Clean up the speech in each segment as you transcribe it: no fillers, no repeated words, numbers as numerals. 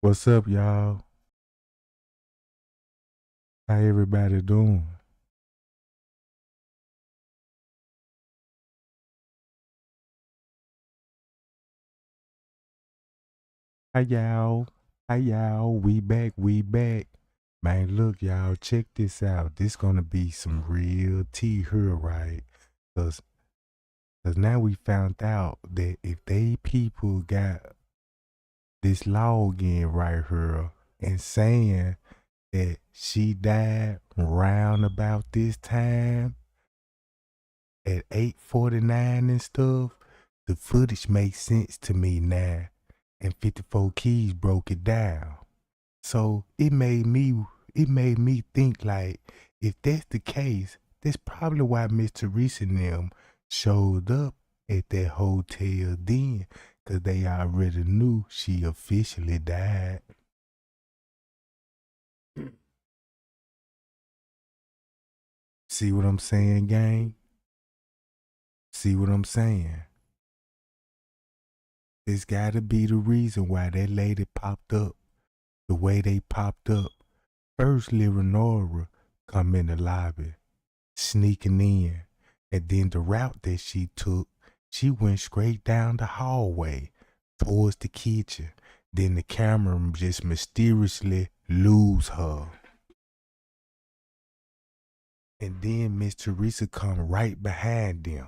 What's up, y'all? How everybody doing? Hi, y'all. Hi, y'all. We back. We back. Man, look, y'all. Check this out. This gonna be some real tea here, right? Cause, Cause now we found out that if they people got this login right here and saying that she died round about this time at 8:49 and stuff, the footage makes sense to me now. And 54 Keys broke it down. So it made me think like if that's the case, that's probably why Miss Teresa and them showed up at that hotel then, 'cause they already knew she officially died. See what I'm saying, gang? See what I'm saying? This gotta be the reason why that lady popped up the way they popped up. First, Leonora come in the lobby, sneaking in, and then the route that she took, she went straight down the hallway towards the kitchen. Then the camera just mysteriously lose her. And then Miss Teresa come right behind them.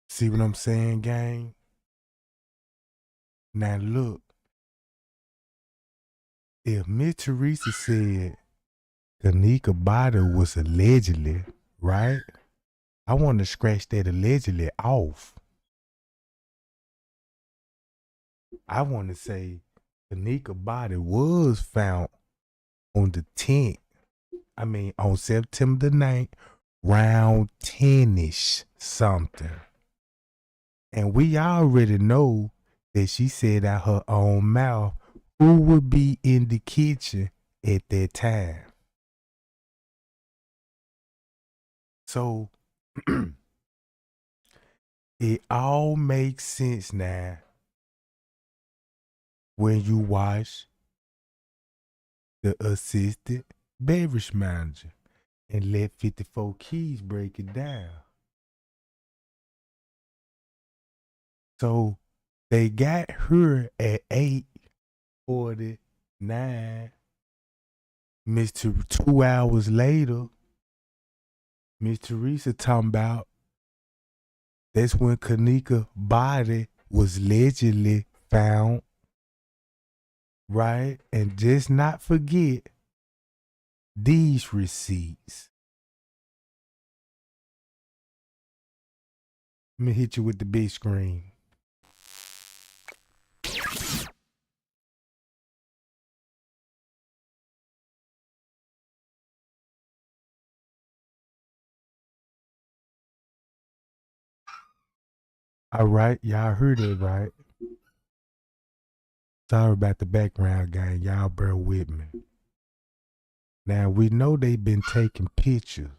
See what I'm saying, gang? Now look, if Miss Teresa said Kenneka body was allegedly, right? I want to scratch that allegedly off. I want to say Kenneka body was found on the 10th. I mean, on September the 9th, round 10-ish something. And we already know that she said out her own mouth who would be in the kitchen at that time. So it all makes sense now when you watch the assistant beverage manager and let 54 Keys break it down. So they got her at 8:49. Mr. 2 hours later, Miss Teresa talking about that's when Kenneka body was allegedly found, right? And just not forget these receipts. Let me hit you with the big screen. All right, y'all heard it right. Sorry about the background, gang. Y'all bear with me. Now we know they been taking pictures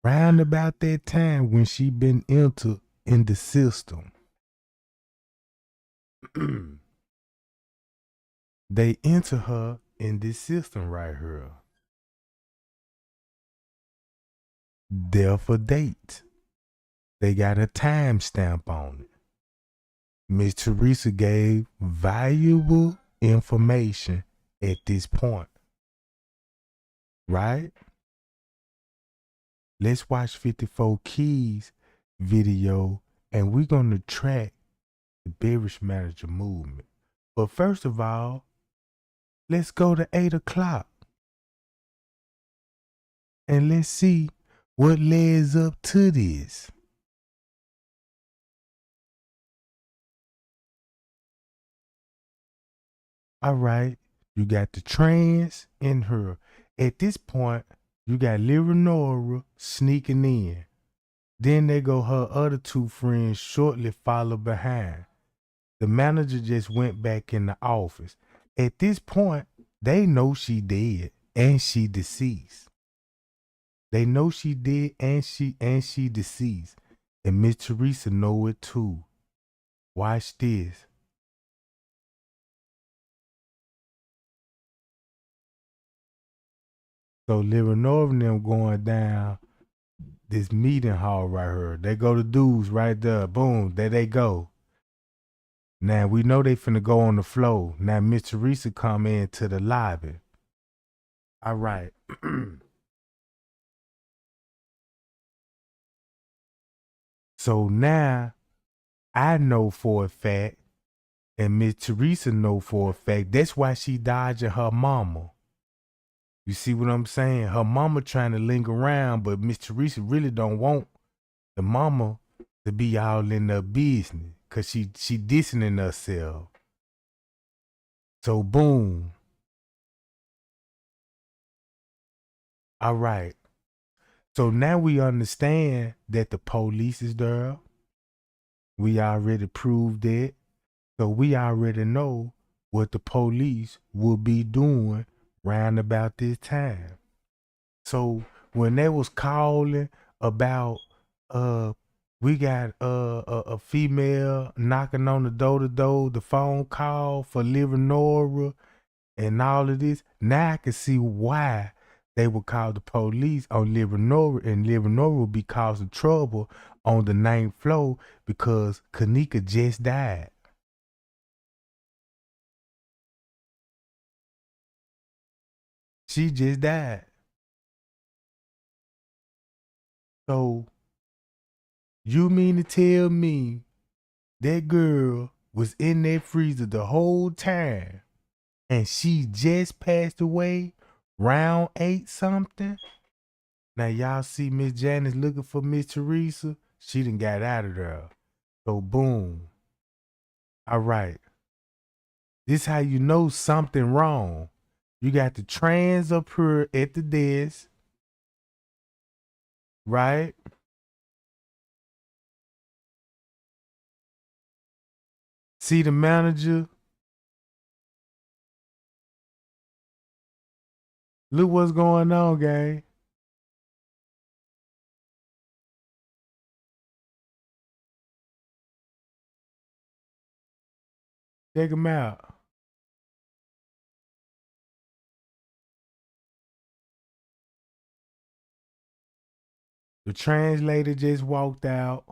round about that time when she been entered in the system. They enter her in this system right here. Therefore date. They got a timestamp on it. Miss Teresa gave valuable information at this point, right? Let's watch 54 Keys video and we're going to track the beverage manager movement. But first of all, let's go to 8 o'clock and let's see what leads up to this. All right, you got the trans in her. At this point, you got Leonora sneaking in. Then they go her other two friends shortly follow behind. The manager just went back in the office. At this point, they know she dead and she deceased. They know she dead and she deceased. And Miss Teresa know it too. Watch this. So Leonora and them going down this meeting hall right here. They go to dudes right there. Boom, there they go. Now we know they finna go on the floor. Now Miss Teresa come into the lobby. All right. So now I know for a fact, and Miss Teresa know for a fact, that's why she dodging her mama. You see what I'm saying? Her mama trying to linger around, but Miss Teresa really don't want the mama to be all in her business. Cause she distancing herself. So boom. All right. So now we understand that the police is there. We already proved that. So we already know what the police will be doing round about this time. So when they was calling about we got a female knocking on the door to door, the phone call for Leonora and all of this, now I can see why they would call the police on Leonora, and Leonora would be causing trouble on the 9th floor because Kenneka just died. She just died. So you mean to tell me that girl was in that freezer the whole time and she just passed away round 8 something? Now y'all see Miss Janice looking for Miss Teresa. She done got out of there. So boom. All right. This how you know something wrong. You got the trans up here at the desk, right? See the manager. Look what's going on, gang. Check him out. The translator just walked out.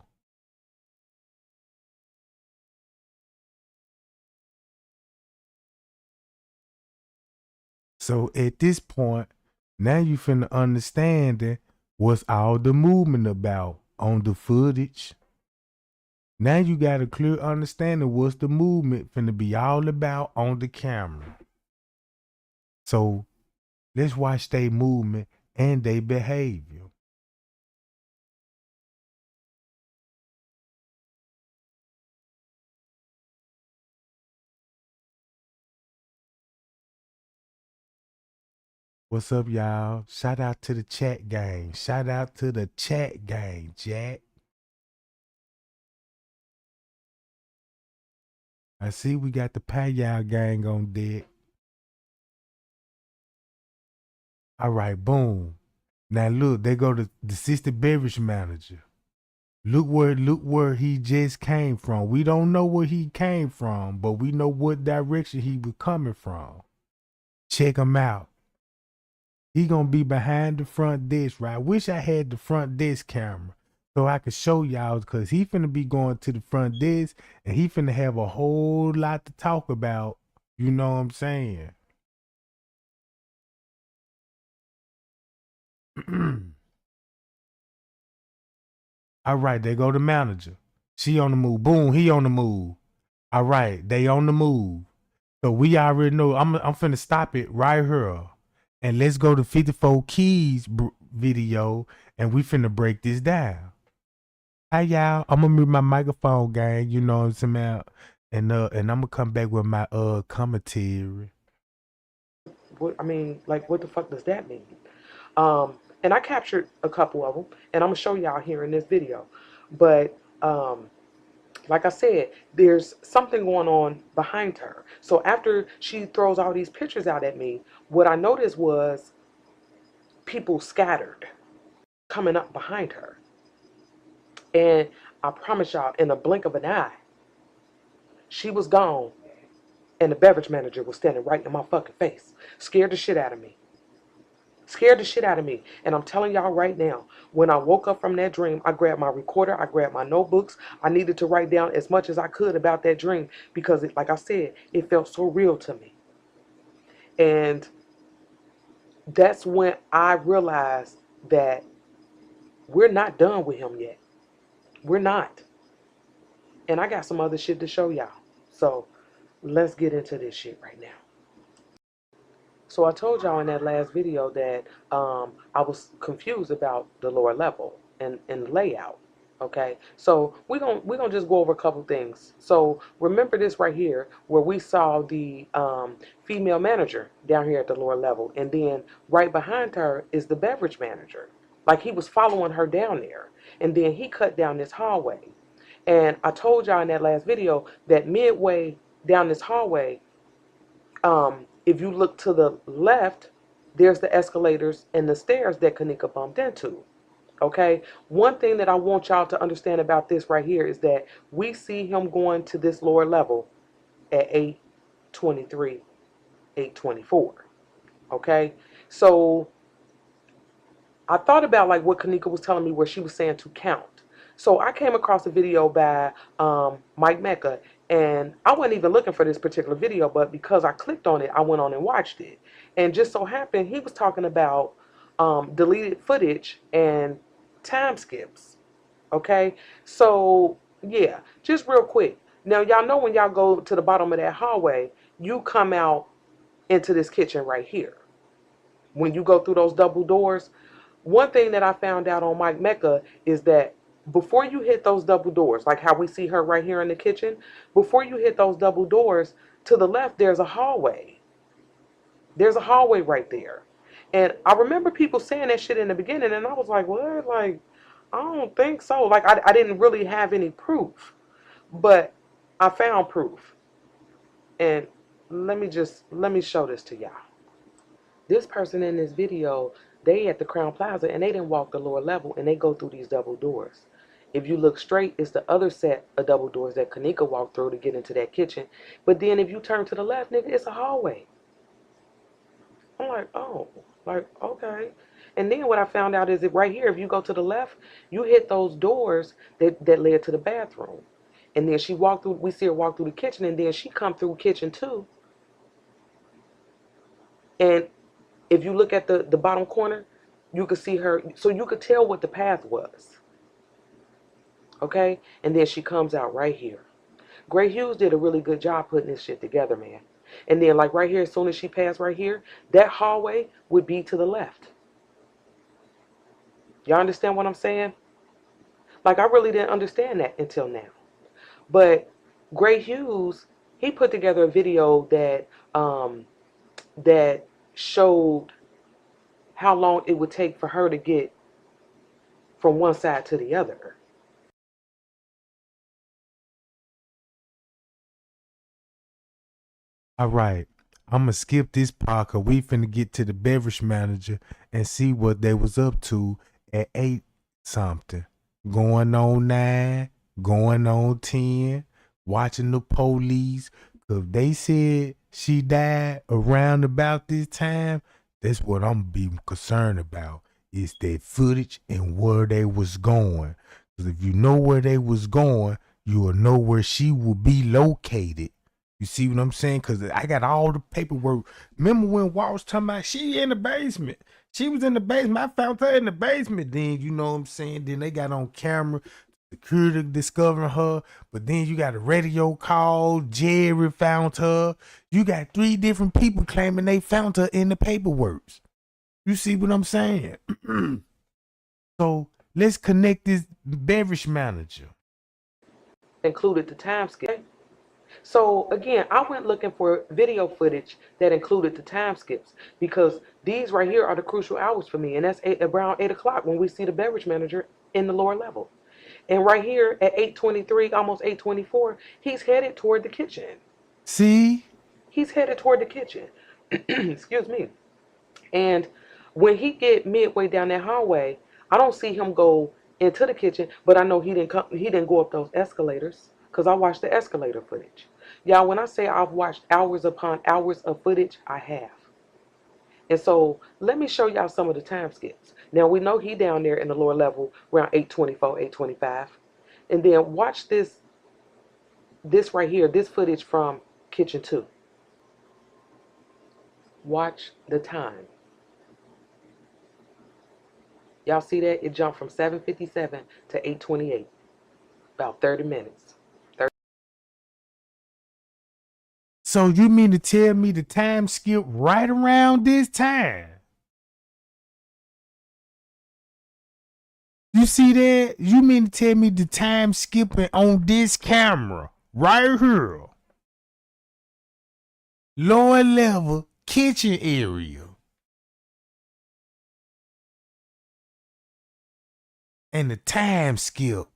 So at this point, now you finna understanding what's all the movement about on the footage. Now you got a clear understanding what's the movement finna be all about on the camera. So let's watch their movement and their behavior. What's up, y'all? Shout out to the chat gang. Shout out to the chat gang, Jack. I see we got the Payal gang on deck. All right, boom. Now look, they go to the assistant beverage manager. Look where he just came from. We don't know where he came from, but we know what direction he was coming from. Check him out. He gonna be behind the front desk, right? I wish I had the front desk camera so I could show y'all, because he finna be going to the front desk and he finna have a whole lot to talk about. You know what I'm saying? All right, they go to manager. She on the move. Boom, he on the move. All right, they on the move. So we already know. I'm finna stop it right here, and let's go to 54 Keys video, and we finna break this down. Hi y'all, I'm gonna mute my microphone, gang. You know what I'm saying, and I'm gonna come back with my commentary. Like, what the fuck does that mean? And I captured a couple of them, and I'm gonna show y'all here in this video. But like I said, there's something going on behind her. So after she throws all these pictures out at me, what I noticed was people scattered coming up behind her. And I promise y'all, in a blink of an eye, She was gone, and the beverage manager was standing right in my fucking face. Scared the shit out of me. Scared the shit out of me. And I'm telling y'all right now, when I woke up from that dream, I grabbed my recorder, I grabbed my notebooks. I needed to write down as much as I could about that dream because, like I said, it felt so real to me. And that's when I realized that we're not done with him yet. We're not. And I got some other shit to show y'all. So let's get into this shit right now. So I told y'all in that last video that I was confused about the lower level and layout. Okay, so we're gonna just go over a couple things. So remember this right here, where we saw the female manager down here at the lower level, and then right behind her is the beverage manager. Like he was following her down there, and then he cut down this hallway. And I told y'all in that last video that midway down this hallway, if you look to the left, there's the escalators and the stairs that Kenneka bumped into. Okay, one thing that I want y'all to understand about this right here is that we see him going to this lower level at 8:23, 8:24. Okay, so I thought about like what Kenneka was telling me where she was saying to count. So I came across a video by Mike Mecca, and I wasn't even looking for this particular video, but because I clicked on it, I went on and watched it. And just so happened, he was talking about deleted footage and time skips. Okay, so yeah, just real quick. Now y'all know when y'all go to the bottom of that hallway, you come out into this kitchen right here. When you go through those double doors, one thing that I found out on Mike Mecca is that before you hit those double doors, like how we see her right here in the kitchen, before you hit those double doors, to the left there's a hallway. There's a hallway right there. And I remember people saying that shit in the beginning, and I was like, what? Like, I don't think so. Like, I didn't really have any proof, but I found proof. And let me show this to y'all. This person in this video, they at the Crown Plaza and they didn't walk the lower level and they go through these double doors. If you look straight, it's the other set of double doors that Kenneka walked through to get into that kitchen. But then if you turn to the left, nigga, it's a hallway. I'm like, oh, like, okay. And then what I found out is that right here, if you go to the left, you hit those doors that led to the bathroom. And then she walked through, we see her walk through the kitchen, and then she come through kitchen too. And if you look at the bottom corner, you could see her, so you could tell what the path was. Okay? And then she comes out right here. Gray Hughes did a really good job putting this shit together, man. And then like right here, as soon as she passed right here, that hallway would be to the left. Y'all understand what I'm saying? Like I really didn't understand that until now. But Gray Hughes, he put together a video that showed how long it would take for her to get from one side to the other. All right, I'm gonna skip this part cause we finna get to the beverage manager and see what they was up to at 8 something. Going on 9, going on 10, watching the police. Cause they said she died around about this time. That's what I'm be concerned about. Is that footage and where they was going. Cause if you know where they was going, you will know where she will be located. You see what I'm saying? Cause I got all the paperwork. Remember when Walt was talking about she in the basement? She was in the basement. I found her in the basement. Then you know what I'm saying? Then they got on camera, security discovering her. But then you got a radio call. Jerry found her. You got 3 different people claiming they found her in the paperwork. You see what I'm saying? So let's connect this beverage manager. Included the time skip. So again, I went looking for video footage that included the time skips because these right here are the crucial hours for me, and that's around 8 o'clock when we see the beverage manager in the lower level. And right here at 8:23, almost 8:24, he's headed toward the kitchen. See? He's headed toward the kitchen. Excuse me. And when he get midway down that hallway, I don't see him go into the kitchen, but I know he didn't go up those escalators because I watched the escalator footage. Y'all, when I say I've watched hours upon hours of footage, I have. And so let me show y'all some of the time skips. Now we know he down there in the lower level around 824, 825. And then watch this right here, this footage from kitchen 2. Watch the time. Y'all see that? It jumped from 7:57 to 8:28. About 30 minutes. So you mean to tell me the time skip right around this time? You see that? You mean to tell me the time skipping on this camera right here? Lower level kitchen area. And the time skip.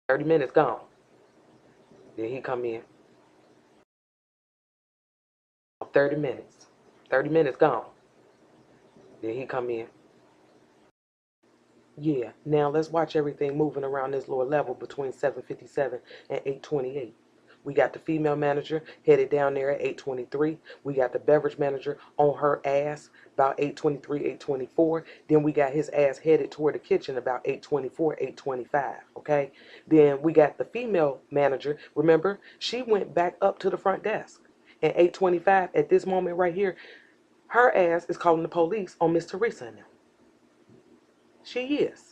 30 minutes gone. Then he come in. 30 minutes. 30 minutes gone. Then he come in. Yeah, now let's watch everything moving around this lower level between 7:57 and 8:28. We got the female manager headed down there at 8:23. We got the beverage manager on her ass about 8:23, 8:24. Then we got his ass headed toward the kitchen about 8:24, 8:25. Okay. Then we got the female manager. Remember, she went back up to the front desk at 8:25. At this moment right here, her ass is calling the police on Miss Teresa and them. She is.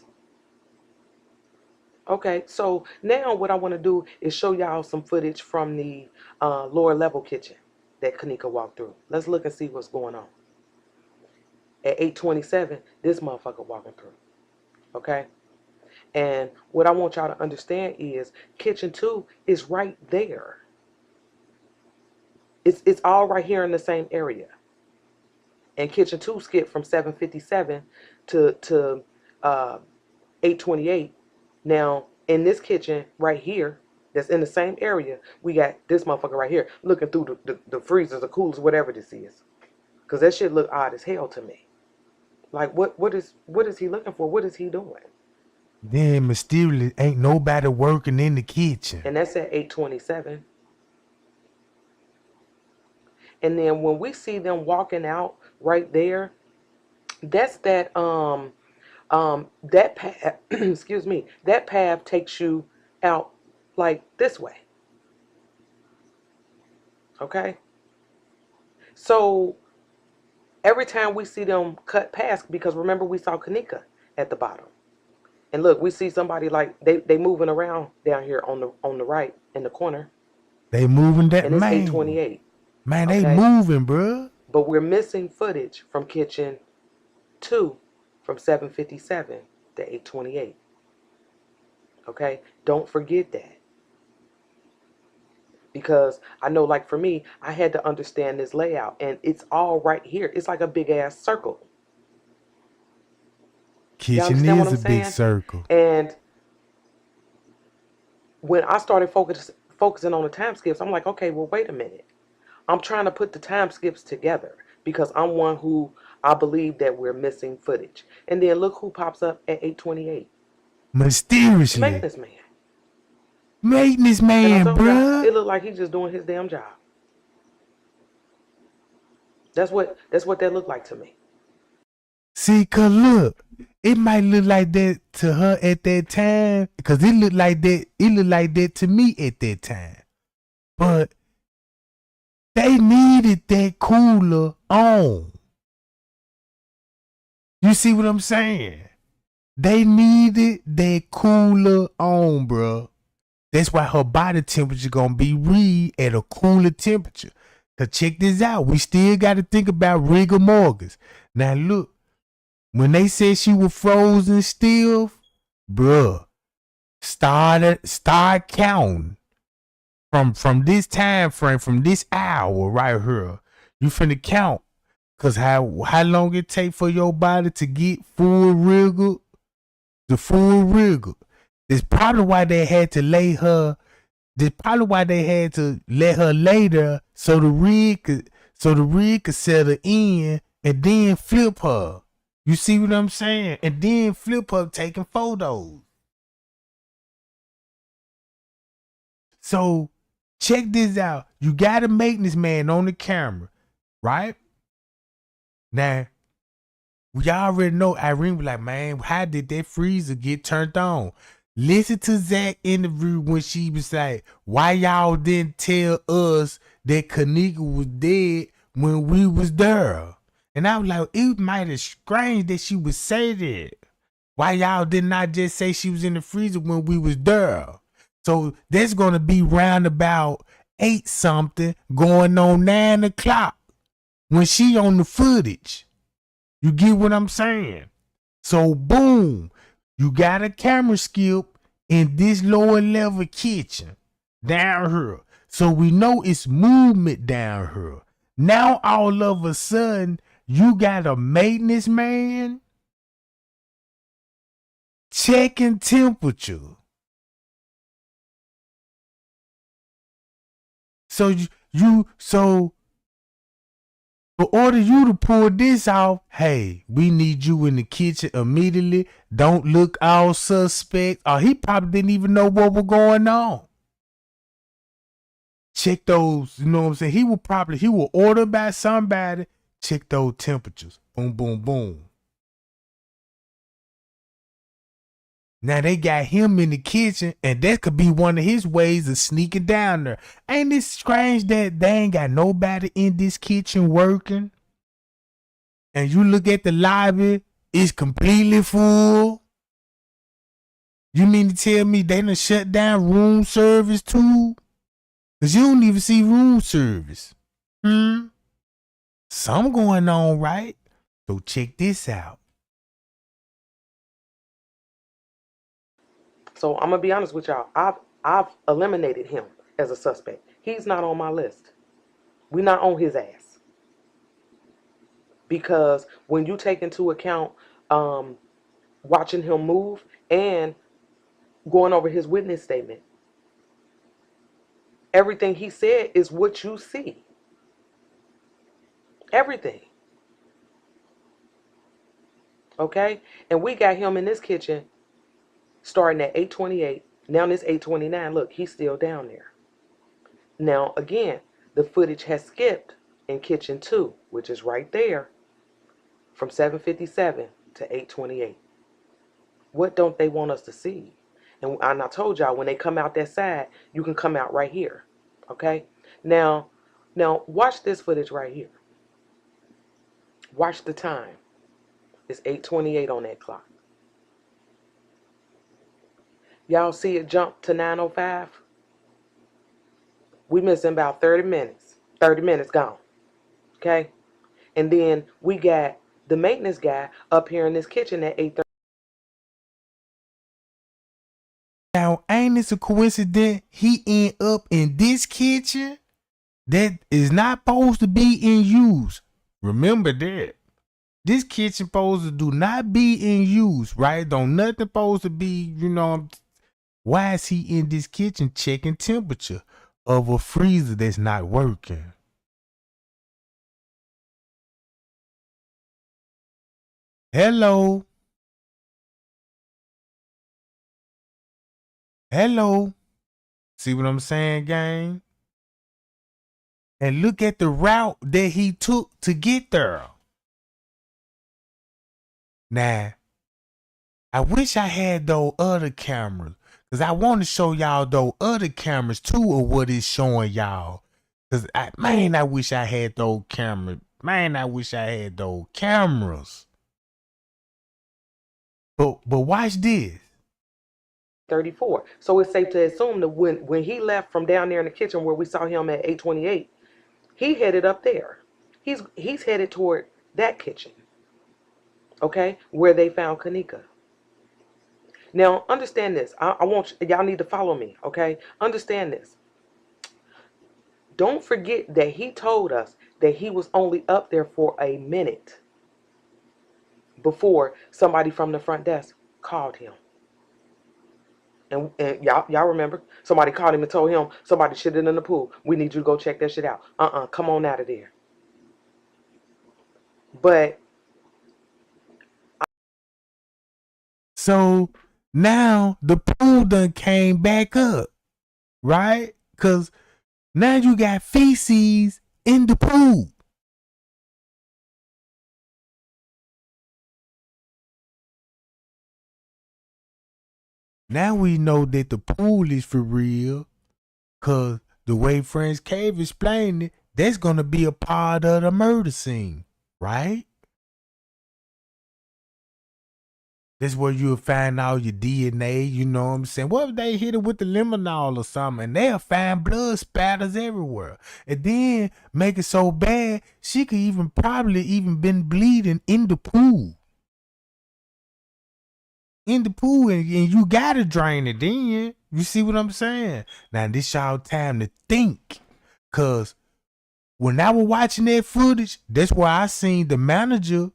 Okay, so now what I want to do is show y'all some footage from the lower level kitchen that Kenneka walked through. Let's look and see what's going on. At 8:27, this motherfucker walking through. Okay? And what I want y'all to understand is kitchen 2 is right there. It's all right here in the same area. And kitchen 2 skipped from 7:57 to 8:28. Now, in this kitchen right here, that's in the same area, we got this motherfucker right here looking through the freezers, the coolers, whatever this is. Because that shit look odd as hell to me. Like, what is he looking for? What is he doing? Then mysterious ain't nobody working in the kitchen. And that's at 8:27. And then when we see them walking out right there, that's that that path excuse me, that path takes you out like this way. Okay? So every time we see them cut past, because remember we saw Kenneka at the bottom. And look, we see somebody like they moving around down here on the right in the corner. They moving that, and it's man. 8:28. Man, Okay? they moving, bruh. But we're missing footage from kitchen 2 from 7:57 to 8:28. Okay? Don't forget that. Because I know, like for me, I had to understand this layout, and it's all right here. It's like a big ass circle. Kitchen is a big circle. And when I started focusing on the time skips, I'm like, okay, well, wait a minute. I'm trying to put the time skips together because I'm one who I believe that we're missing footage. And then look who pops up at 8:28. Mysteriously. Maintenance man. Maintenance man, bruh. It looked like he's just doing his damn job. That's what that looked like to me. See, cause look, it might look like that to her at that time, cause it looked like that. It looked like that to me at that time. But they needed that cooler on. You see what I'm saying? They needed that cooler on, bruh. That's why her body temperature gonna be read at a cooler temperature. Cause check this out, we still gotta think about rigor mortis. Now look, when they said she was frozen still, bruh, start counting from this time frame, from this hour right here. You finna count, cause how long it take for your body to get full rigor, the full rigor. That's probably why they had to lay her. That's probably why they had to let her lay there so the rig could settle in and then flip her. You see what I'm saying? And then flip her taking photos. So check this out. You got a maintenance man on the camera, right? Now, we already know Irene was like, man, how did that freezer get turned on? Listen to Zach interview when she was like, why y'all didn't tell us that Kenneka was dead when we was there? And I was like, it might have strange that she would say that. Why y'all did not just say she was in the freezer when we was there? So that's gonna be round about 8 something going on 9 o'clock when she on the footage. You get what I'm saying? So boom, you got a camera skip in this lower level kitchen down here. So we know it's movement down here. Now all of a sudden, you got a maintenance man checking temperature. So so for order you to pull this off, hey, we need you in the kitchen immediately. Don't look all suspect. Or he probably didn't even know what was going on. Check those, you know what I'm saying? He will order by somebody, check those temperatures. Boom, boom, boom. Now they got him in the kitchen, and that could be one of his ways of sneaking down there. Ain't it strange that they ain't got nobody in this kitchen working? And you look at the lobby, it's completely full. You mean to tell me they done shut down room service too? Cause you don't even see room service. Something going on, right? So check this out. So I'm gonna be honest with y'all. I've eliminated him as a suspect. He's not on my list. We're not on his ass. Because when you take into account watching him move and going over his witness statement, everything he said is what you see. Everything. Okay? And we got him in this kitchen starting at 8:28. Now it's 8:29. Look, he's still down there. Now, again, the footage has skipped in kitchen 2, which is right there, from 7:57 to 8:28. What don't they want us to see? And I told y'all, when they come out that side, you can come out right here. Okay? Now watch this footage right here. Watch the time. It's 8:28 on that clock. Y'all see it jump to 9:05? We missing about 30 minutes. 30 minutes gone. Okay? And then we got the maintenance guy up here in this kitchen at 8:30. Now, ain't this a coincidence? He end up in this kitchen that is not supposed to be in use. Remember that. This kitchen supposed to do not be in use, right? Don't nothing supposed to be, why is he in this kitchen checking temperature of a freezer that's not working? Hello? Hello? See what I'm saying, gang? And look at the route that he took to get there. Now, I wish I had those other cameras. Cause I want to show y'all those other cameras too of what it's showing y'all. Cause I wish I had those cameras. Man, I wish I had those cameras. But watch this. 34. So it's safe to assume that when he left from down there in the kitchen where we saw him at 8:28, he headed up there. He's headed toward that kitchen. Okay? Where they found Kenneka. Now, understand this. I want y'all need to follow me, okay? Understand this. Don't forget that he told us that he was only up there for a minute before somebody from the front desk called him. And y'all remember? Somebody called him and told him somebody shitted in the pool. We need you to go check that shit out. Come on out of there. But so now the pool done came back up, right? Cause now you got feces in the pool. Now we know that the pool is for real. Cause the way Friends Cave explained it, that's gonna be a part of the murder scene, right? That's where you'll find all your DNA, you know what I'm saying? What if they hit it with the limonol or something and they'll find blood spatters everywhere? And then make it so bad, she could even probably even been bleeding in the pool. In the pool, and you gotta drain it then. You see what I'm saying? Now this y'all time to think. Cause when I was watching that footage, that's where I seen the manager.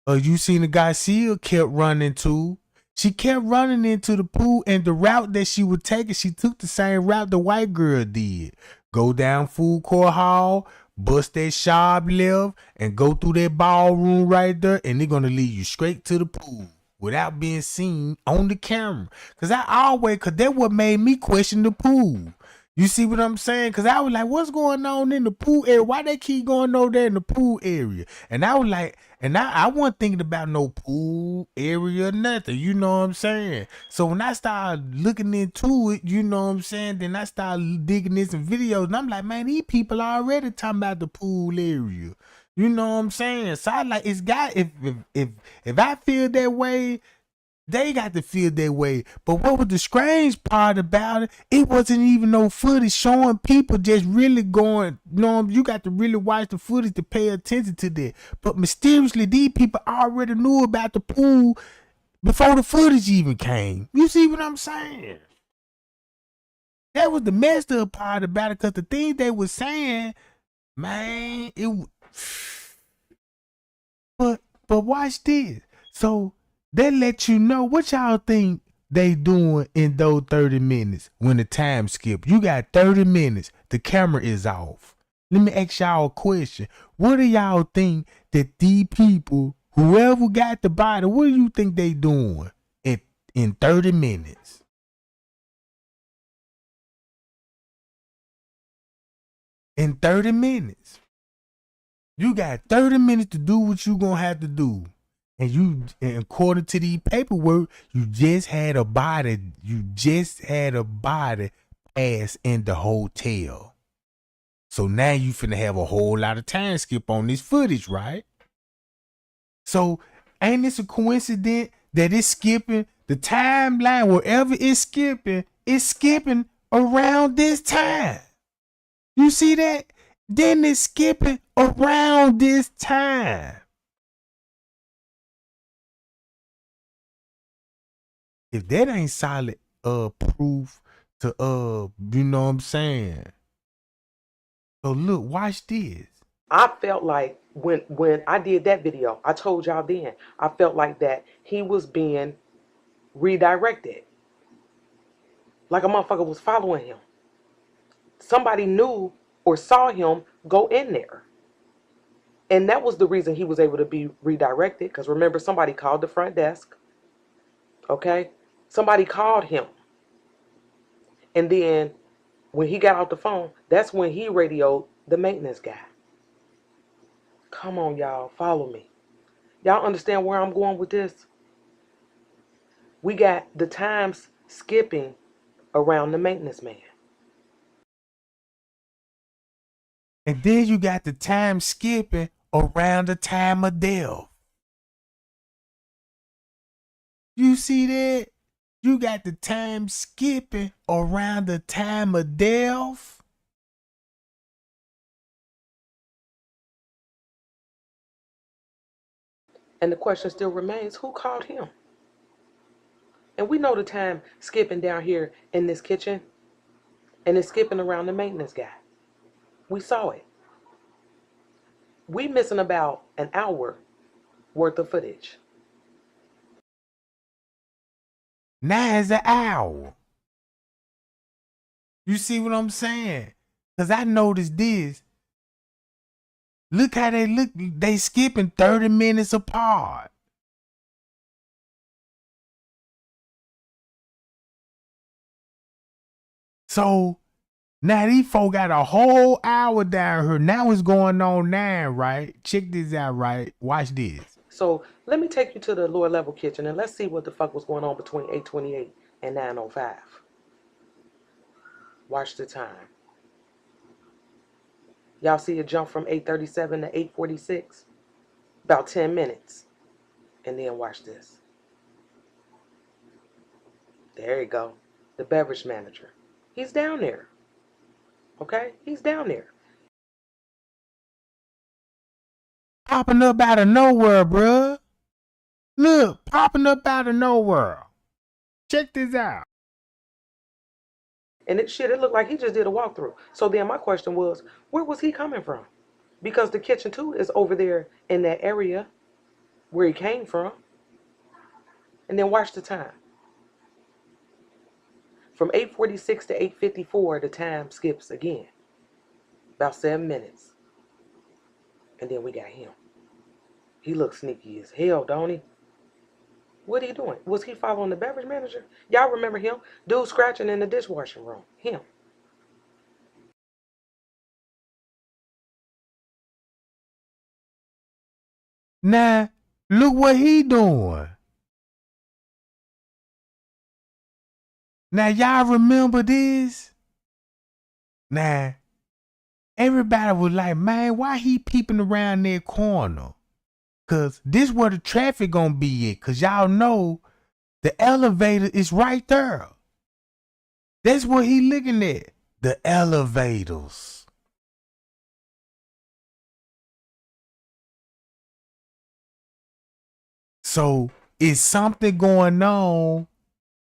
You seen the guy Seal kept running to. She kept running into the pool, and the route that she would take, she took the same route the white girl did. Go down food court hall, bust that sharp left, and go through that ballroom right there, and they're gonna lead you straight to the pool without being seen on the camera. Cause that what made me question the pool. You see what I'm saying? Cause I was like, what's going on in the pool area? Why they keep going over there in the pool area? And I was like, and I wasn't thinking about no pool area or nothing. You know what I'm saying? So when I started looking into it, you know what I'm saying? Then I started digging in some videos, and I'm like, man, these people are already talking about the pool area. You know what I'm saying? So I like, it's got if I feel that way, they got to feel that way. But what was the strange part about it? It wasn't even no footage showing people just really going. You got to really watch the footage to pay attention to that. But mysteriously, these people already knew about the pool before the footage even came. You see what I'm saying? That was the messed up part about it, because the things they were saying, man, but watch this. So they let you know what y'all think they doing in those 30 minutes when the time skip. You got 30 minutes. The camera is off. Let me ask y'all a question. What do y'all think that these people, whoever got the body, what do you think they doing in 30 minutes? In 30 minutes. You got 30 minutes to do what you gonna have to do. And according to the paperwork, you just had a body pass in the hotel. So now you finna have a whole lot of time skip on this footage, right? So ain't this a coincidence that it's skipping the timeline? Wherever it's skipping around this time. You see that? Then it's skipping around this time. If that ain't solid proof to you know what I'm saying. So look, watch this. I felt like when I did that video, I told y'all then, I felt like that he was being redirected. Like a motherfucker was following him. Somebody knew or saw him go in there. And that was the reason he was able to be redirected. Because remember, somebody called the front desk. Okay? Somebody called him. And then when he got off the phone, that's when he radioed the maintenance guy. Come on, y'all. Follow me. Y'all understand where I'm going with this? We got the times skipping around the maintenance man. And then you got the time skipping around the time of death. You see that? You got the time skipping around the time of death. And the question still remains, who called him? And we know the time skipping down here in this kitchen, and it's skipping around the maintenance guy. We saw it. We missing about an hour worth of footage. Now it's an hour. You see what I'm saying? Because I noticed this. Look how they look. They skipping 30 minutes apart. So Now these folk got a whole hour down here. Now it's going on 9, right? Check this out, right? Watch this. So let me take you to the lower level kitchen and let's see what the fuck was going on between 8:28 and 9:05. Watch the time. Y'all see it jump from 8:37 to 8:46? About 10 minutes. And then watch this. There you go. The beverage manager. He's down there. Okay? He's down there. Popping up out of nowhere, bruh. Look, popping up out of nowhere. Check this out. And it looked like he just did a walkthrough. So then my question was, where was he coming from? Because the kitchen too is over there in that area where he came from. And then watch the time. From 8:46 to 8:54, the time skips again. About 7 minutes. And then we got him. He looks sneaky as hell, don't he? What are you doing? Was he following the beverage manager? Y'all remember him? Dude scratching in the dishwashing room. Him. Now, look what he doing. Now, y'all remember this? Now, everybody was like, man, why he peeping around that corner? Cause this where the traffic gonna be at. Cause y'all know the elevator is right there. That's what he looking at. The elevators. So it's something going on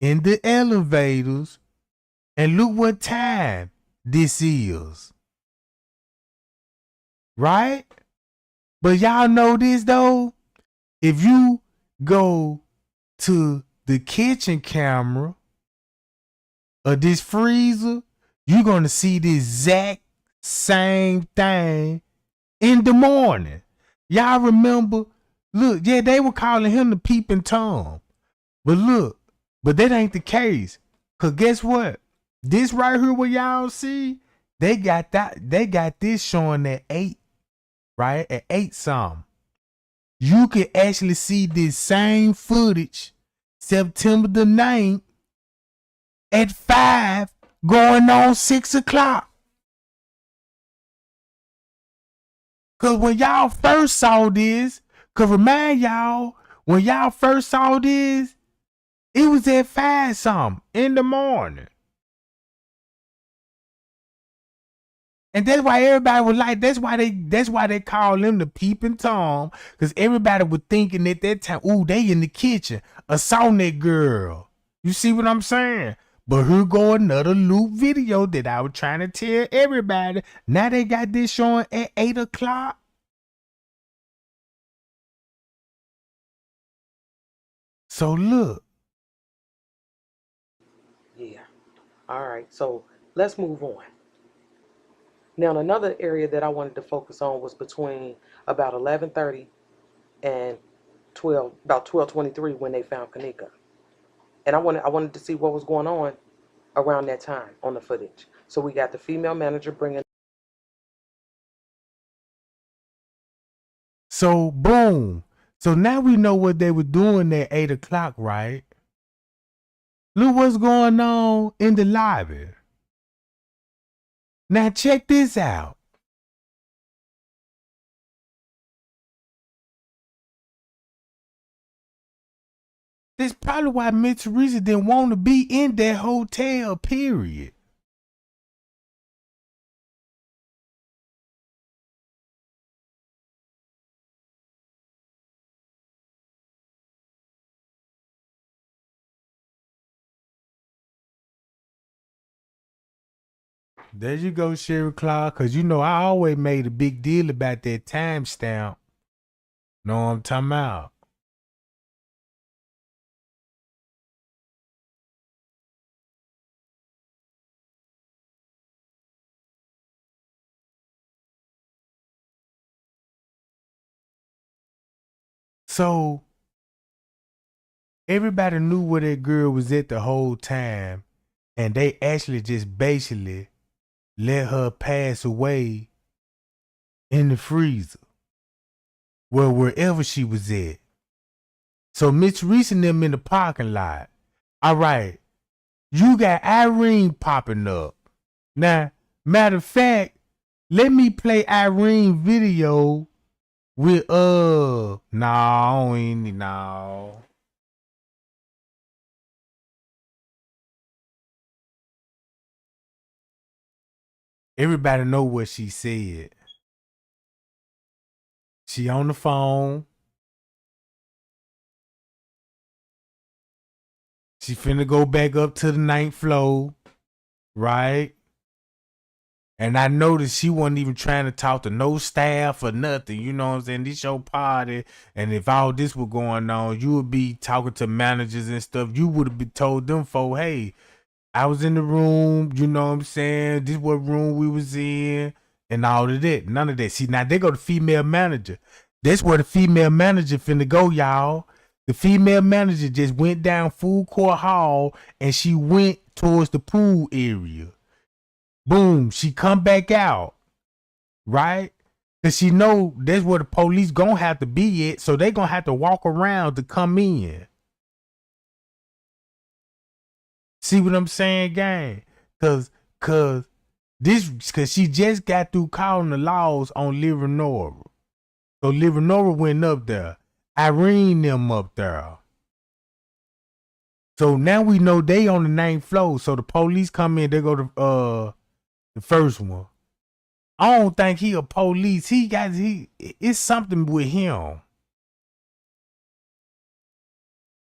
in the elevators. And look what time this is. Right? But y'all know this though. If you go to the kitchen camera of this freezer, you're gonna see the exact same thing in the morning. Y'all remember? Look, yeah, they were calling him the peeping Tom. But look, but that ain't the case. Cause guess what? This right here what y'all see, they got this showing at 8, right? At 8 something. You can actually see this same footage September the 9th at 5 going on 6 o'clock. Cause when y'all first saw this, cause remind y'all, when y'all first saw this, it was at 5 something in the morning. And that's why everybody was like, that's why they call him the peeping Tom. Cause everybody was thinking at that time, ooh, they in the kitchen, assaulting that girl. You see what I'm saying? But here go another loop video that I was trying to tell everybody. Now they got this showing at 8 o'clock. So look. Yeah. All right. So let's move on. Now another area that I wanted to focus on was between about 11:30 and about 12:23 when they found Kenneka. And I wanted to see what was going on around that time on the footage. So we got the female manager bringing. So boom. So now we know what they were doing at 8 o'clock, right? Look what's going on in the lobby. Now check this out. That's probably why Miss Teresa didn't want to be in that hotel, period. There you go, Sherry Clark, because you know I always made a big deal about that timestamp. Know what I'm talking about? So everybody knew where that girl was at the whole time, and they actually just basically let her pass away in the freezer. Well, wherever she was at. So Mitch Reese and them in the parking lot. All right. You got Irene popping up. Now, matter of fact, let me play Irene video with no. Everybody know what she said. She on the phone. She finna go back up to the 9th floor, right? And I noticed she wasn't even trying to talk to no staff or nothing. You know what I'm saying? This your party. And if all this was going on, you would be talking to managers and stuff. You would have been told them, for, hey, I was in the room, you know what I'm saying? This what room we was in and all of that. None of that. See, now they go to female manager. That's where the female manager finna go, y'all. The female manager just went down food court hall and she went towards the pool area. Boom, she come back out, right? Cause she know that's where the police gonna have to be at, so they gonna have to walk around to come in. See what I'm saying, gang? Cause she just got through calling the laws on Livernois. So Livernois went up there. Irene them up there. So now we know they on the 9th floor. So the police come in, they go to the first one. I don't think he a police. It's something with him.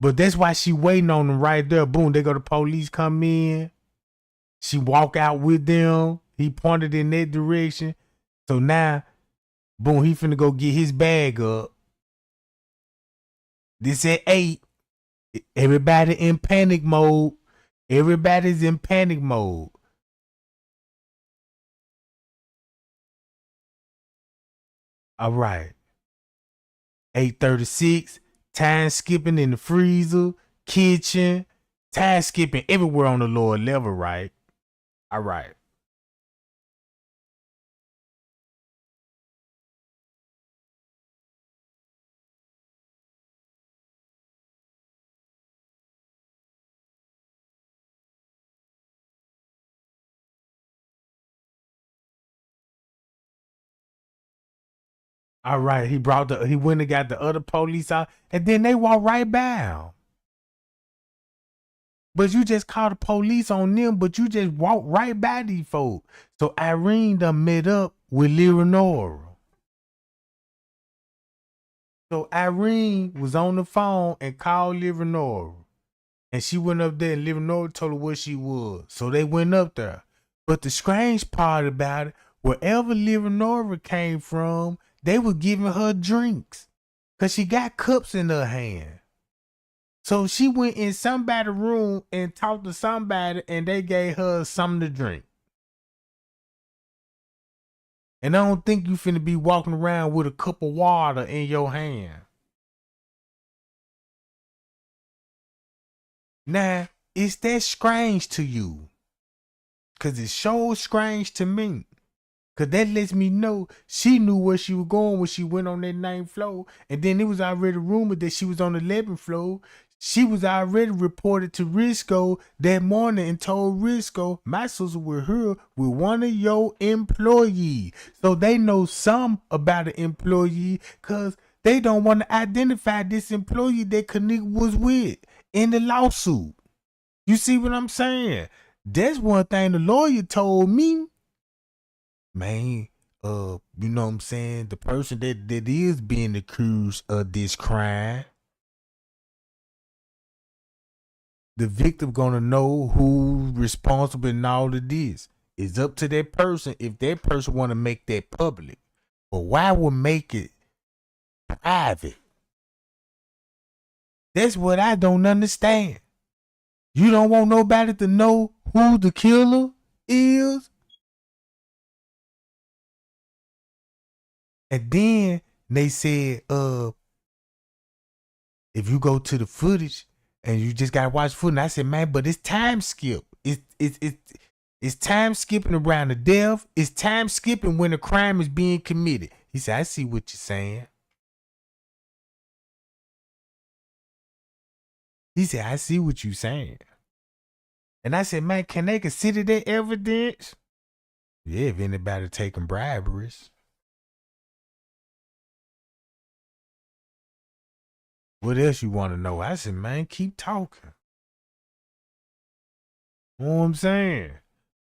But that's why she waiting on them right there. Boom, they go to police come in. She walk out with them. He pointed in that direction. So now, boom, he finna go get his bag up. This at 8. Everybody in panic mode. Everybody's in panic mode. All right. 8:36. Time skipping in the freezer, kitchen, time skipping everywhere on the lower level, right? All right. All right. He went and got the other police out, and then they walked right by him. But you just called the police on them, but you just walked right by these folks. So Irene done met up with Leonora. So Irene was on the phone and called Leonora. And she went up there and Leonora told her what she was. So they went up there. But the strange part about it, wherever Leonora came from, they were giving her drinks. Cause she got cups in her hand. So she went in somebody's room and talked to somebody and they gave her something to drink. And I don't think you finna be walking around with a cup of water in your hand. Now, is that strange to you? Cause it's so strange to me. Cause that lets me know she knew where she was going when she went on that 9th floor. And then it was already rumored that she was on the 11th floor. She was already reported to Risco that morning and told Risco, my sister was here with one of your employees. So they know some about the employee because they don't want to identify this employee that Kenneka was with in the lawsuit. You see what I'm saying? That's one thing the lawyer told me. Man, you know what I'm saying? The person that is being accused of this crime, the victim gonna know who's responsible in all of this. It's up to that person if that person wanna make that public. But why would make it private? That's what I don't understand. You don't want nobody to know who the killer is? And then they said, if you go to the footage and you just gotta watch footage, and I said, man, but it's time skip. It's Is time skipping around the death? Is time skipping when a crime is being committed? He said, I see what you're saying. He said, I see what you're saying. And I said, man, can they consider that evidence? Yeah, if anybody taking briberies. What else you want to know? I said, man, keep talking. You know what I'm saying?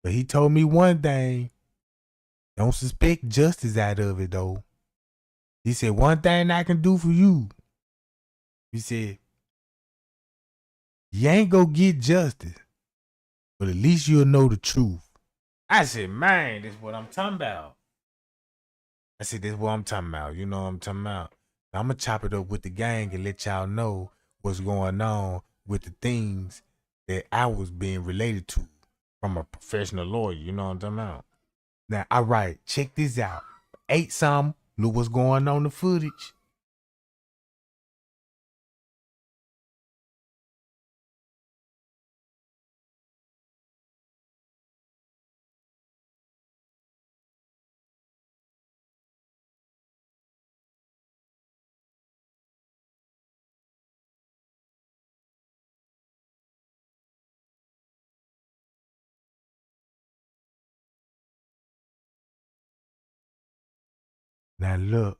But he told me one thing. Don't suspect justice out of it, though. He said, one thing I can do for you. He said, you ain't gonna get justice, but at least you'll know the truth. I said, man, this is what I'm talking about. I said, this is what I'm talking about. You know what I'm talking about? I'm going to chop it up with the gang and let y'all know what's going on with the things that I was being related to from a professional lawyer. You know what I'm talking about? Now, all right, check this out. Ate some, look what's going on in the footage. Now, look.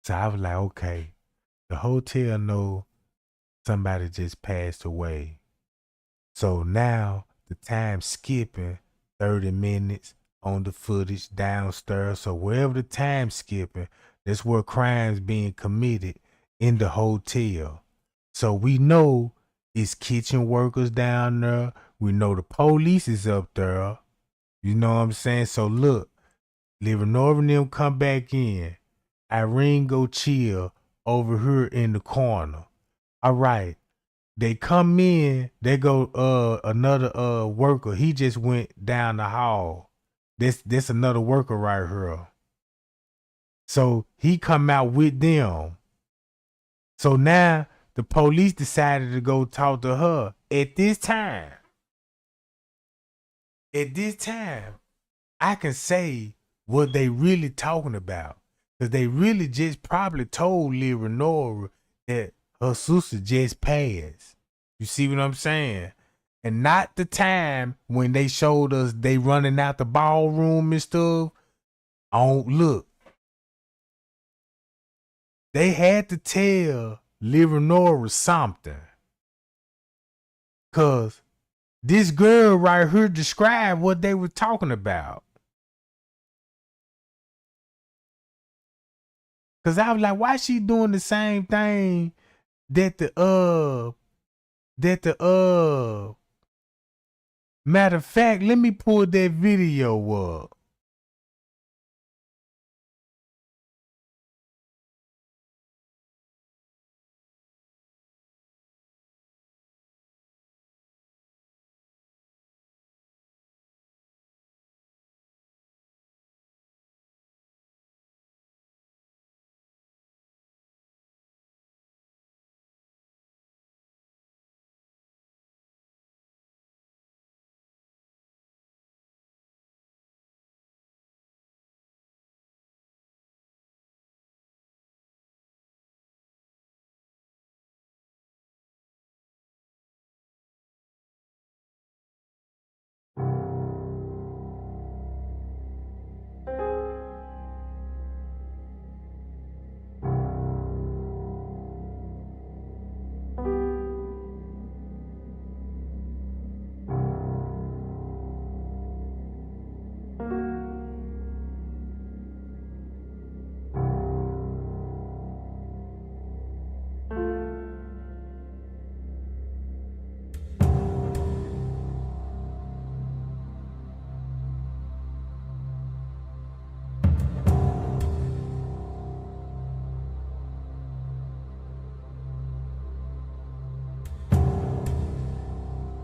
So I was like, okay, the hotel know somebody just passed away. So now the time skipping 30 minutes on the footage downstairs. So wherever the time skipping, that's where crimes being committed in the hotel. So we know it's kitchen workers down there. We know the police is up there. You know what I'm saying? So look, Leonora and them come back in. Irene go chill over here in the corner. All right. They come in, they go another worker. He just went down the hall. This another worker right here. So he come out with them. So now the police decided to go talk to her. At this time, I can say what they really talking about. Because they really just probably told Leonora that her sister just passed. You see what I'm saying? And not the time when they showed us they running out the ballroom and stuff. Look. They had to tell Leonora something. Cause this girl right here described what they were talking about. Cause I was like, why she doing the same thing that matter of fact, let me pull that video up.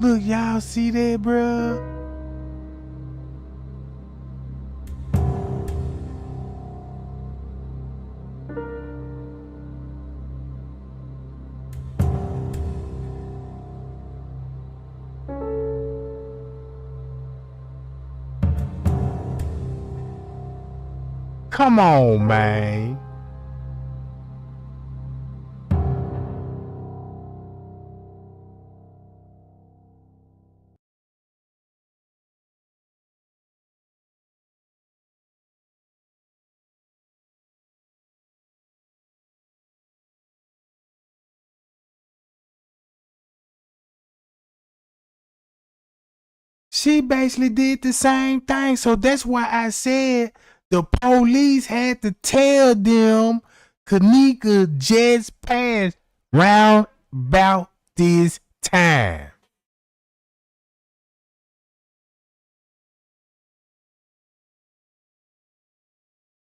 Look, y'all see that, bruh? Come on, man. She basically did the same thing. So that's why I said the police had to tell them Kenneka just passed round about this time.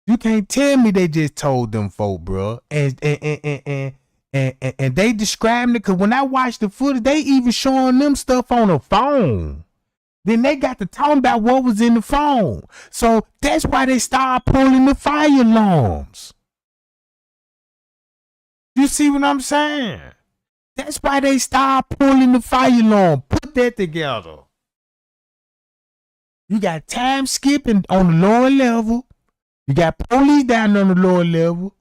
You can't tell me they just told them folk, bro. And they describing it, because when I watched the footage, they even showing them stuff on the phone. Then they got to talking about what was in the phone. So that's why they started pulling the fire alarms. You see what I'm saying? That's why they started pulling the fire alarm. Put that together. You got time skipping on the lower level. You got police down on the lower level.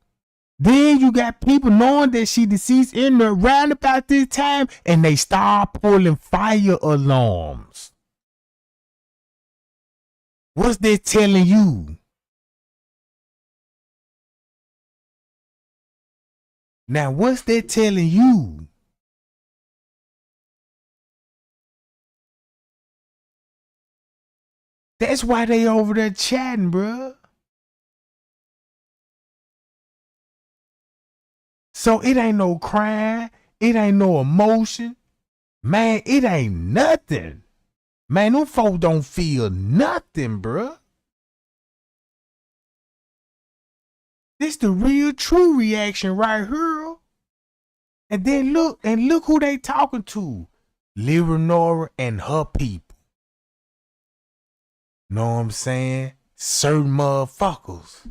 Then you got people knowing that she deceased in there round about this time, and they start pulling fire alarms. What's they telling you? Now, what's they telling you? That's why they over there chatting, bruh. So it ain't no crying. It ain't no emotion. Man, it ain't nothing. Man, them folks don't feel nothing, bruh. This the real true reaction right here. And then look who they talking to. Leonora and her people. Know what I'm saying? Certain motherfuckers.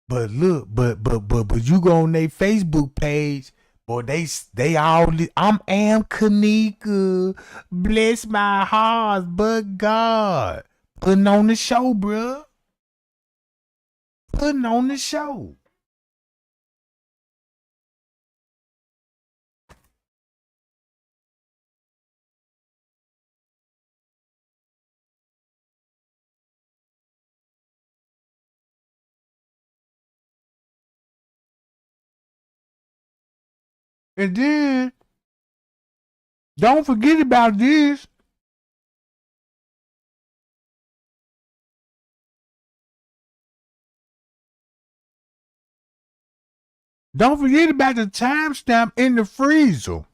But look, but you go on their Facebook page, boy, they all am Kenneka, bless my heart, but God, putting on the show, bruh, putting on the show. And then don't forget about this. Don't forget about the timestamp in the freezer.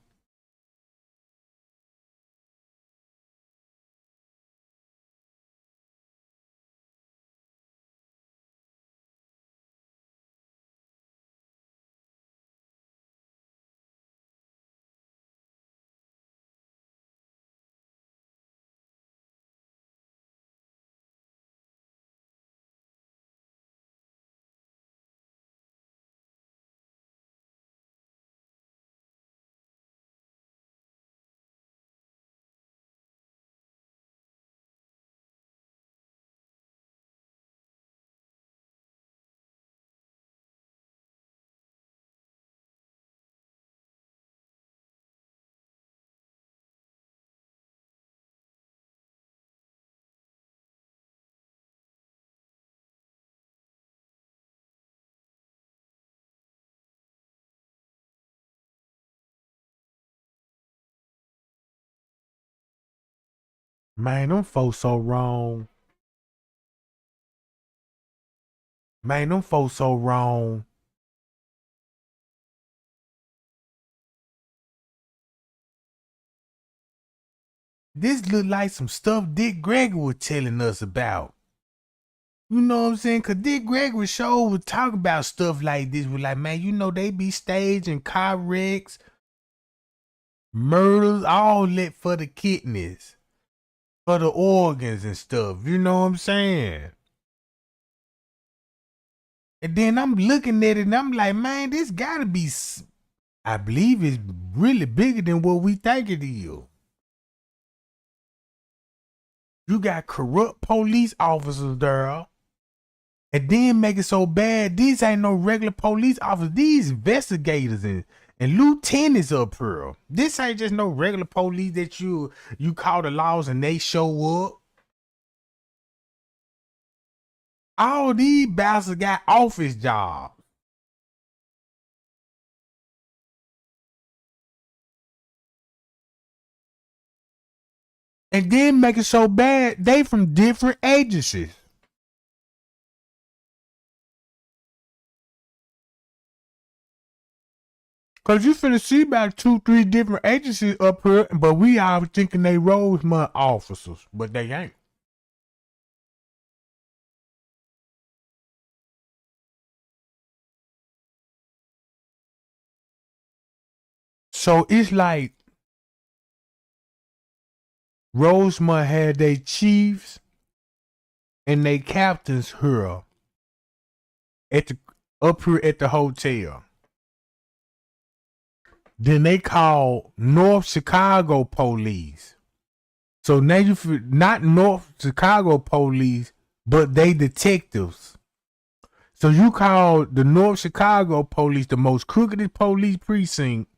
Man, them folks so wrong. Man, them folks so wrong. This look like some stuff Dick Gregory was telling us about. You know what I'm saying? Cause Dick Gregory show would talk about stuff like this. With like, man, you know they be staging car wrecks, murders, all that for the kidneys, for the organs and stuff. You know what I'm saying? And then I'm looking at it and I'm like, man, this gotta be, I believe it's really bigger than what we think it is. You got corrupt police officers there. And then make it so bad, these ain't no regular police officers. These investigators and lieutenants up here. This ain't just no regular police that you call the laws and they show up. All these bastards got office jobs. And then make it so bad, they from different agencies. Cause you finna see about 2-3 different agencies up here, but we all thinking they Rosemont officers, but they ain't. So it's like Rosemont had their chiefs and they captains here at the up here at the hotel. Then they called North Chicago police. So now you not North Chicago police, but they detectives. So you call the North Chicago police the most crookedest police precinct,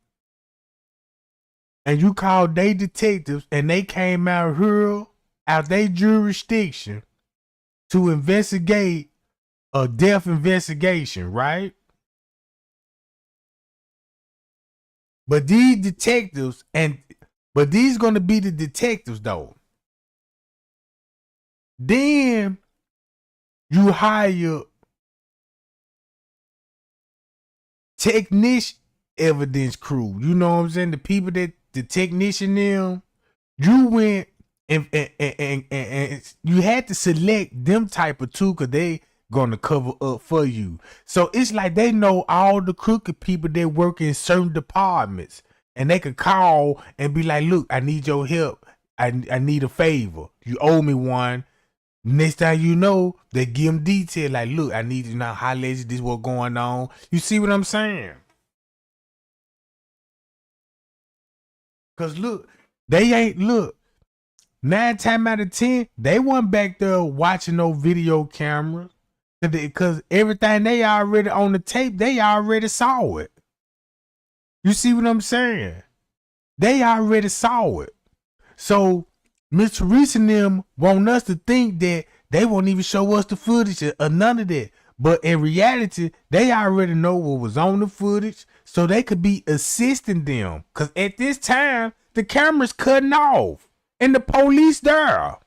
and you call they detectives, and they came out here out their jurisdiction to investigate a death investigation, right? But these detectives, but these gonna be the detectives though. Then you hire technician evidence crew. You know what I'm saying? The people that the technician them. You went and you had to select them type of two because they gonna cover up for you. So it's like they know all the crooked people that work in certain departments, and they could call and be like, "Look, I need your help. I need a favor. You owe me one." Next time you know, they give them detail like, "Look, I need you now. Holla at you. This what going on." You see what I'm saying? Cause look, they ain't look. 9 times out of 10, they weren't back there watching no video cameras. Because everything they already on the tape, they already saw it. You see what I'm saying? They already saw it. So Miss Teresa and them want us to think that they won't even show us the footage or none of that. But in reality, they already know what was on the footage, so they could be assisting them. Because at this time, the camera's cutting off and the police there.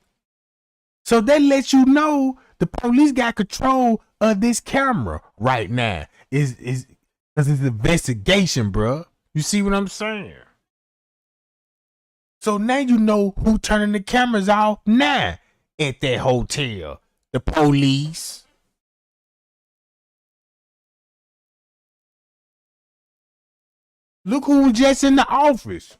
So they let you know the police got control of this camera right now. Is because it's an investigation, bro. You see what I'm saying? So now you know who turning the cameras off now at that hotel. The police. Look who was just in the office.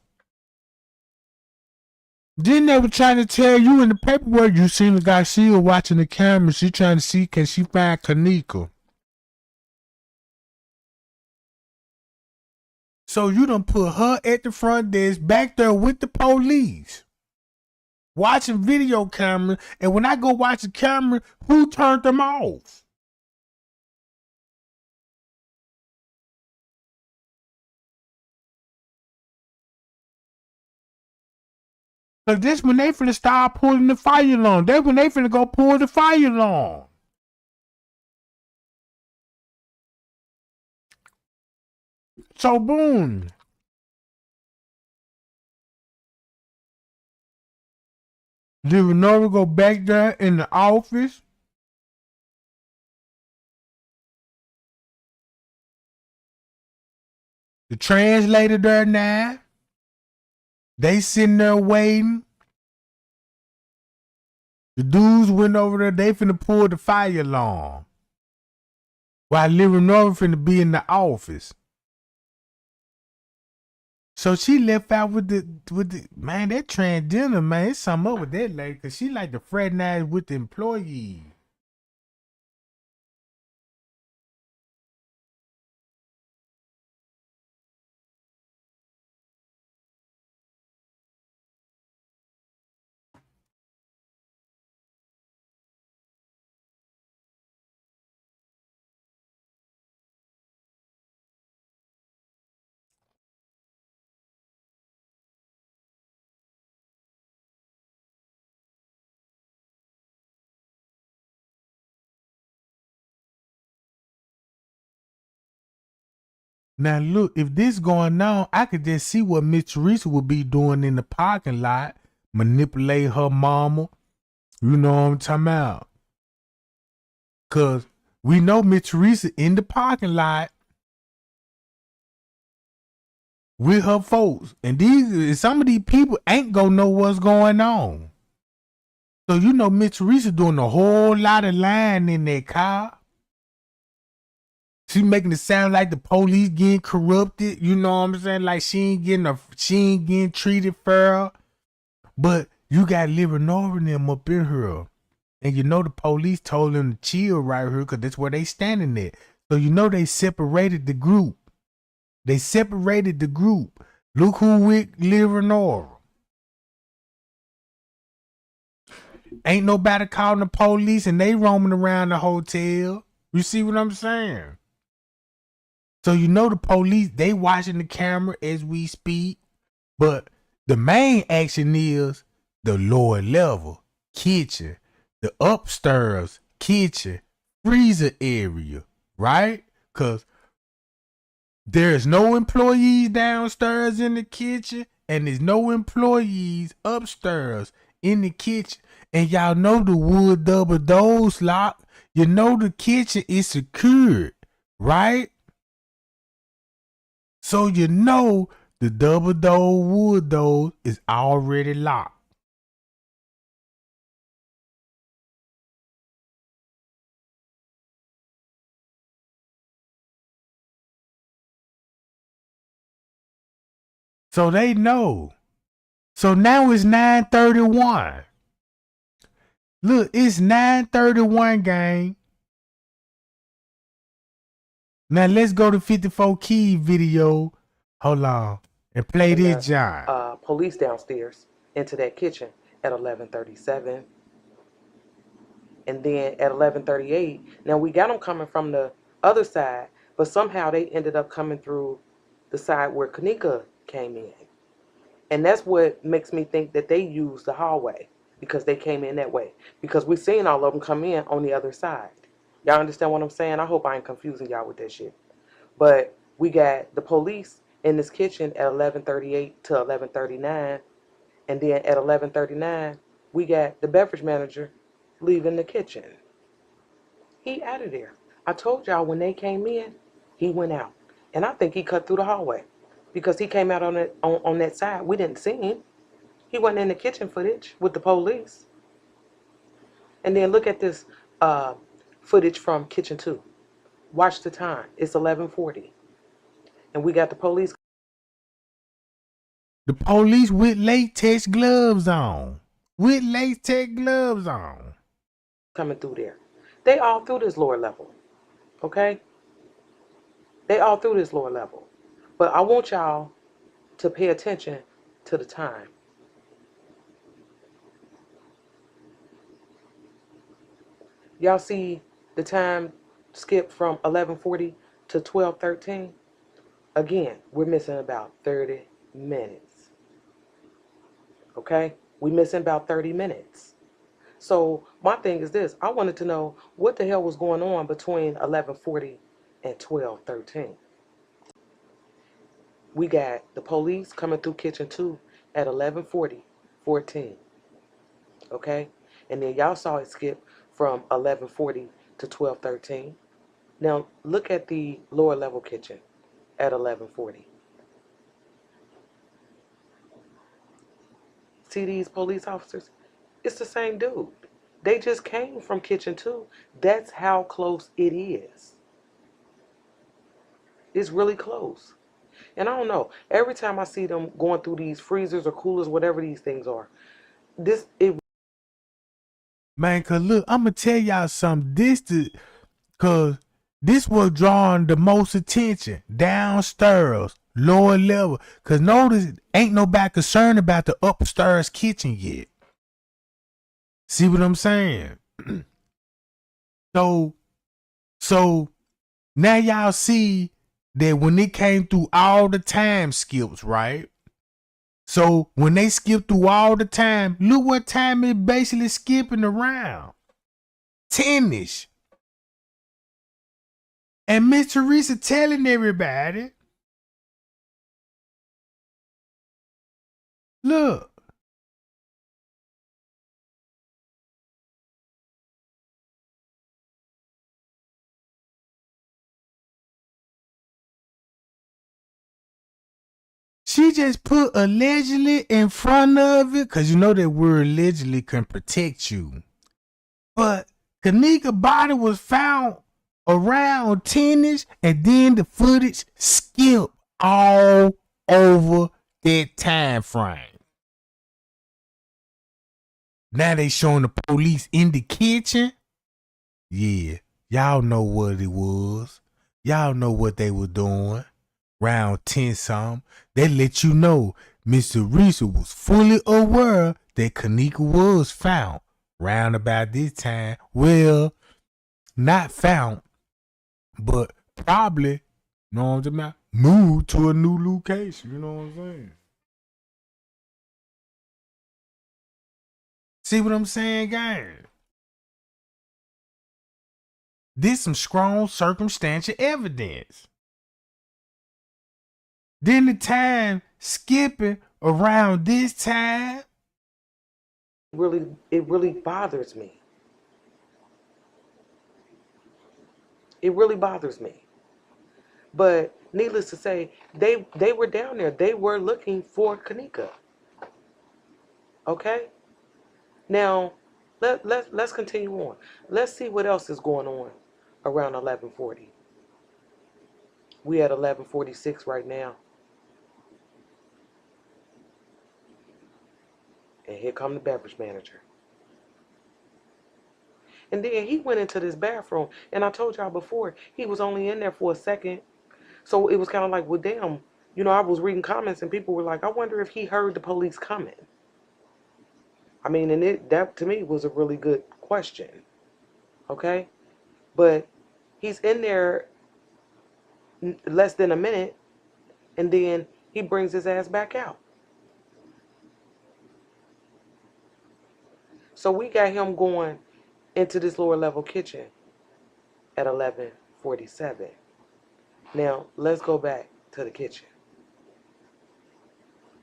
Then they were trying to tell you in the paperwork you seen the guy she was watching the camera. She trying to see can she find Kenneka. So you done put her at the front desk back there with the police. Watching video camera, and when I go watch the camera, who turned them off? Cause this when they finna start pulling the fire alarm. That's when they finna go pull the fire alarm. So boom. Did Renova go back there in the office? The translator there now. They sitting there waiting. The dudes went over there. They finna pull the fire alarm. While Living Nova finna be in the office. So she left out with the man, that transgender, man, it's something up with that lady, cause she like to fraternize with the employees. Now look, if this going on, I could just see what Miss Teresa would be doing in the parking lot, manipulate her mama. You know what I'm talking about? Cause we know Miss Teresa in the parking lot with her folks, and some of these people ain't gonna know what's going on. So you know Miss Teresa doing a whole lot of lying in that car. She making it sound like the police getting corrupted. You know what I'm saying? Like she ain't getting treated fair. But you got Leonora and them up in here. And you know the police told them to chill right here because that's where they standing at. So you know they separated the group. Look who with Leonora. Ain't nobody calling the police and they roaming around the hotel. You see what I'm saying? So you know the police, they watching the camera as we speak. But the main action is the lower level kitchen, the upstairs kitchen, freezer area, right? Because there's no employees downstairs in the kitchen and there's no employees upstairs in the kitchen. And y'all know the wood double doors locked. You know the kitchen is secured, right? So you know the double door wood door is already locked. So they know. So now it's 9:31. Look, it's 9:31, gang. Now let's go to 54 Key video. Hold on. And play this, John. Police downstairs into that kitchen at 11:37. And then at 11:38, now we got them coming from the other side, but somehow they ended up coming through the side where Kenneka came in. And that's what makes me think that they used the hallway because they came in that way. Because we've seen all of them come in on the other side. Y'all understand what I'm saying? I hope I ain't confusing y'all with that shit. But we got the police in this kitchen at 11:38 to 11:39. And then at 11:39, we got the beverage manager leaving the kitchen. He out of there. I told y'all when they came in, he went out. And I think he cut through the hallway because he came out on that side. We didn't see him. He wasn't in the kitchen footage with the police. And then look at this footage from kitchen 2. Watch the time. It's 11:40. And we got the police. The police with latex gloves on. Coming through there. They all through this lower level. Okay? They all through this lower level. But I want y'all to pay attention to the time. Y'all see the time skip from 11:40 to 12:13? Again, we're missing about 30 minutes. Okay? We're missing about 30 minutes. So my thing is this. I wanted to know what the hell was going on between 11:40 and 12:13. We got the police coming through kitchen 2 at 11:40:14. Okay? And then y'all saw it skip from 11:40 to 12:13. Now look at the lower level kitchen at 11:40. See these police officers? It's the same dude. They just came from kitchen 2. That's how close it is. It's really close. And I don't know. Every time I see them going through these freezers or coolers, whatever these things are, Man, cause look, I'ma tell y'all something. Cause this was drawing the most attention. Downstairs, lower level. Cause notice ain't nobody concerned about the upstairs kitchen yet. See what I'm saying? So now y'all see that when it came through all the time skips, right? So when they skip through all the time, look what time it basically skipping around. 10ish. And Miss Teresa telling everybody Look. She just put allegedly in front of it, because you know that word allegedly can protect you. But Kenneka's body was found around 10ish, and then the footage skipped all over that time frame. Now they showing the police in the kitchen. Yeah, y'all know what it was. Y'all know what they were doing. Round 10 something. They let you know Mr. Reese was fully aware that Kenneka was found. Round about this time. Well, not found, but probably, you know what I'm talking about? Moved to a new location. You know what I'm saying? See what I'm saying, gang? This some strong circumstantial evidence. Then the time skipping around this time. It really bothers me. It really bothers me. But needless to say, they were down there. They were looking for Kenneka. Okay? Now, let's continue on. Let's see what else is going on around 11:40. We at 11:46 right now. And here come the beverage manager. And then he went into this bathroom, and I told y'all before, he was only in there for a second. So it was kind of like, well, damn, I was reading comments, and people were like, I wonder if he heard the police coming. I mean, and that to me was a really good question. Okay? But he's in there less than a minute, and then he brings his ass back out. So we got him going into this lower level kitchen at 11:47. Now, let's go back to the kitchen.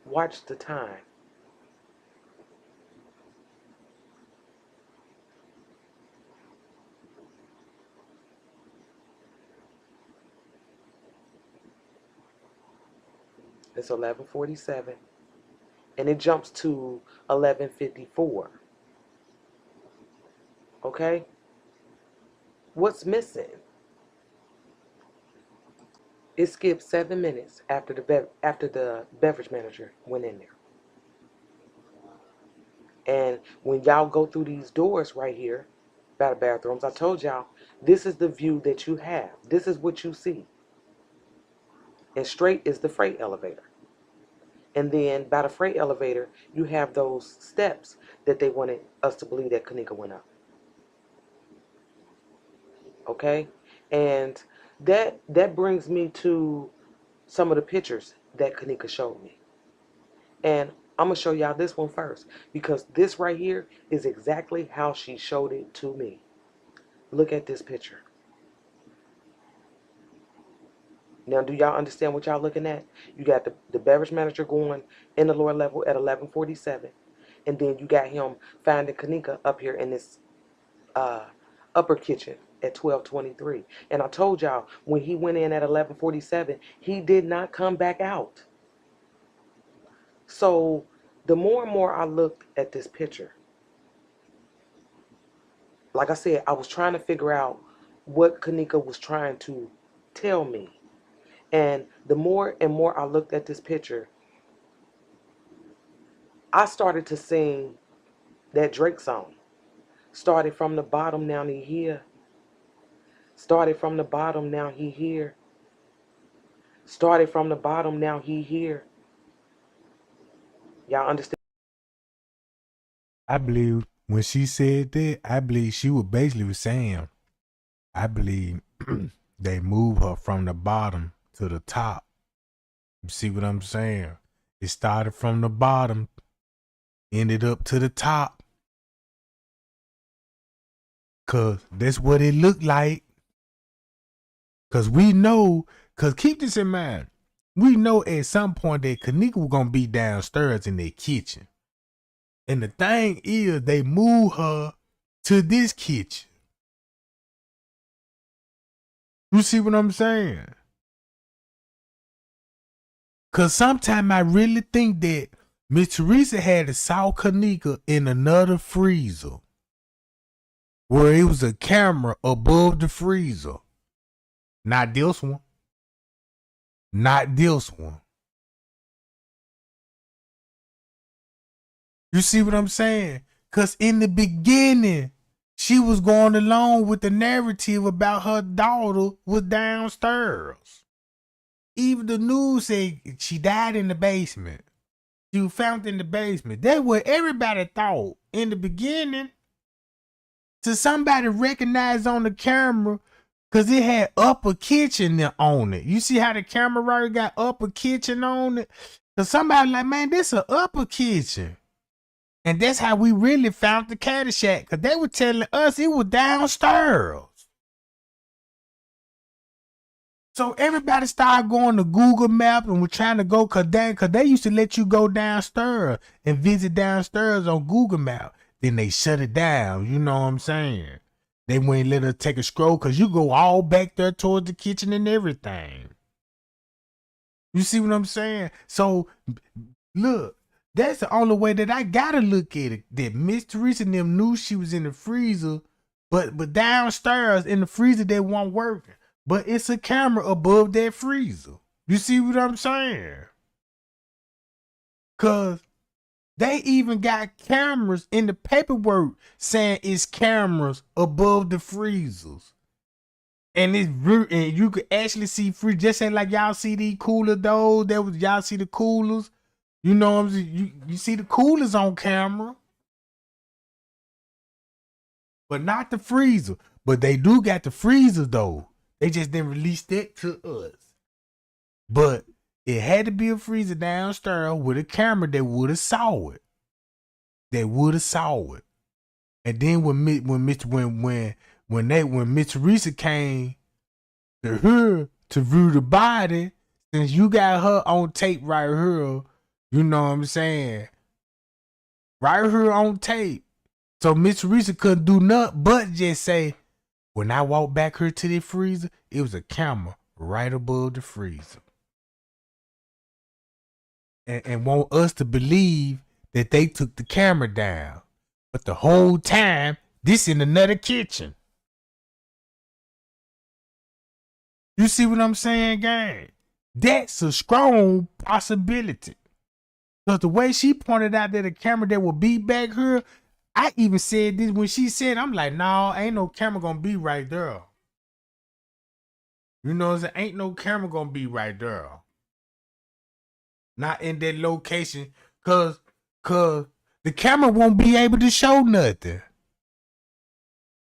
Watch the time. It's 11:47, and it jumps to 11:54. Okay? What's missing? It skipped 7 minutes after the beverage manager went in there. And when y'all go through these doors right here by the bathrooms, I told y'all, this is the view that you have. This is what you see. And straight is the freight elevator. And then by the freight elevator, you have those steps that they wanted us to believe that Kenneka went up. Okay? And that brings me to some of the pictures that Kenneka showed me. And I'm going to show y'all this one first, because this right here is exactly how she showed it to me. Look at this picture. Now, do y'all understand what y'all looking at? You got the beverage manager going in the lower level at 11:47, and then you got him finding Kenneka up here in this upper kitchen at 12:23. And I told y'all, when he went in at 11:47, he did not come back out. So the more and more I looked at this picture, like I said, I was trying to figure out what Kenneka was trying to tell me. And the more and more I looked at this picture, I started to sing that Drake song. Started from the bottom, now he here. Started from the bottom, now he here. Started from the bottom, now he here. Y'all understand? I believe when she said that, I believe she was basically saying, I believe they move her from the bottom to the top. You see what I'm saying? It started from the bottom, ended up to the top. Cause that's what it looked like. Cause we know, cause keep this in mind. We know at some point that Kenneka was gonna be downstairs in their kitchen. And the thing is, they moved her to this kitchen. You see what I'm saying? Cause sometimes I really think that Miss Teresa had saw Kenneka in another freezer where it was a camera above the freezer. Not this one. Not this one. You see what I'm saying? Cause in the beginning, she was going along with the narrative about her daughter was downstairs. Even the news said she died in the basement. She was found in the basement. That's what everybody thought in the beginning. To somebody recognize on the camera, cause it had upper kitchen on it. You see how the camera right got upper kitchen on it? Cause somebody like, man, this a upper kitchen. And that's how we really found the Caddyshack. Cause they were telling us it was downstairs. So everybody started going to Google Maps and was trying to go, cause they used to let you go downstairs and visit downstairs on Google Maps. Then they shut it down. You know what I'm saying? They wouldn't let us take a stroll cause you go all back there towards the kitchen and everything. You see what I'm saying? So look, that's the only way that I gotta look at it. That Miss Teresa and them knew she was in the freezer, but downstairs in the freezer they weren't working. But it's a camera above that freezer. You see what I'm saying? Cause they even got cameras in the paperwork saying it's cameras above the freezers. And and you could actually see free, just say like y'all see these cooler those, y'all see the coolers. You know what I'm saying? You see the coolers on camera. But not the freezer. But they do got the freezer though. They just didn't release that to us. But it had to be a freezer downstairs with a camera that would have saw it. And then when Miss Teresa came to her to view the body, since you got her on tape right here, you know what I'm saying? Right here on tape. So Miss Teresa couldn't do nothing but just say, when I walked back here to the freezer, it was a camera right above the freezer. And want us to believe that they took the camera down. But the whole time, this in another kitchen. You see what I'm saying, gang? That's a strong possibility. Because the way she pointed out that a camera that would be back here, I even said this when she said, I'm like, no, ain't no camera gonna be right there. You know what I'm saying? Ain't no camera gonna be right there. Not in that location. Cause the camera won't be able to show nothing.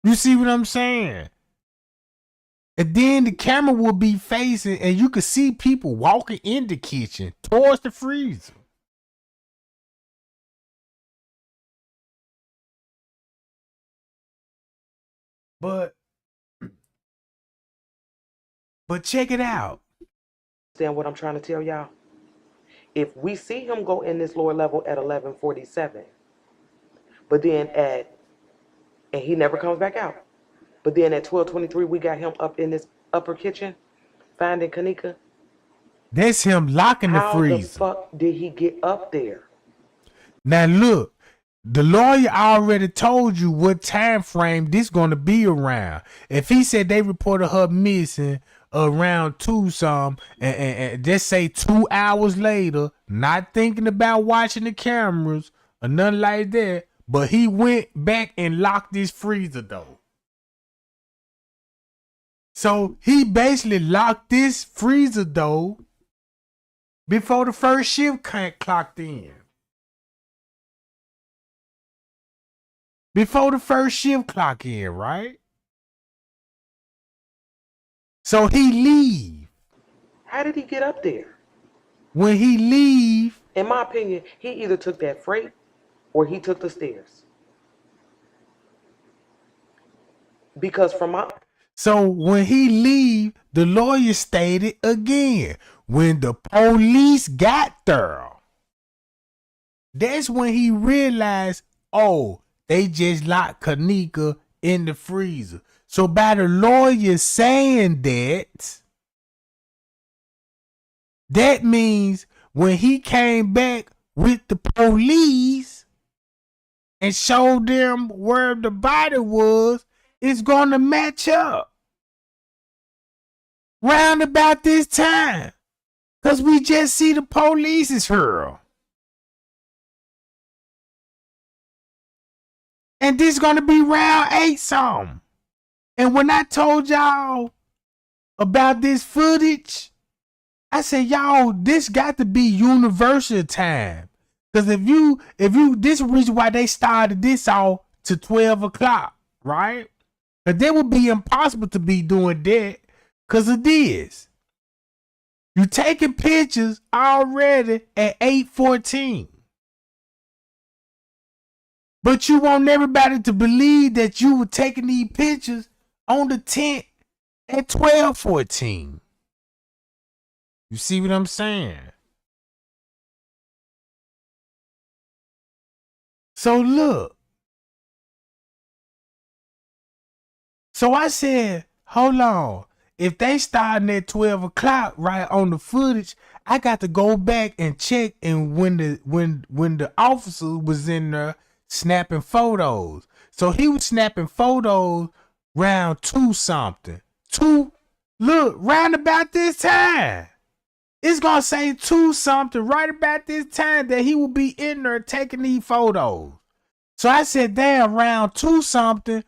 You see what I'm saying? And then the camera will be facing and you could see people walking in the kitchen towards the freezer. But check it out. Understand what I'm trying to tell y'all? If we see him go in this lower level at 11:47, but then and he never comes back out. But then at 12:23 we got him up in this upper kitchen finding Kenneka. That's him locking the freezer. How the fuck did he get up there? Now look, the lawyer already told you what time frame this gonna be around. If he said they reported her missing around 2 some and just say 2 hours later, not thinking about watching the cameras or nothing like that, but he went back and locked this freezer though. So he basically locked this freezer though before the first shift clocked in. Before the first shift clock in, right? So he leave. How did he get up there? When he leave, in my opinion, he either took that freight or he took the stairs. Because from my so when he leave, the lawyer stated again, when the police got there, that's when he realized, oh, they just locked Kenneka in the freezer. So by the lawyer saying that means when he came back with the police and showed them where the body was, it's going to match up round about this time. Because we just see the police is here. And this going to be round 8 something. And when I told y'all about this footage, I said, y'all, this got to be universal time. Because if you, this is the reason why they started this off to 12 o'clock, right? But that would be impossible to be doing that because of this. You taking pictures already at 8:14. But you want everybody to believe that you were taking these pictures on the tent at 12:14. You see what I'm saying? So look. So I said, hold on. If they starting at 12 o'clock right on the footage, I got to go back and check and when the officer was in there snapping photos. So he was snapping photos round 2 something. 2, look, round about this time. It's gonna say 2 something right about this time that he will be in there taking these photos. So I said, damn, round 2 something.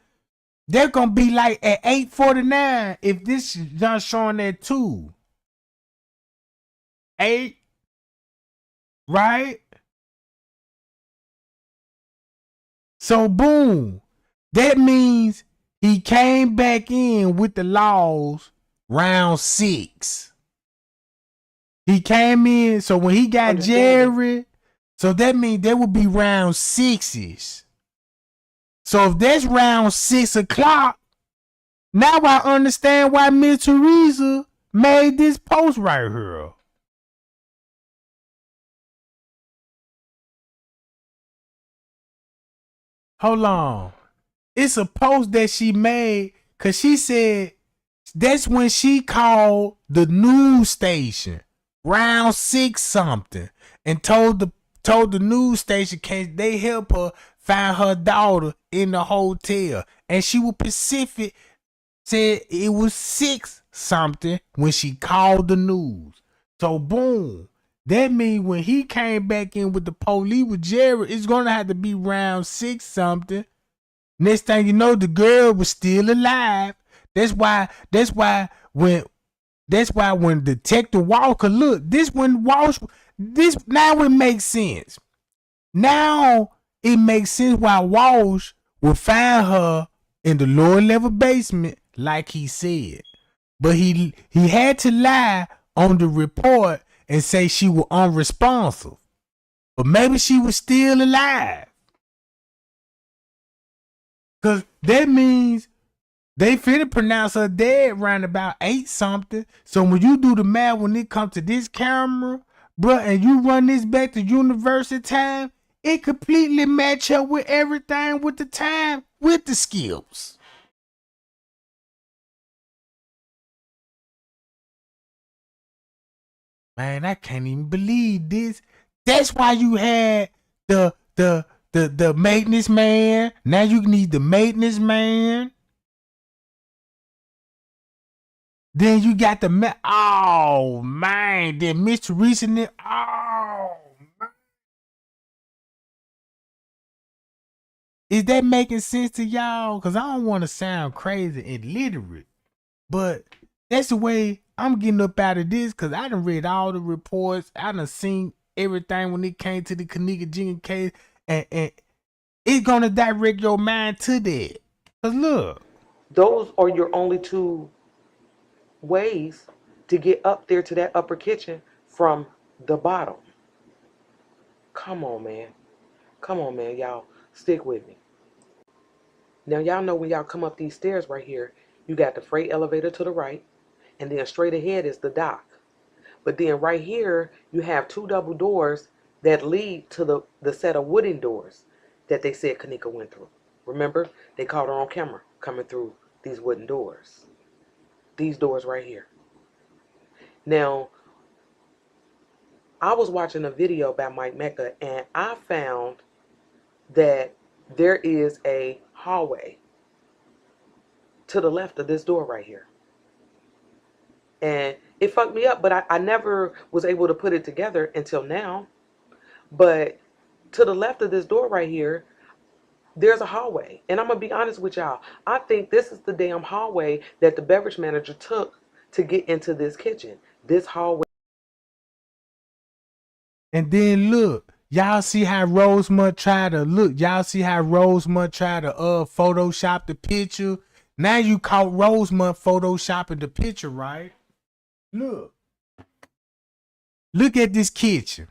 They're gonna be like at 8:49 if this is not showing at 2. 8, right? So boom. That means he came back in with the laws round 6. He came in, so when he got Jerry, so that means there would be round 6s. So if that's round 6 o'clock, now I understand why Miss Teresa made this post right here. Hold on. It's a post that she made because she said that's when she called the news station round 6 something and told the news station can they help her find her daughter in the hotel. And she was Pacific, said it was 6 something when she called the news. So boom. That means when he came back in with the police with Jerry, it's gonna have to be round 6 something. Next thing you know, the girl was still alive. That's why when Detective Walker, look, this now it makes sense. Now it makes sense why Walsh would find her in the lower level basement like he said. But he had to lie on the report and say she was unresponsive. But maybe she was still alive. Cause that means they finna pronounce her dead around about 8 something. So when you do the math when it comes to this camera, bruh, and you run this back to university time, it completely match up with everything with the time, with the skills. Man, I can't even believe this. That's why you had the maintenance man. Now you need the maintenance man. Then you got the oh man, then Mr. Recent. Oh man. Is that making sense to y'all? Cause I don't want to sound crazy and illiterate, but that's the way I'm getting up out of this. Cause I done read all the reports. I done seen everything when it came to the Kenneka Jenkins case, and it's gonna direct your mind to that. Cause look, Those are your only 2 ways to get up there to that upper kitchen from the bottom. Come on, man. Come on, man. Y'all, stick with me. Now, y'all know when y'all come up these stairs right here, you got the freight elevator to the right, and then straight ahead is the dock. But then right here, you have two double doors that lead to the set of wooden doors that they said Kenneka went through. Remember, they caught her on camera coming through these wooden doors. These doors right here. Now, I was watching a video about Mike Mecca, and I found that there is a hallway to the left of this door right here. And it fucked me up, but I never was able to put it together until now. But to the left of this door right here, there's a hallway. And I'm going to be honest with y'all. I think this is the damn hallway that the beverage manager took to get into this kitchen. This hallway. And then look, y'all see how Rosemont tried to Photoshop the picture. Now you caught Rosemont photoshopping the picture, right? Look at this kitchen.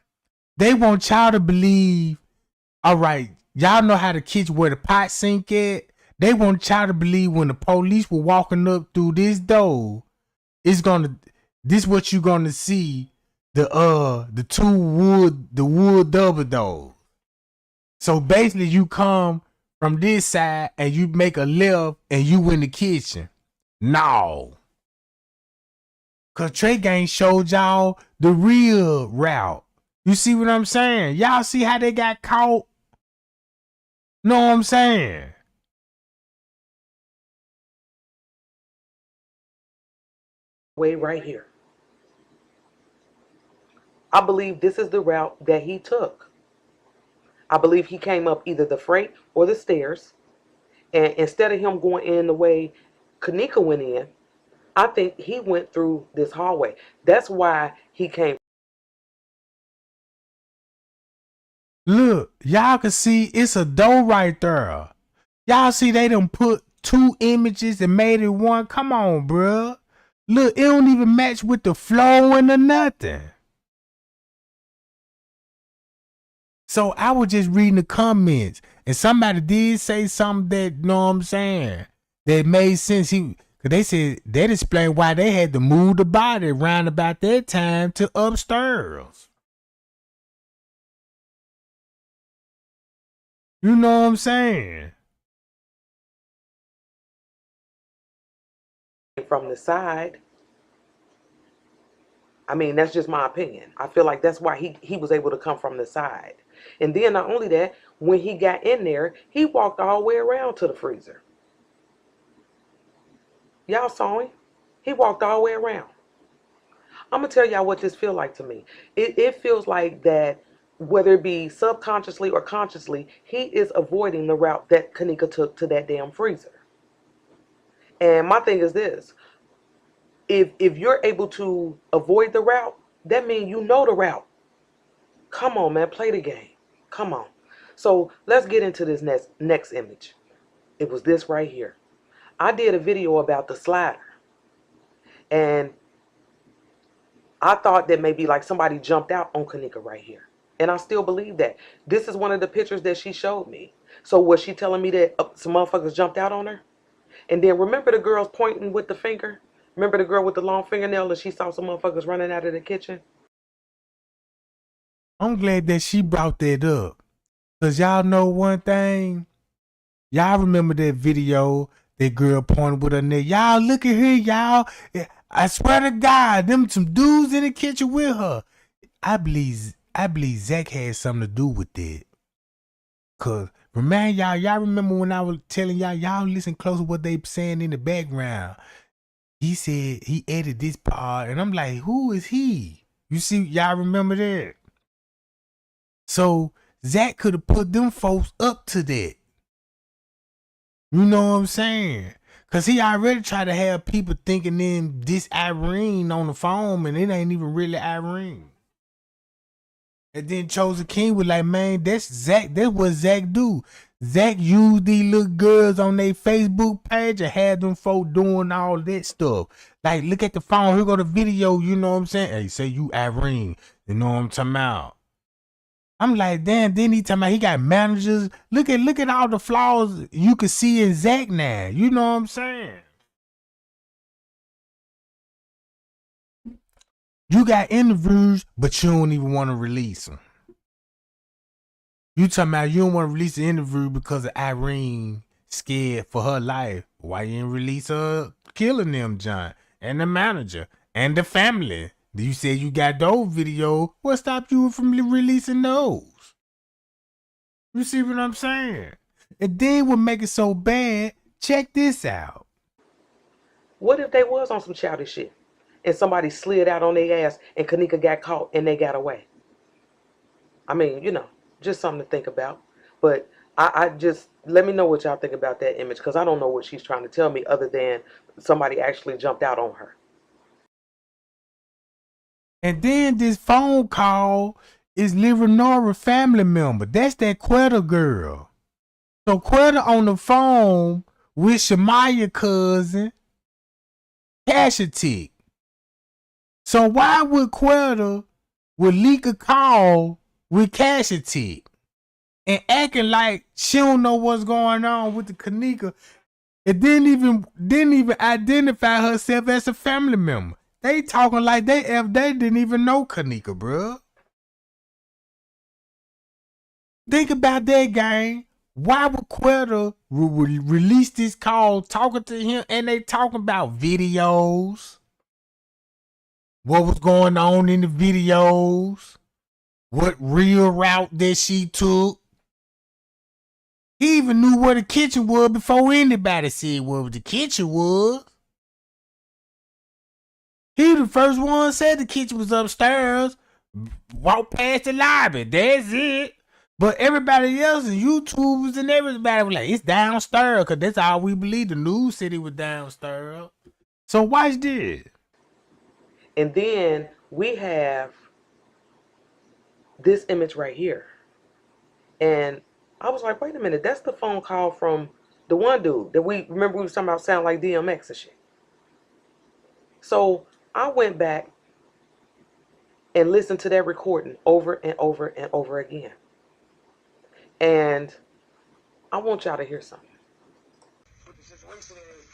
They want y'all to believe, all right, y'all know how the kitchen where the pot sink at. They want y'all to believe when the police were walking up through this door, this what you gonna see, the wood double doors. So basically you come from this side and you make a left and you in the kitchen. No. Cause Trey Gang showed y'all the real route. You see what I'm saying? Y'all see how they got caught? Know what I'm saying? Way right here. I believe this is the route that he took. I believe he came up either the freight or the stairs. And instead of him going in the way Kenneka went in, I think he went through this hallway. That's why he came. Look, y'all can see it's a door right there. Y'all see they done put two images and made it one. Come on, bruh. Look, it don't even match with the flowing or nothing. So I was just reading the comments, and somebody did say something that, you know what I'm saying, that made sense. Cause they said that explained why they had to move the body around about that time to upstairs. You know what I'm saying? From the side. I mean, that's just my opinion. I feel like that's why he was able to come from the side. And then not only that, when he got in there, he walked all the way around to the freezer. Y'all saw him? He walked all the way around. I'm going to tell y'all what this feels like to me. It feels like that, whether it be subconsciously or consciously, he is avoiding the route that Kenneka took to that damn freezer. And my thing is this. If you're able to avoid the route, that means you know the route. Come on, man, play the game. Come on. So let's get into this next image. It was this right here. I did a video about the slider. And I thought that maybe like somebody jumped out on Kenneka right here. And I still believe that. This is one of the pictures that she showed me. So was she telling me that some motherfuckers jumped out on her? And then remember the girls pointing with the finger? Remember the girl with the long fingernail and she saw some motherfuckers running out of the kitchen? I'm glad that she brought that up. Cause y'all know one thing. Y'all remember that video, that girl pointing with her neck. Y'all look at her, y'all. I swear to God, them some dudes in the kitchen with her. I believe Zach had something to do with that. Cause remind y'all remember when I was telling y'all listen close to what they saying in the background. He said he edited this part, and I'm like, who is he? You see, y'all remember that? So Zach could have put them folks up to that. You know what I'm saying? Cause he already tried to have people thinking in this Irene on the phone, and it ain't even really Irene. And then Chosen King was like, man, that's Zach. That's what Zach do. Zach used these little girls on their Facebook page and had them folk doing all that stuff. Like, look at the phone. Here go the video. You know what I'm saying? Hey, say you Irene. You know what I'm talking about? I'm like, damn, then he talking about he got managers. Look at all the flaws you could see in Zach now. You know what I'm saying? You got interviews, but you don't even want to release them. You talking about you don't want to release the interview because of Irene scared for her life. Why you didn't release her killing them, John, and the manager, and the family? You said you got those videos. What stopped you from releasing those? You see what I'm saying? And then what make it so bad, check this out. What if they was on some childish shit and somebody slid out on their ass and Kenneka got caught and they got away? I mean, just something to think about. But I just, let me know what y'all think about that image, because I don't know what she's trying to tell me other than somebody actually jumped out on her. And then this phone call is Leonora family member. That's that Quetta girl. So Quetta on the phone with Shamaya cousin, Cashatik. So why would Quetta would leak a call with Cashatik and acting like she don't know what's going on with the Kenneka? It didn't even identify herself as a family member. They talking like they didn't even know Kenneka, bro. Think about that, gang. Why would Quetta release this call talking to him and they talking about videos? What was going on in the videos? What real route that she took? He even knew where the kitchen was before anybody said where the kitchen was. He the first one said the kitchen was upstairs. Walked past the lobby. That's it. But everybody else and YouTubers and everybody was like, it's downstairs, because that's all we believe. The news said it was downstairs. So watch this. And then we have this image right here. And I was like, wait a minute, that's the phone call from the one dude that we were talking about sound like DMX and shit. So I went back and listened to that recording over and over and over again. And I want y'all to hear something. What the situation is,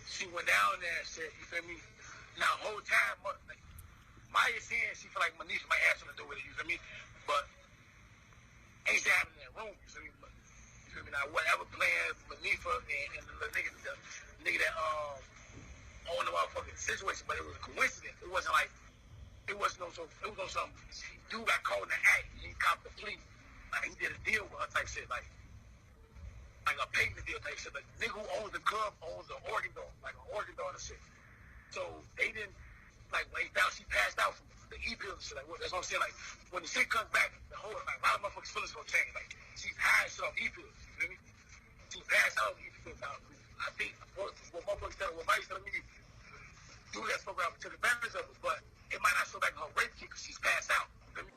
she went down there and said, you feel me? Now, whole time, like, Maya saying she feel like Manisha might have something to do with it, you feel me? But ain't she having in that room, you feel me? But, you feel me? Now, whatever plan Manisha and the nigga that owned the motherfucking situation, but it was a coincidence. It wasn't like, it was no something. Dude got caught in the act. He copped the plea. Like, he did a deal with her type shit, like a payment deal type shit. Like, nigga who owns the club owns the organ dog, like an organ dog and shit. So they didn't, like, when they found she passed out from the E-pills and shit, like, that's what I'm saying, like, when the shit comes back, the whole, like, a lot of motherfuckers' feelings gonna change. Like, she's high shit off E-pills, you feel me? She passed out on E-pills out. I think what motherfuckers telling, what Mike's telling me, do that program took advantage of it, but it might not show back her rape kit because she's passed out, you feel me?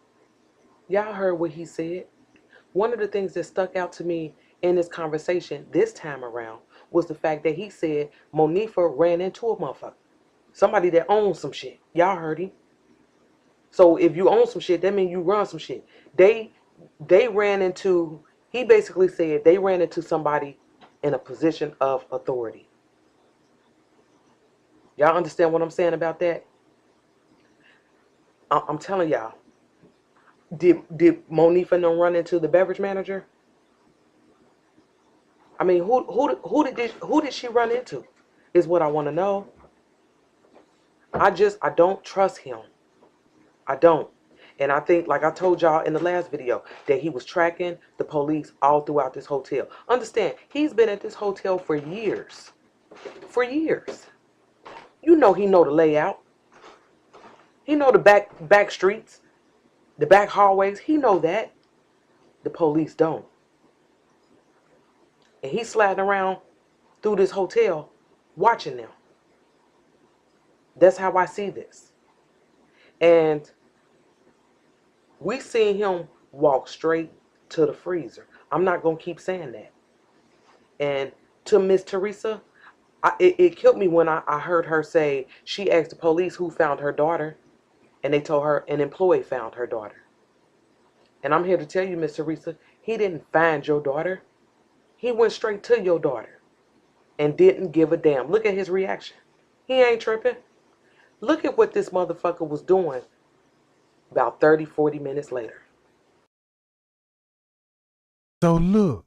Y'all heard what he said. One of the things that stuck out to me in this conversation this time around was the fact that he said Monifa ran into a motherfucker. Somebody that owns some shit. Y'all heard him. So if you own some shit, that means you run some shit. They ran into, he basically said they ran into somebody in a position of authority. Y'all understand what I'm saying about that? I'm telling y'all. Did Monifa and them run into the beverage manager? I mean, who did she run into? Is what I want to know. I don't trust him. I don't. And I think, like I told y'all in the last video, that he was tracking the police all throughout this hotel. Understand, he's been at this hotel for years. For years. You know he know the layout. He know the back streets, the back hallways. He know that. The police don't. And he's sliding around through this hotel watching them. That's how I see this. And we seen him walk straight to the freezer. I'm not going to keep saying that. And to Miss Teresa, it killed me when I heard her say she asked the police who found her daughter, and they told her an employee found her daughter. And I'm here to tell you, Miss Teresa, he didn't find your daughter. He went straight to your daughter and didn't give a damn. Look at his reaction. He ain't tripping. Look at what this motherfucker was doing about 30, 40 minutes later. So look,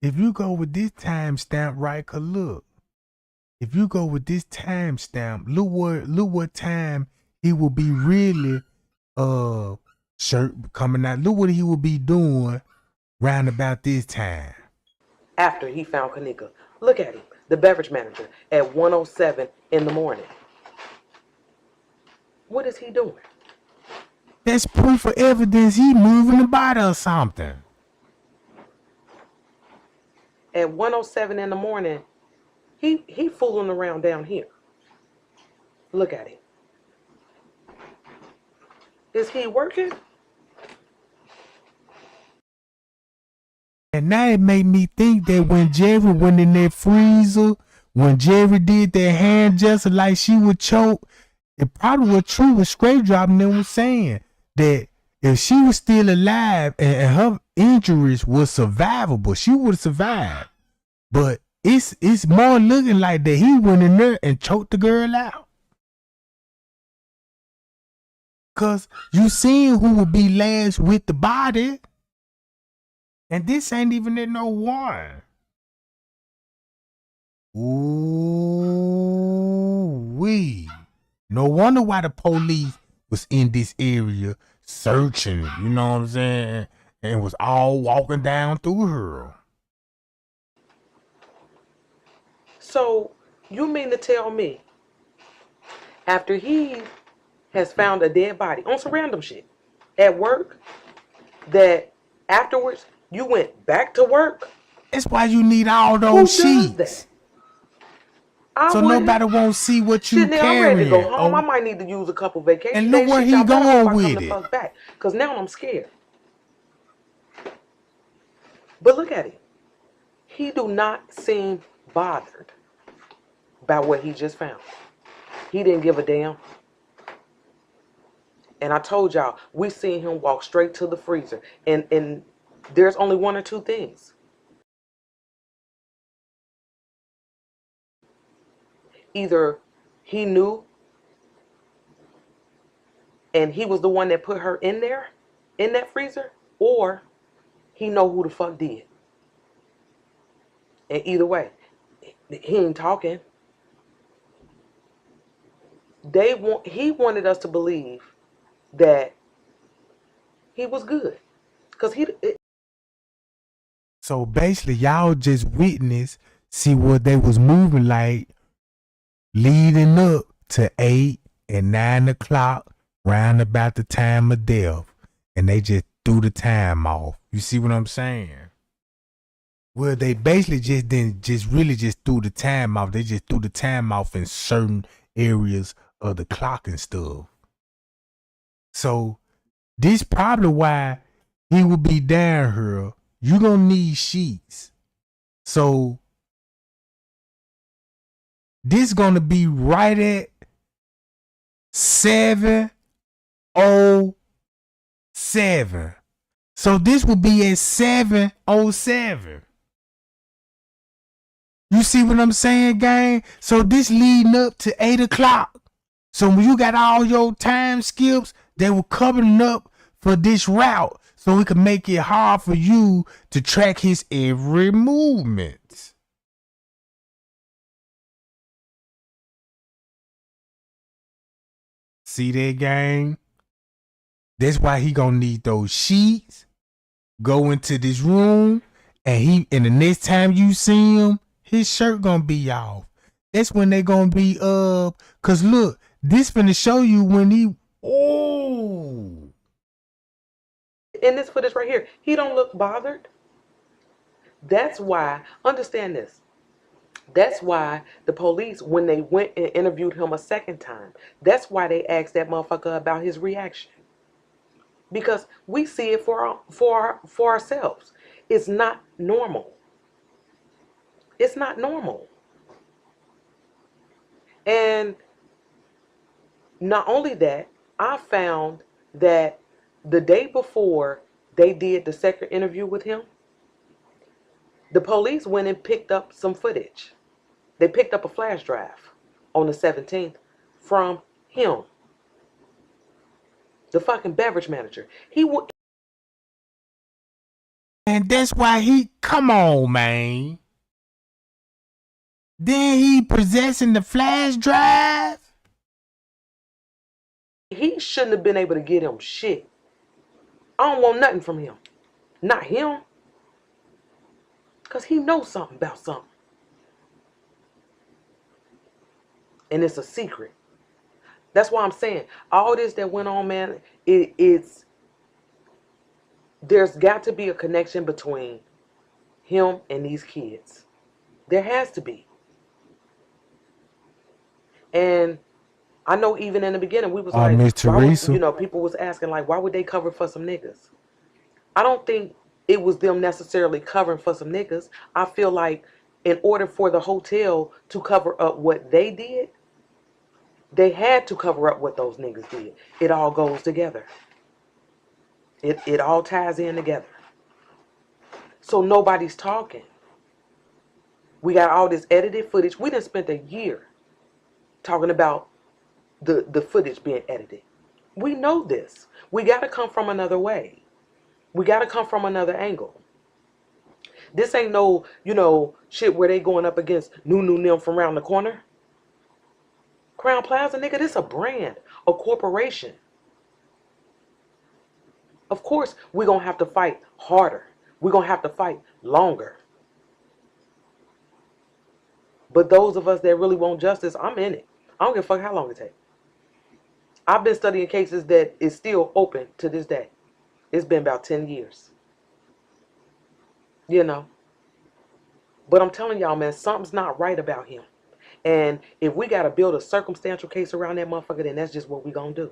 if you go with this timestamp, right? Cause look, if you go with this timestamp, look what time he will be really shirt coming out. Look what he will be doing round about this time. After he found Kenneka. Look at him, the beverage manager, at 1:07 in the morning. What is he doing? That's proof of evidence he moving the body or something. At 1:07 in the morning, he fooling around down here. Look at him. Is he working? And now it made me think that when Jerry went in that freezer, when Jerry did that hand gesture like she would choke, it probably was true what Scrape Dropping them was saying. That if she was still alive and her injuries were survivable, she would have survived. But it's more looking like that he went in there and choked the girl out. Cause you seen who would be last with the body. And this ain't even in no one. Ooh wee. No wonder why the police was in this area searching, you know what I'm saying? And was all walking down through her. So you mean to tell me, after he has found a dead body on some random shit at work, that afterwards you went back to work? That's why you need all those Who does sheets. that? I So wouldn't. nobody won't see what you Shit, now I'm carrying. ready to go home. I Oh, might need to use a couple vacation and days. look where Shit, he y'all better hope going I come with the it. fuck back. Because now I'm scared. But look at him. He do not seem bothered by what he just found. He didn't give a damn. And I told y'all, we seen him walk straight to the freezer. And there's only one or two things. Either he knew and he was the one that put her in there, in that freezer, or he know who the fuck did. And either way, he ain't talking. He wanted us to believe that he was good. Cause So basically, y'all just witnessed, see what they was moving like leading up to 8 and 9 o'clock, round about the time of death. And they just threw the time off. You see what I'm saying? Well, they basically just didn't just really just threw the time off. They just threw the time off in certain areas of the clock and stuff. So this probably why he would be down here. You gonna need sheets. So this gonna be right at 7:07. So this will be at 7:07. You see what I'm saying, gang? So this leading up to 8 o'clock. So when you got all your time skips, they were covering up for this route. So it can make it hard for you to track his every movement. See that, gang? That's why he gonna need those sheets. Go into this room, and the next time you see him, his shirt gonna be off. That's when they gonna be cause look, this finna show you when he in this footage right here, he don't look bothered. That's why, understand this. That's why the police, when they went and interviewed him a second time, that's why they asked that motherfucker about his reaction. Because we see it for ourselves. It's not normal. It's not normal. And not only that, I found that the day before they did the second interview with him, the police went and picked up some footage. They picked up a flash drive on the 17th from Him, the fucking beverage manager. He would. And that's why come on, man. Then he possessing the flash drive. He shouldn't have been able to get him shit. I don't want nothing from him. Not him. Because he knows something about something. And it's a secret. That's why I'm saying all this that went on, man, there's got to be a connection between him and these kids. There has to be. And I know even in the beginning we was like, Miss why would, Teresa. people was asking like, why would they cover for some niggas? I don't think it was them necessarily covering for some niggas. I feel like in order for the hotel to cover up what they did, they had to cover up what those niggas did. It all goes together. It all ties in together. So nobody's talking. We got all this edited footage. We done spent a year talking about the footage being edited. We know this. We got to come from another way. We got to come from another angle. This ain't no, shit where they going up against Nunu Nim from around the corner. Crown Plaza, nigga, this a brand, a corporation. Of course, we're going to have to fight harder. We're going to have to fight longer. But those of us that really want justice, I'm in it. I don't give a fuck how long it takes. I've been studying cases that is still open to this day. It's been about 10 years. But I'm telling y'all, man, something's not right about him. And if we got to build a circumstantial case around that motherfucker, then that's just what we going to do.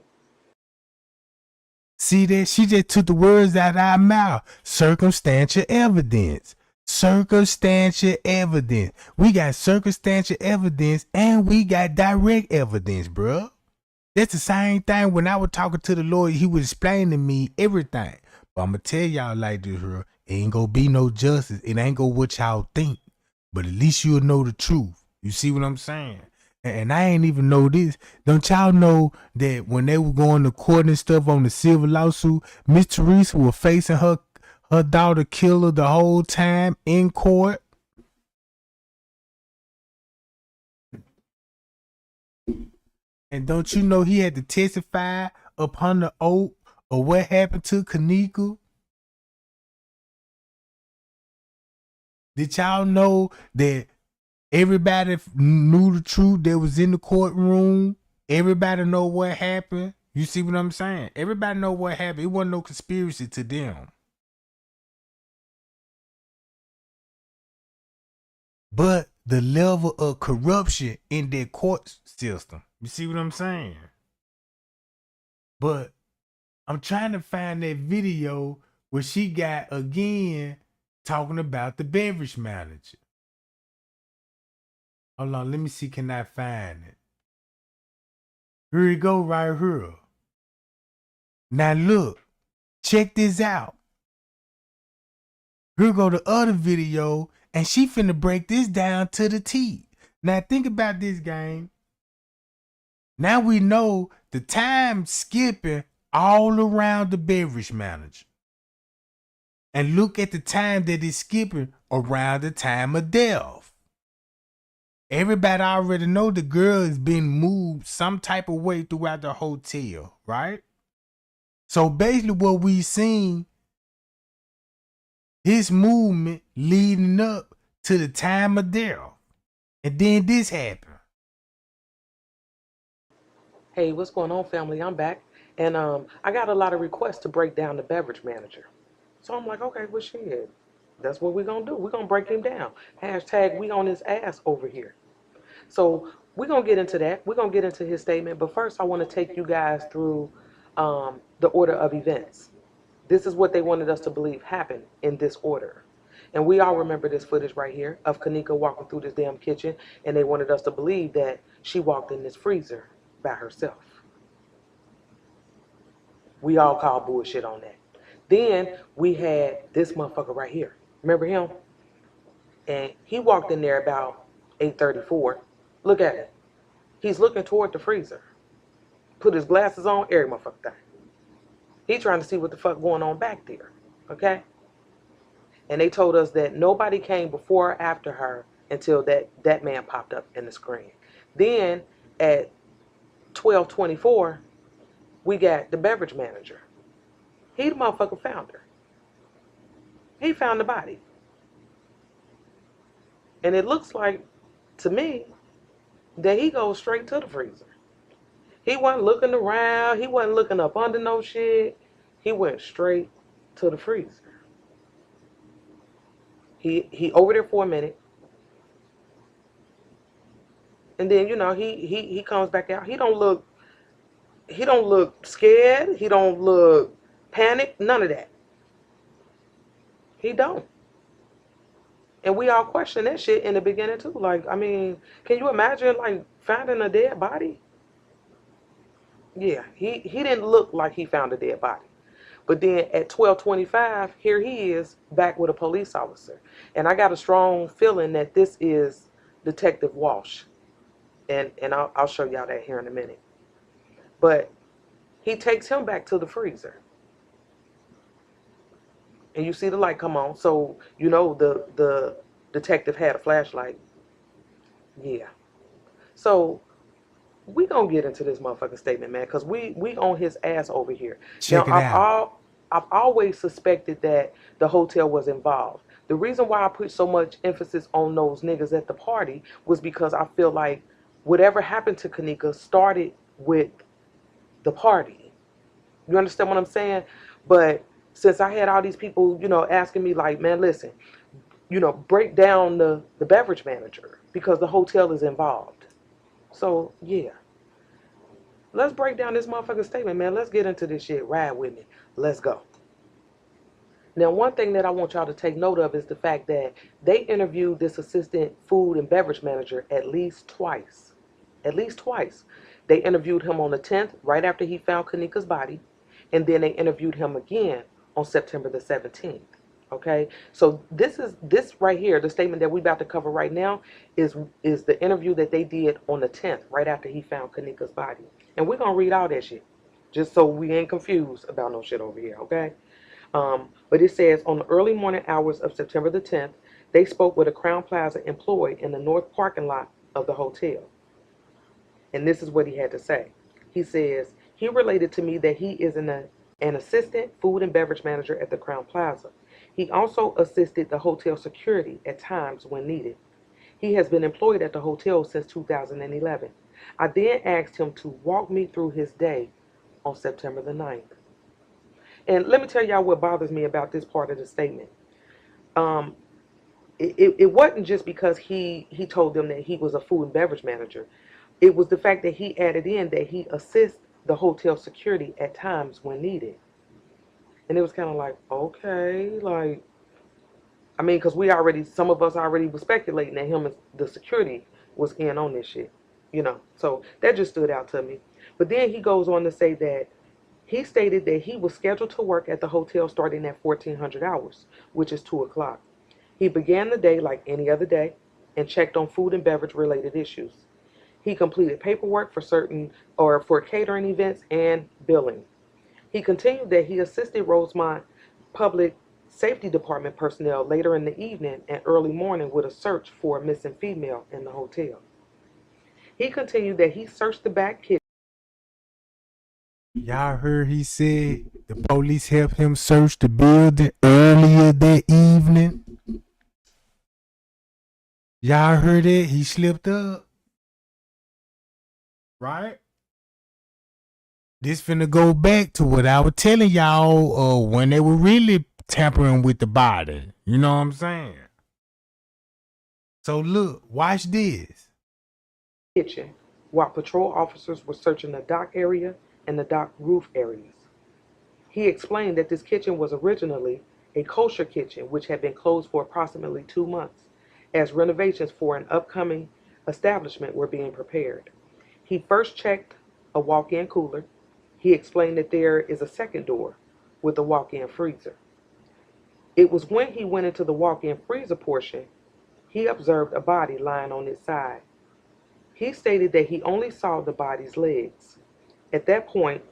See that? She just took the words out of our mouth. Circumstantial evidence. Circumstantial evidence. We got circumstantial evidence and we got direct evidence, bruh. That's the same thing when I was talking to the lawyer. He was explaining to me everything. But I'm going to tell y'all like this, bro. It ain't going to be no justice. It ain't going to what y'all think. But at least you'll know the truth. You see what I'm saying? And I ain't even know this. Don't y'all know that when they were going to court and stuff on the civil lawsuit, Miss Teresa was facing her daughter killer the whole time in court? And don't you know he had to testify upon the oath of what happened to Kenneka? Did y'all know that everybody knew the truth that was in the courtroom? Everybody know what happened? You see what I'm saying? Everybody know what happened. It wasn't no conspiracy to them. But the level of corruption in their court system. You see what I'm saying? But I'm trying to find that video where she got again talking about the beverage manager. Hold on, let me see, can I find it? Here we go, right here. Now look, check this out. Here go the other video, and she finna break this down to the T. Now think about this, gang. Now we know the time skipping all around the beverage manager. And look at the time that it's skipping around the time of death. Everybody already know the girl is being moved some type of way throughout the hotel, right? So basically what we seen, his movement leading up to the time of death. And then this happened. Hey, what's going on, family? I'm back. And I got a lot of requests to break down the beverage manager. So I'm like, okay, well, shit. That's what we're going to do. We're going to break him down. Hashtag we on his ass over here. So we're going to get into that. We're going to get into his statement. But first, I want to take you guys through the order of events. This is what they wanted us to believe happened in this order. And we all remember this footage right here of Kenneka walking through this damn kitchen. And they wanted us to believe that she walked in this freezer by herself. We all call bullshit on that. Then we had this motherfucker right here. Remember him? And he walked in there about 8:34. Look at it. He's looking toward the freezer. put his glasses on, every motherfucking thing. He trying to see what the fuck going on back there. Okay? And they told us that nobody came before or after her until that man popped up in the screen. Then at 12:24, we got the beverage manager. He the motherfucker found her. He found the body. And it looks like, to me, that he goes straight to the freezer. He wasn't looking around. He wasn't looking up under no shit. He went straight to the freezer. He over there for a minute. And then, he comes back out. He don't look scared. He don't look panicked. None of that. He don't. And we all question that shit in the beginning too. Like, I mean, can you imagine like finding a dead body? Yeah, he didn't look like he found a dead body. But then at 12:25, here he is back with a police officer. And I got a strong feeling that this is Detective Walsh. And I'll show y'all that here in a minute. But he takes him back to the freezer. And you see the light come on. So, the detective had a flashlight. Yeah. So we gonna get into this motherfucking statement, man, because we on his ass over here. Now, Check it out. I've always suspected that the hotel was involved. The reason why I put so much emphasis on those niggas at the party was because I feel like whatever happened to Kenneka started with the party. You understand what I'm saying? But since I had all these people, asking me like, man, listen, break down the beverage manager because the hotel is involved. So yeah, let's break down this motherfucking statement, man. Let's get into this shit. Ride with me. Let's go. Now, one thing that I want y'all to take note of is the fact that they interviewed this assistant food and beverage manager at least twice. At least twice. They interviewed him on the 10th, right after he found Kenneka's body, and then they interviewed him again on September the 17th. Okay, so this right here, the statement that we about to cover right now, is the interview that they did on the 10th, right after he found Kenneka's body, and we're gonna read all that shit, just so we ain't confused about no shit over here. Okay, but it says on the early morning hours of September the 10th, they spoke with a Crown Plaza employee in the north parking lot of the hotel, and this is what he had to say. He says he related to me that he is an assistant food and beverage manager at the Crown Plaza. He also assisted the hotel security at times when needed. He has been employed at the hotel since 2011. I then asked him to walk me through his day on September the 9th. And let me tell y'all what bothers me about this part of the statement. Um, it wasn't just because he told them that he was a food and beverage manager. It was the fact that he added in that he assists the hotel security at times when needed. And it was kind of like, okay, like, I mean, because some of us already was speculating that him and the security was in on this shit, So that just stood out to me. But then he goes on to say that he stated that he was scheduled to work at the hotel starting at 1400 hours, which is 2 o'clock. He began the day like any other day and checked on food and beverage related issues. He completed paperwork for catering events and billing. He continued that he assisted Rosemont Public Safety Department personnel later in the evening and early morning with a search for a missing female in the hotel. He continued that he searched the back kitchen. Y'all heard he said the police helped him search the building earlier that evening. Y'all heard it? He slipped up. Right? This finna go back to what I was telling y'all when they were really tampering with the body. You know what I'm saying? So look, watch this. Kitchen while patrol officers were searching the dock area and the dock roof areas. He explained that this kitchen was originally a kosher kitchen which had been closed for approximately 2 months as renovations for an upcoming establishment were being prepared. He first checked a walk-in cooler. He explained that there is a second door with a walk-in freezer. It was when he went into the walk-in freezer portion, he observed a body lying on its side. He stated that he only saw the body's legs. At that point,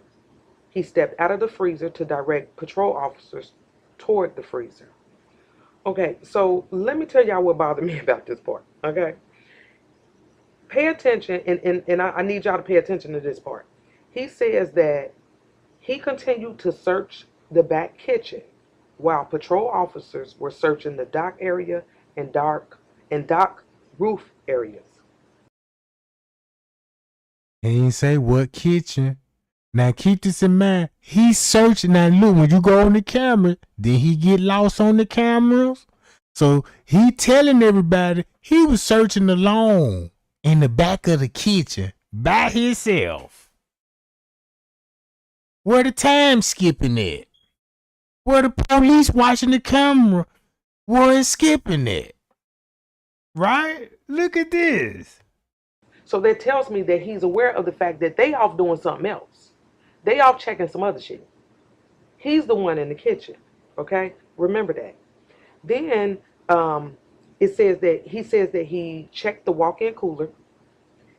he stepped out of the freezer to direct patrol officers toward the freezer. Okay, so let me tell y'all what bothered me about this part. Okay, pay attention, and I need y'all to pay attention to this part. He says that he continued to search the back kitchen while patrol officers were searching the dock area and dock roof areas. He ain't say what kitchen. Now keep this in mind. He's searching. Now look, when you go on the camera, did he get lost on the cameras? So he telling everybody he was searching alone in the back of the kitchen by himself. Where the time skipping at? Where the police watching the camera weren't skipping it? Right? Look at this. So that tells me that he's aware of the fact that they off doing something else. They off checking some other shit. He's the one in the kitchen. Okay? Remember that. Then it says that he checked the walk-in cooler,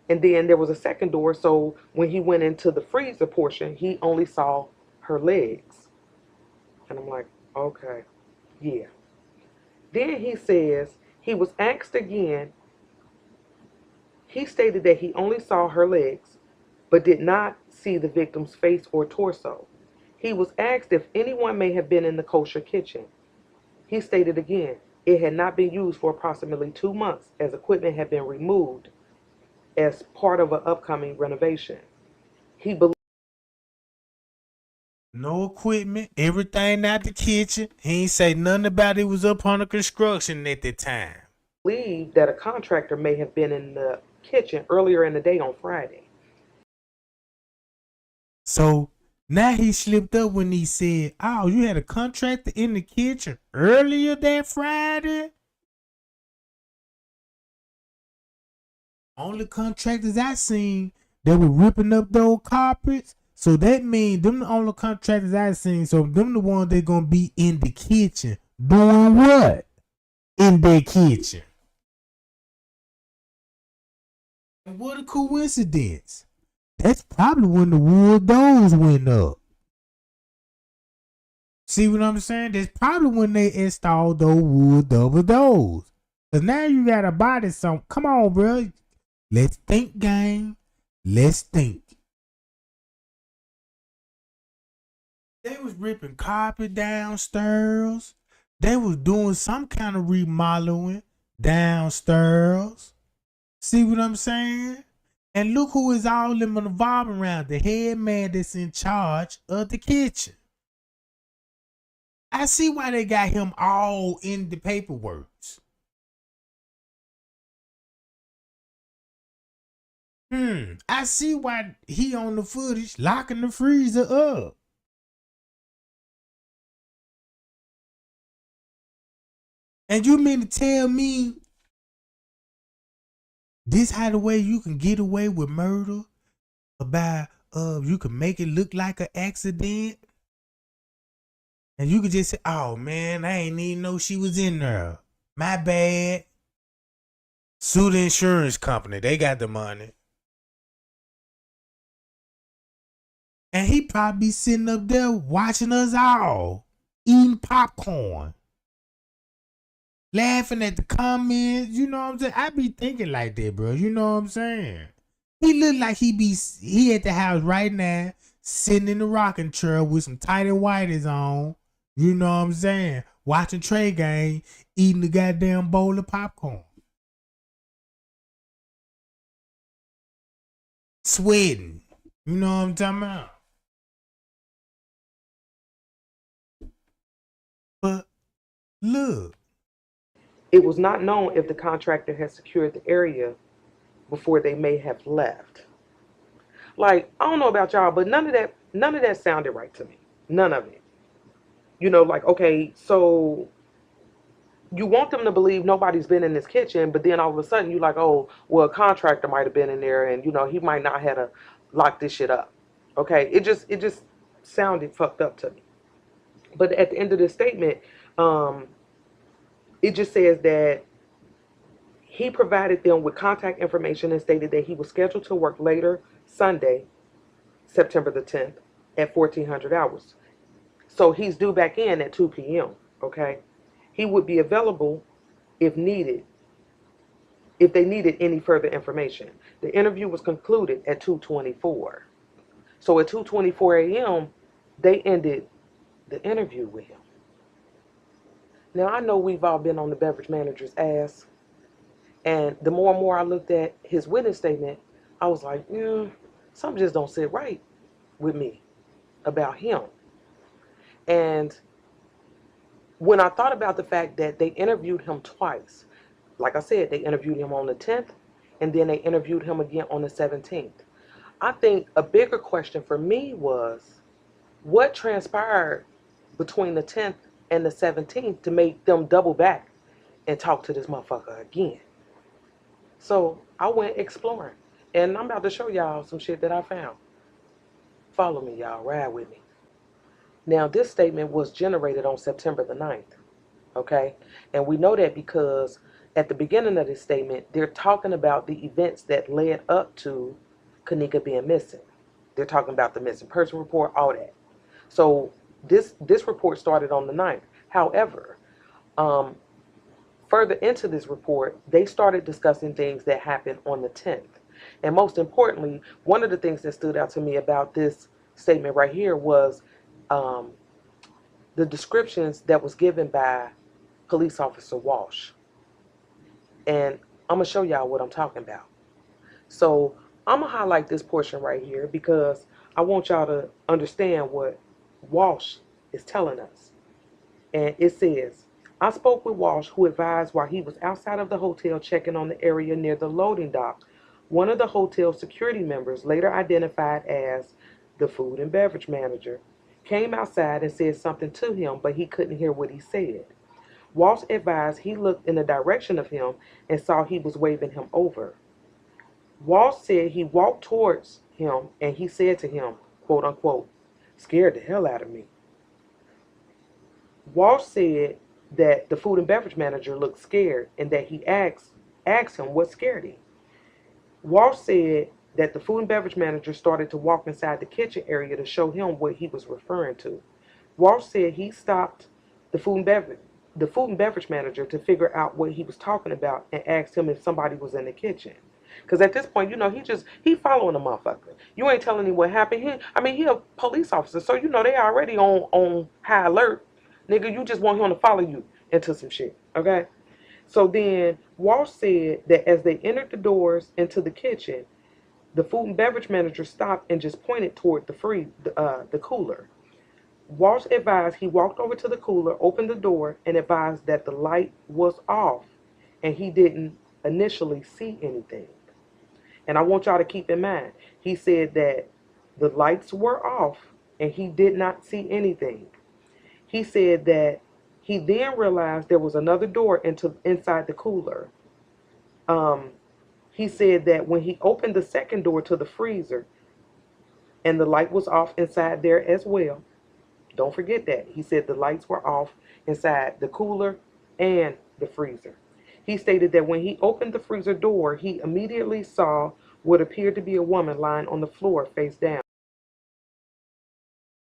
and then there was a second door. So when he went into the freezer portion, he only saw her legs. And I'm like, okay, yeah. Then he says he was asked again. He stated that he only saw her legs, but did not see the victim's face or torso. He was asked if anyone may have been in the kosher kitchen. He stated again it had not been used for approximately 2 months as equipment had been removed as part of an upcoming renovation. He No equipment, everything out the kitchen. He ain't say nothing about it was up under construction at the time. believed that a contractor may have been in the kitchen earlier in the day on Friday. So now he slipped up when he said, "Oh, you had a contractor in the kitchen earlier that Friday." Only contractors I seen that were ripping up those carpets. So that means them the only contractors I seen. So them the ones that gonna be in the kitchen doing what in their kitchen? And what a coincidence! That's probably when the wood doors went up. See what I'm saying? That's probably when they installed those wood double doors. Cause now you gotta buy this some. Come on, bro. Let's think, gang. Let's think. They was ripping carpet downstairs. They was doing some kind of remodeling downstairs. See what I'm saying? And look who is all them involved around. The head man that's in charge of the kitchen. I see why they got him all in the paperwork. I see why he on the footage locking the freezer up. And you mean to tell me this how the way you can get away with murder? About you can make it look like an accident? And you could just say, "Oh man, I ain't even know she was in there. My bad." Sue the insurance company. They got the money. And he probably sitting up there watching us all, eating popcorn, laughing at the comments. You know what I'm saying? I be thinking like that, bro. You know what I'm saying? He look like he at the house right now, sitting in the rocking chair with some tighty whities on. You know what I'm saying? Watching Trey game, eating the goddamn bowl of popcorn. Sweating. You know what I'm talking about? But look. It was not known if the contractor had secured the area before they may have left. Like, I don't know about y'all, but none of that sounded right to me. None of it. Like, okay, so you want them to believe nobody's been in this kitchen, but then all of a sudden you're like, oh, well, a contractor might have been in there, and he might not have to lock this shit up. Okay, it just sounded fucked up to me. But at the end of the statement, um, it just says that he provided them with contact information and stated that he was scheduled to work later Sunday September the 10th at 1400 hours. So he's due back in at 2 p.m. Okay, he would be available if needed, if they needed any further information. The interview was concluded at 2:24. So at 2:24 a.m., they ended the interview with him. Now I know we've all been on the beverage manager's ass, and the more and more I looked at his witness statement, I was like, something just don't sit right with me about him. And when I thought about the fact that they interviewed him twice, like I said, they interviewed him on the 10th, and then they interviewed him again on the 17th. I think a bigger question for me was what transpired between the 10th and the 17th to make them double back and talk to this motherfucker again. So I went exploring, and I'm about to show y'all some shit that I found. Follow me, y'all. Ride with me. Now, this statement was generated on September the 9th, okay? And we know that because at the beginning of this statement, they're talking about the events that led up to Kenneka being missing. They're talking about the missing person report, all that. So this report started on the 9th. However, further into this report, they started discussing things that happened on the 10th. And most importantly, one of the things that stood out to me about this statement right here was the descriptions that was given by Police Officer Walsh. And I'm going to show y'all what I'm talking about. So I'm going to highlight this portion right here because I want y'all to understand what Walsh is telling us. And it says, I spoke with Walsh, who advised while he was outside of the hotel checking on the area near the loading dock, one of the hotel's security members, later identified as the food and beverage manager, came outside and said something to him, but he couldn't hear what he said. Walsh advised he looked in the direction of him and saw he was waving him over. Walsh said he walked towards him and he said to him, quote unquote, scared the hell out of me. Walsh said that the food and beverage manager looked scared and that he asked him what scared him. Walsh said that the food and beverage manager started to walk inside the kitchen area to show him what he was referring to. Walsh said he stopped the food and beverage manager to figure out what he was talking about and asked him if somebody was in the kitchen. Because at this point, he following a motherfucker. You ain't telling him what happened. He a police officer, so they already on high alert. Nigga, you just want him to follow you into some shit, okay? So then Walsh said that as they entered the doors into the kitchen, the food and beverage manager stopped and just pointed toward the cooler. Walsh advised he walked over to the cooler, opened the door, and advised that the light was off and he didn't initially see anything. And I want y'all to keep in mind, he said that the lights were off and he did not see anything. He said that he then realized there was another door inside the cooler. He said that when he opened the second door to the freezer and the light was off inside there as well, don't forget that. He said the lights were off inside the cooler and the freezer. He stated that when he opened the freezer door, he immediately saw what appeared to be a woman lying on the floor face down.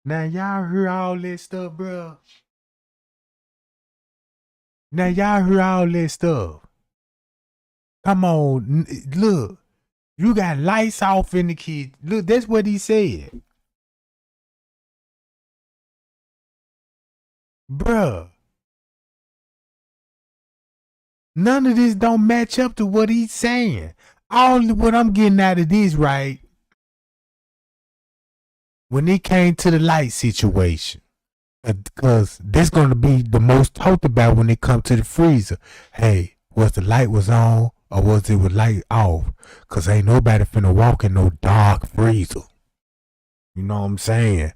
Now y'all heard all that stuff, bro. Now y'all heard all that stuff. Come on, look. You got lights off in the kitchen. Look, that's what he said. Bruh. None of this don't match up to what he's saying. All what I'm getting out of this, right? When it came to the light situation, because that's going to be the most talked about when it comes to the freezer. Hey, was the light was on or was it with light off? Because ain't nobody finna walk in no dark freezer. You know what I'm saying?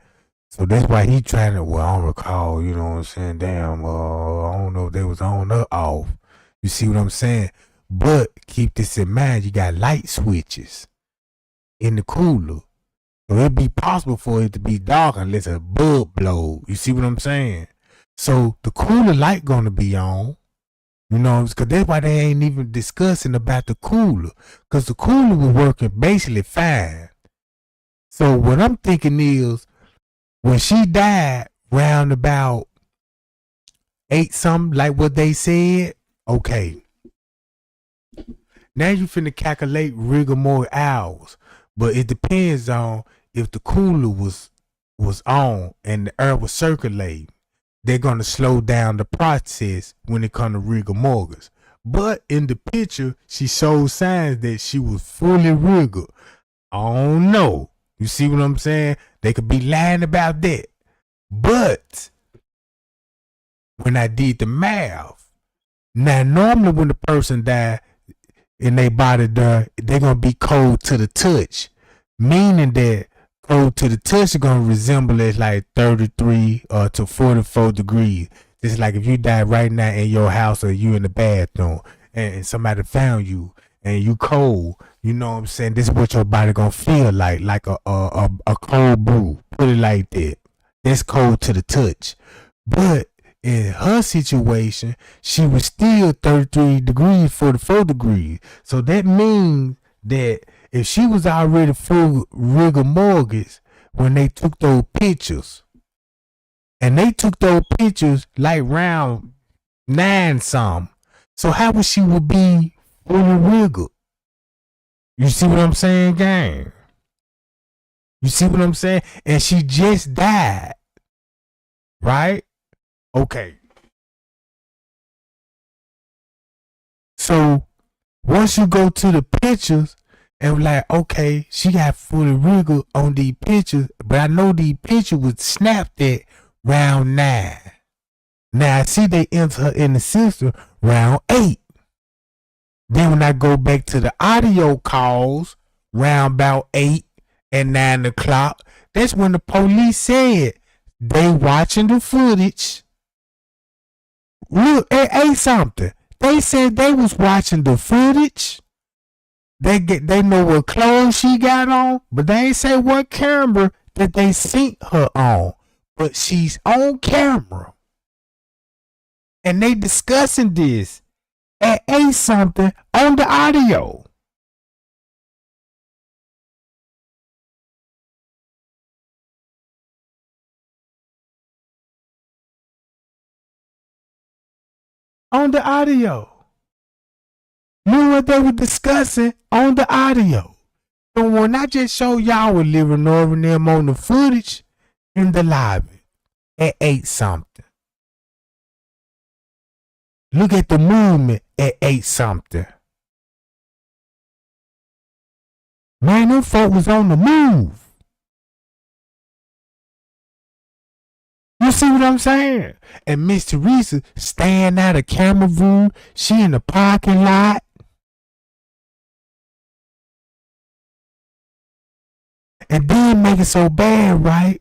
So that's why he trying to, I don't recall, you know what I'm saying? Damn, I don't know if they was on or off. You see what I'm saying? But keep this in mind, you got light switches in the cooler. So it'd be possible for it to be dark unless a bulb blow. You see what I'm saying? So the cooler light gonna be on. You know, because that's why they ain't even discussing about the cooler. Because the cooler was working basically fine. So what I'm thinking is when she died round about 8 something, like what they said, okay. Now you finna calculate rigor more hours. But it depends on if the cooler was on and the air was circulating. They're gonna slow down the process when it comes to rigor mortis. But in the picture, she showed signs that she was fully rigor. I don't know. You see what I'm saying? They could be lying about that. But when I did the math, now normally when the person died and they body there, they're gonna be cold to the touch. Meaning that cold to the touch is gonna resemble it like 33 to 44 degrees. Just like if you die right now in your house or you in the bathroom and somebody found you and you cold, you know what I'm saying? This is what your body gonna feel like a cold brew. Put it like that. That's cold to the touch. But in her situation, she was still 33 degrees, 44 degrees. So that means that if she was already full rigor mortis when they took those pictures, and they took those pictures like round 9 some, so how would she would be fully rigor? You see what I'm saying, gang? You see what I'm saying? And she just died, right? Okay. So once you go to the pictures and like, okay, she got fully rigor on these pictures, but I know these pictures was snapped at round 9. Now I see they enter her in the system round 8. Then when I go back to the audio calls round about 8 and 9 o'clock, that's when the police said they watching the footage. Look, hey, something. They said they was watching the footage. They know what clothes she got on, but they ain't say what camera that they seen her on. But she's on camera. And they discussing this at 8 something on the audio. On the audio. Look what they were discussing on the audio. So when I just show y'all with Leonora and them on the footage in the lobby at 8 something. Look at the movement at 8 something. Man, them folk was on the move. You see what I'm saying? And Miss Teresa staying out of camera view. She in the parking lot. And then make it so bad, right?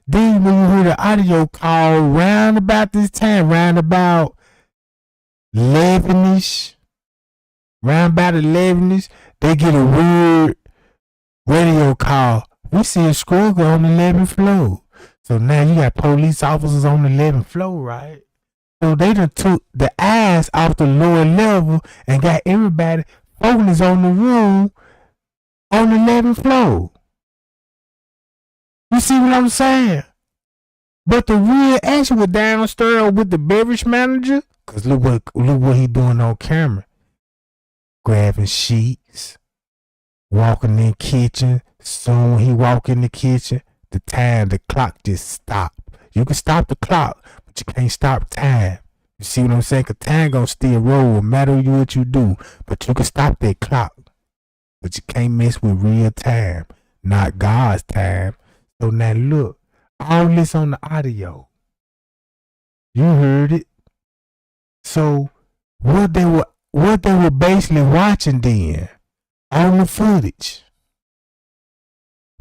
Then when you hear the audio call round about this time, round about 11ish, they get a weird radio call. We see a struggle on the 11th floor. So now you got police officers on the 11th floor, right? So they done took the eyes off the lower level and got everybody focused on the room on the 11th floor. You see what I'm saying? But the real action was downstairs with the beverage manager. Cause look what he doing on camera. Grabbing sheets, walking in the kitchen. Soon he walk in the kitchen, the clock just stopped. You can stop the clock, but you can't stop time. You see what I'm saying? Cause time gonna still roll no matter what you do. But you can stop that clock. But you can't mess with real time. Not God's time. So now look, all this on the audio. You heard it. So what they were basically watching then on the footage.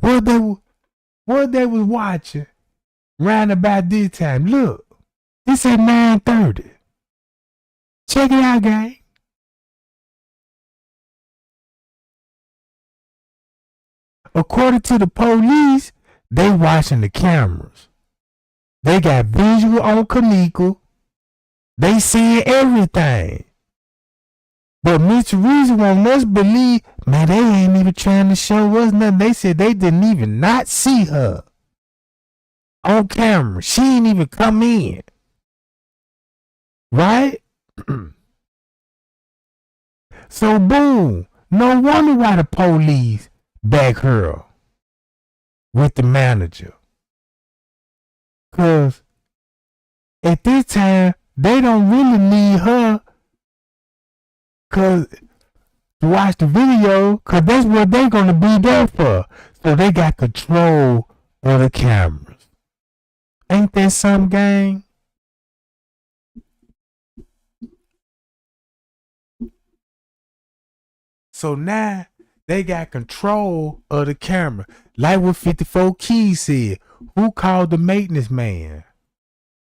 What they was watching round about this time. Look, this at 9:30. Check it out, gang. According to the police, they watching the cameras. They got visual on Kenneka. They seeing everything. But Miss Teresa won't us believe, man, they ain't even trying to show us nothing. They said they didn't even not see her on camera. She ain't even come in. Right? So boom. No wonder why the police back her with the manager. Cause at this time, they don't really need her. Cause to watch the video, cause that's what they're gonna be there for. So they got control of the cameras. Ain't that some gang? So now they got control of the camera. Like what 54 Keys said. Who called the maintenance man?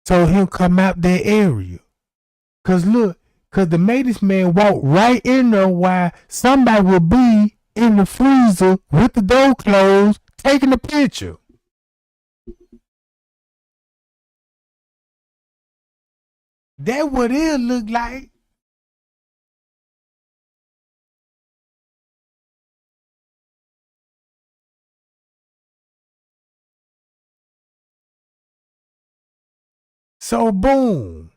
Told him come out that area. Cause look, cause the maintenance man walked right in there while somebody would be in the freezer with the door closed taking a picture. That what it look like. So boom.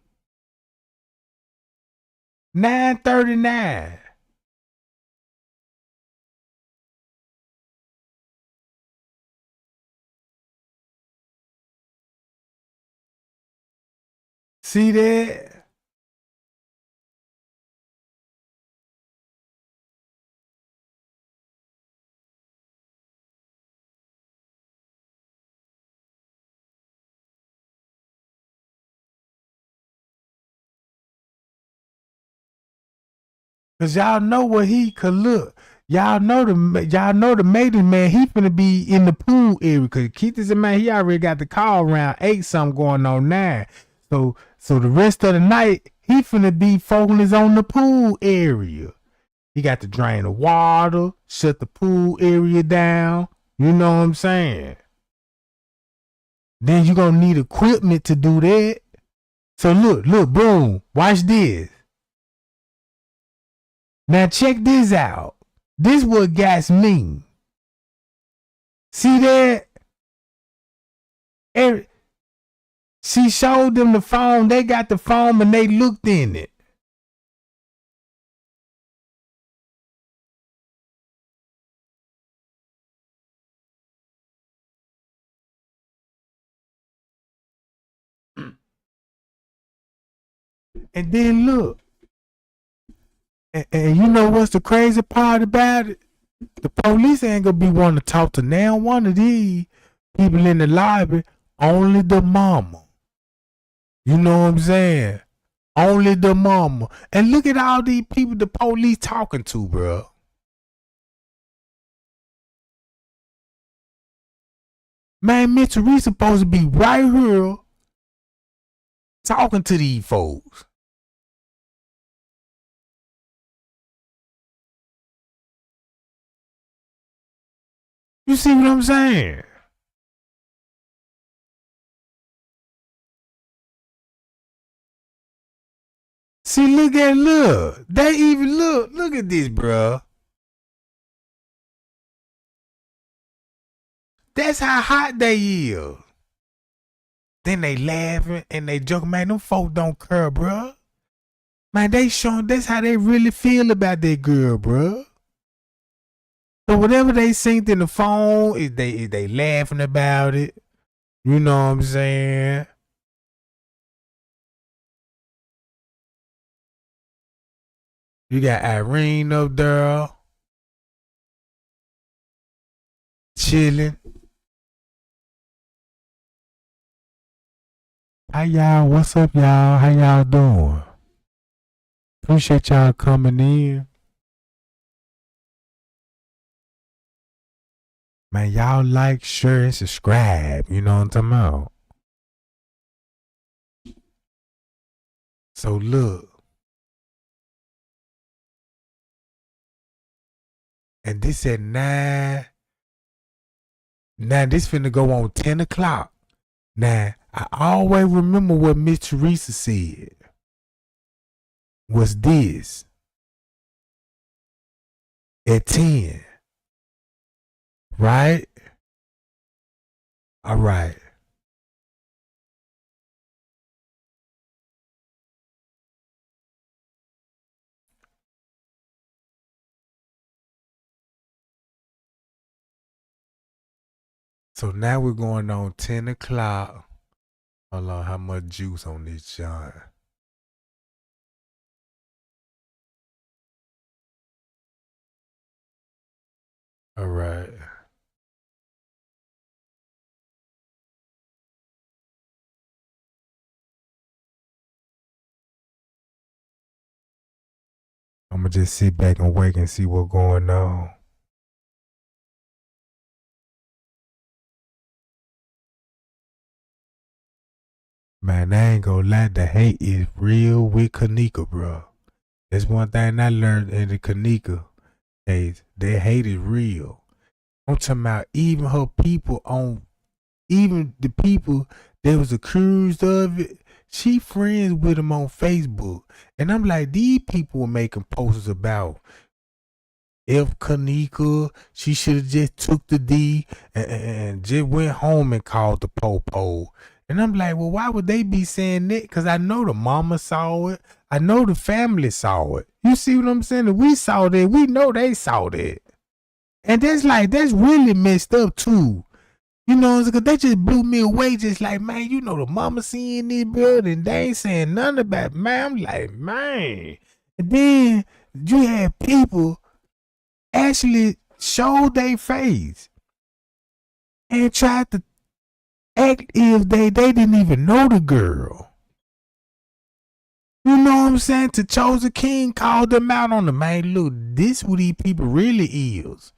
9:39. See that? Cause y'all know what he could look. Y'all know the maintenance man, he finna be in the pool area. Cause keep this in mind, he already got the call around 8 something going on 9. So the rest of the night, he finna be focused on the pool area. He got to drain the water, shut the pool area down. You know what I'm saying? Then you gonna need equipment to do that. So look, boom, watch this. Now check this out. This what gas me. See that? She showed them the phone. They got the phone and they looked in it. And then look. And you know what's the crazy part about it? The police ain't gonna be wanting to talk to now one of these people in the library. Only the mama. You know what I'm saying? Only the mama. And look at all these people the police talking to, bro. Man, Miss Teresa supposed to be right here talking to these folks. You see what I'm saying? See, look. They even look at this, bro. That's how hot they is. Then they laughing and they joking. Man, them folks don't care, bro. Man, they showing that's how they really feel about that girl, bro. So whatever they seen in the phone, is they laughing about it. You know what I'm saying? You got Irene up there chilling. Hi y'all, what's up y'all? How y'all doing? Appreciate y'all coming in. Man, y'all like, share, and subscribe. You know what I'm talking about? So look. And this at 9. Now this finna go on 10 o'clock. Now, I always remember what Miss Teresa said. Was this. at 10. Right? All right. So now we're going on 10 o'clock. Hold on, how much juice on this joint? All right. I'm going to just sit back and wait and see what's going on. Man, I ain't gonna lie, the hate is real with Kenneka, bro. That's one thing I learned in the Kenneka days. That hate is real. I'm talking about even her people even the people that was accused of it, she friends with them on Facebook. And I'm like, these people were making posters about if Kenneka, she should have just took the D and just went home and called the po-po. And I'm like, well, why would they be saying that? Because I know the mama saw it. I know the family saw it. You see what I'm saying? If we saw that, we know they saw that. And that's really messed up too. You know, because they just blew me away, just like, man, you know, the mama seeing this, bro, and they ain't saying nothing about it. Man, I'm like, man. And then you had people actually show their face and tried to act if they didn't even know the girl. You know what I'm saying? To Chosen King called them out on the man. Look, this what these people really is.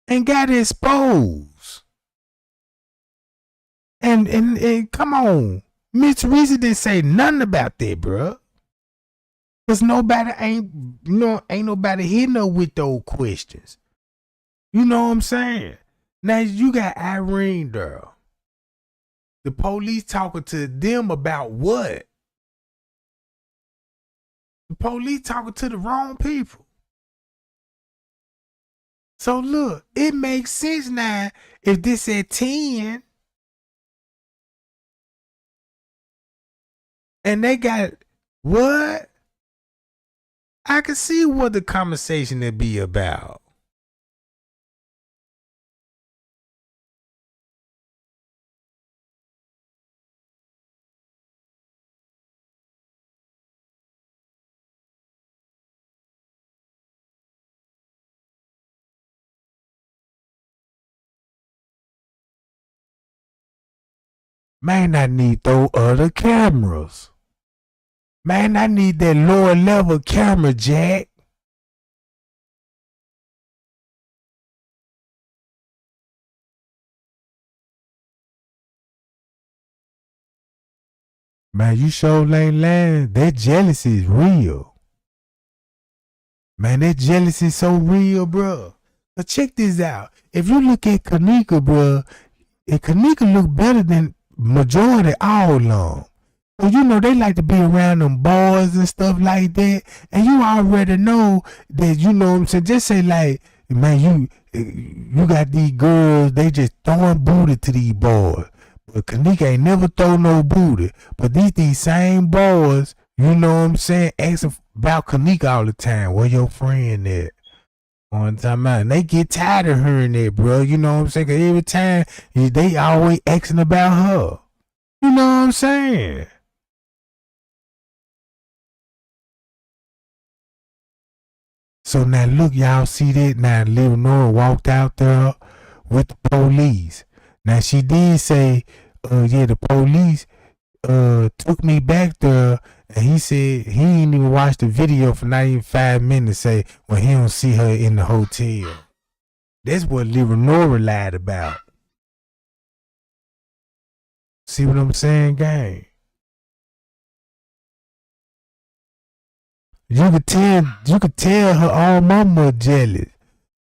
And got exposed. And come on. Miss Teresa didn't say nothing about that, bro. Cause nobody ain't nobody hitting her with those questions. You know what I'm saying? Now you got Irene there. The police talking to them about what? The police talking to the wrong people. So look, it makes sense now if this at 10 and they got what? I can see what the conversation would be about. Man, I need those other cameras. Man, I need that lower level camera, Jack. Man, you sure ain't lying. That jealousy is real. Man, that jealousy is so real, bro. But check this out. If you look at Kenneka, bro, if Kenneka look better than majority all of them. So you know they like to be around them boys and stuff like that. And you already know that, you know what I'm saying? Just say like, man, you got these girls, they just throwing booty to these boys. But Kenneka ain't never throw no booty. But these same boys, you know what I'm saying, asking about Kenneka all the time. Where your friend at? One time out. And they get tired of hearing that, bro. You know what I'm saying? Cause every time they always asking about her. You know what I'm saying? So now look, y'all see that? Now Little Nora walked out there with the police. Now she did say, yeah, the police took me back there, and he said he ain't even watched the video for not even 5 minutes, say when he don't see her in the hotel. That's what Little Nora lied about. See what I'm saying, gang? You could tell her all mama jealous.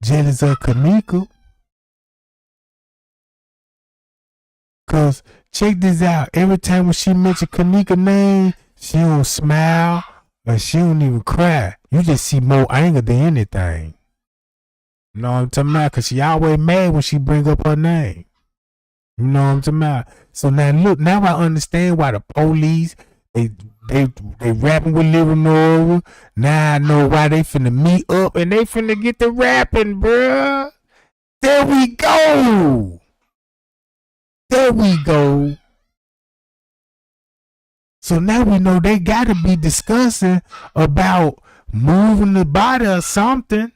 Jealous of Kenneka. Cause check this out. Every time when she mention Kenneka name, she don't smile or she don't even cry. You just see more anger than anything. You know what I'm talking about? Cause she always mad when she bring up her name. You know what I'm talking about? So now look, now I understand why the police they they they rapping with Lil Nora. Now I know why they finna meet up and they finna get the rapping, bruh. There we go. There we go. So now we know they gotta be discussing about moving the body or something.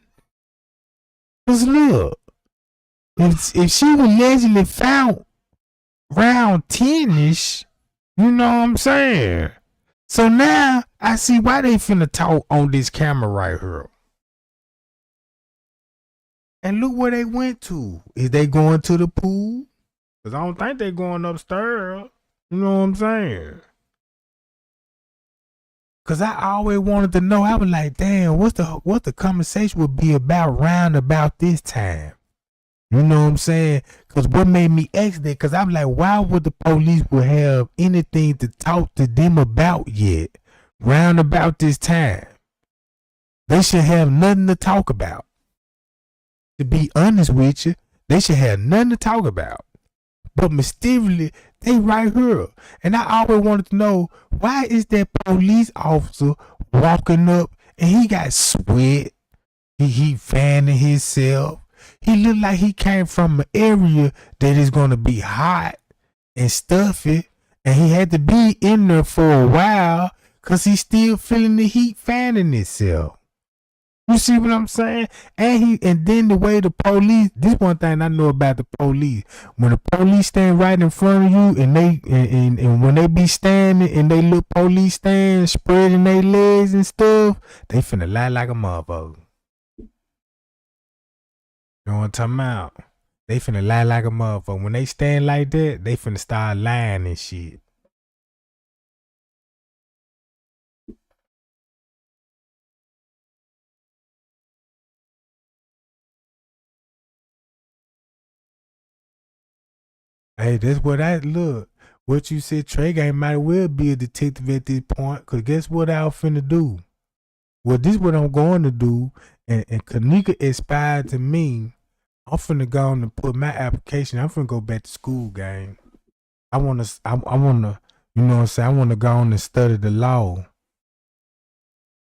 Cause look, if she was allegedly found round 10ish, you know what I'm saying? So now I see why they finna talk on this camera right here. And look where they went to. Is they going to the pool? Cause I don't think they going upstairs. You know what I'm saying? Cause I always wanted to know. I was like, damn, what the conversation would be about round about this time? You know what I'm saying? Cause what made me ask that? Cause I'm like, why would the police would have anything to talk to them about yet? Round about this time, they should have nothing to talk about. To be honest with you, they should have nothing to talk about. But mysteriously, they right here. And I always wanted to know, why is that police officer walking up and he got sweat? He fanning himself. He looked like he came from an area that is gonna be hot and stuffy. And he had to be in there for a while because he's still feeling the heat fanning himself. You see what I'm saying? And then the way the police, this one thing I know about the police. When the police stand right in front of you and when they be standing and they look police stand spreading their legs and stuff, they finna lie like a motherfucker. You know what I'm talking about? They finna lie like a motherfucker. When they stand like that, they finna start lying and shit. Hey, that's what I look. What you said, Trey ain't might well be a detective at this point. Cause guess what I was finna do? Well, this is what I'm going to do. And Kenneka inspired to me. I'm finna go on and put my application. I'm finna go back to school, gang. I wanna, you know what I'm saying? I wanna go on and study the law.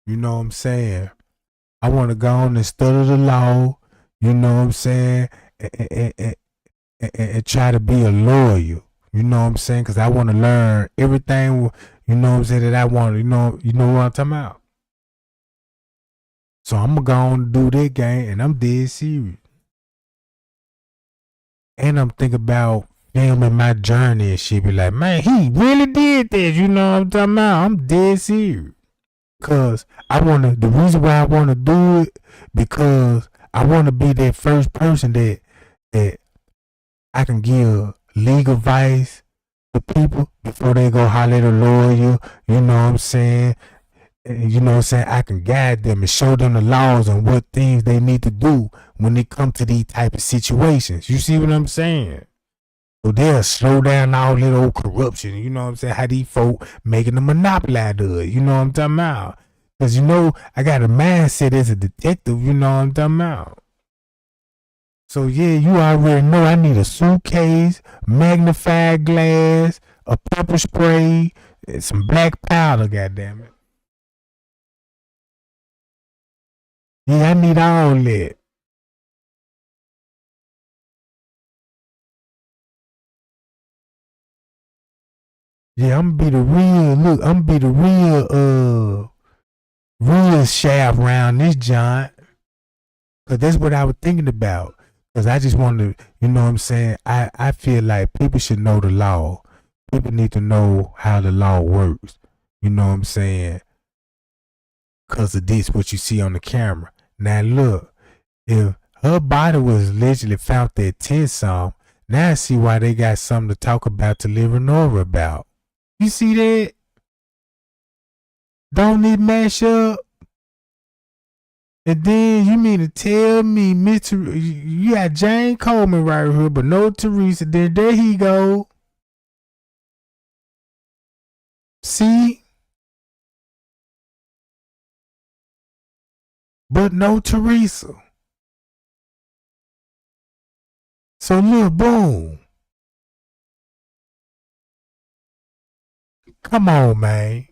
You know what I'm saying? I wanna go on and study the law. You know what I'm saying? And try to be a lawyer. You know what I'm saying? Because I want to learn everything. You know what I'm saying that I want. You know what I'm talking about. So I'm gonna go on and do that game, and I'm dead serious. And I'm thinking about filming my journey and shit. Be like, man, he really did this. You know what I'm talking about? I'm dead serious. Cause I wanna. The reason why I wanna do it because I wanna be that first person that I can give legal advice to people before they go holler at a lawyer. You know what I'm saying? And you know what I'm saying? I can guide them and show them the laws and what things they need to do when they come to these type of situations. You see what I'm saying? So they'll slow down all that old corruption. You know what I'm saying? How these folk making a monopoly out of it. You know what I'm talking about? Because, you know, I got a mindset as a detective. You know what I'm talking about? So yeah, you already know I need a suitcase, magnified glass, a pepper spray, and some black powder, goddamn it. Yeah, I need all that. Yeah, I'm gonna be the real look, I'm gonna be the real shaft around this joint. Cause that's what I was thinking about. Cause I just want to, you know what I'm saying? I feel like people should know the law. People need to know how the law works. You know what I'm saying? Cause of this, what you see on the camera. Now look, if her body was allegedly found at 10 some, now I see why they got something to talk about to live and over about. You see that? Don't it mash up? And then you mean to tell me, Mr. You got Jane Coleman right here, but no Teresa. Then there he go. See? But no Teresa. So look, boom. Come on, man.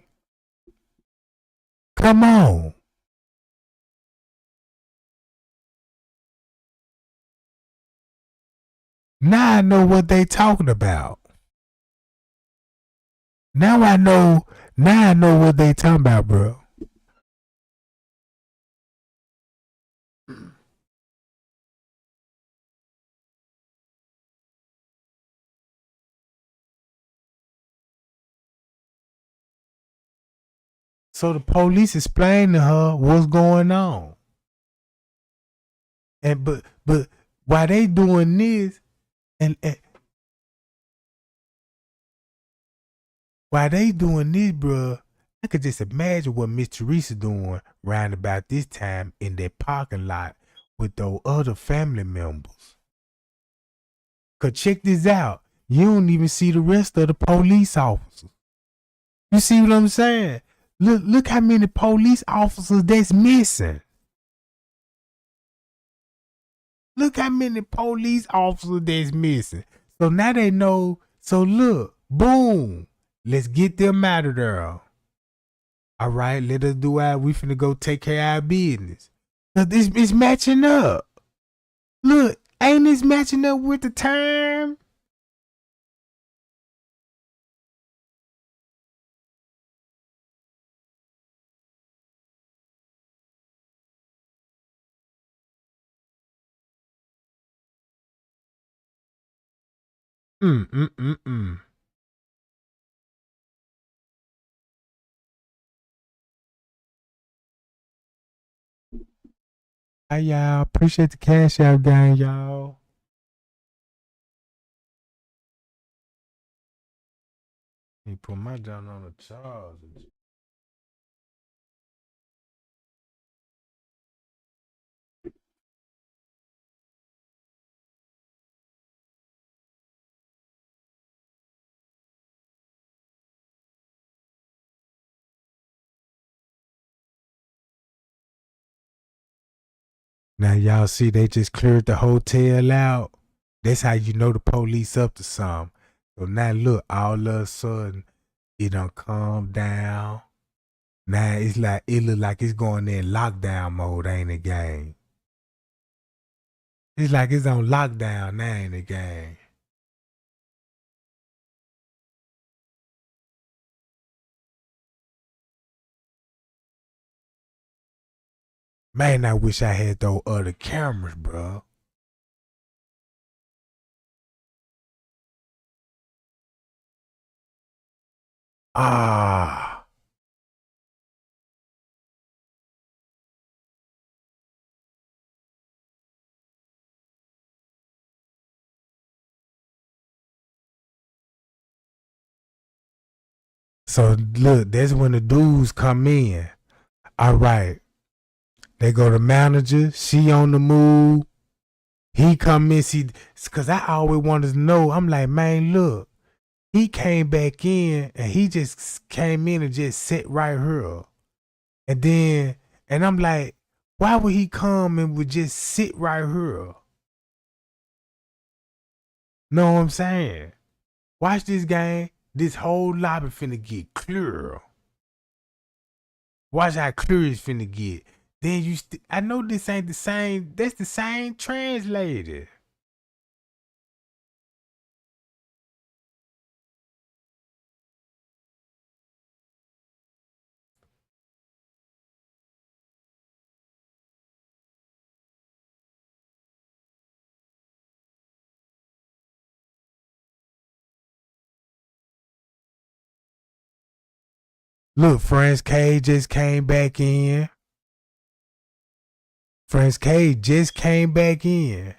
Come on. Now I know what they talking about. Now I know. Now I know what they talking about, bro. So the police explained to her what's going on, and but while they doing this, and while they doing this, bro, I could just imagine what Miss Teresa doing round about this time in that parking lot with those other family members. Cause check this out, you don't even see the rest of the police officers. You see what I'm saying? Look how many police officers that's missing. Look how many police officers that's missing. So now they know. So look, boom, let's get them out of there. All right, let us do our. We finna go take care of our business. Cause it's matching up. Look, ain't this matching up with the time? Mm mm mm mm. Hey y'all, appreciate the cash out gang, y'all. He put my down on the charge. Now y'all see they just cleared the hotel out. That's how you know the police up to something. So now look, all of a sudden it done calm down. Now it's like it look like it's going in lockdown mode, ain't it, gang? It's like it's on lockdown now, ain't it, gang? Man, I wish I had those other cameras, bro. Ah. So look, that's when the dudes come in. All right. They go to manager, she on the move. He come in, see, cause I always wanted to know. I'm like, man, look, he came back in and he just came in and just sat right here. And then, and I'm like, why would he come and would just sit right here? Know what I'm saying? Watch this game. This whole lobby finna get clear. Watch how clear it's finna get. Then I know this ain't the same. That's the same translator. Look, Franz K just came back in. Franz K just came back in.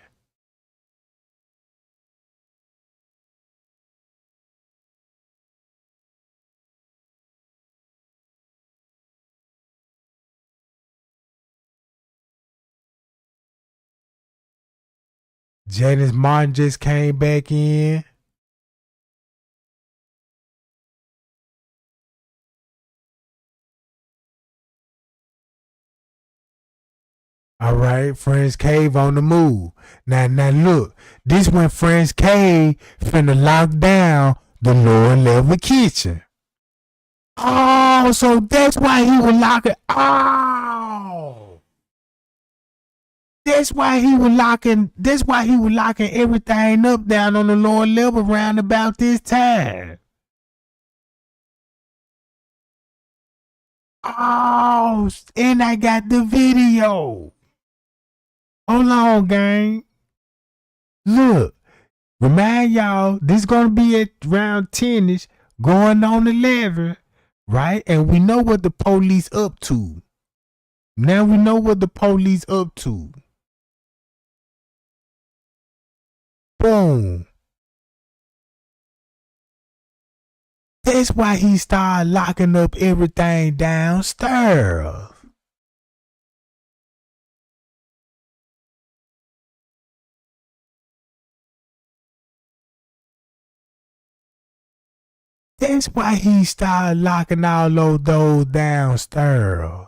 Janice Martin just came back in. All right, Friends Cave on the move. Now look, this when Friends Cave finna lock down the lower level kitchen. Oh, so that's why he was locking. Oh, that's why he was locking. That's why he was locking everything up down on the lower level around about this time. Oh, and I got the video. Hold on, gang. Look, remind y'all, this gonna be at round 10ish, going on 11, right? And we know what the police up to. Now we know what the police up to. Boom. That's why he started locking up everything downstairs. That's why he started locking all those doors downstairs.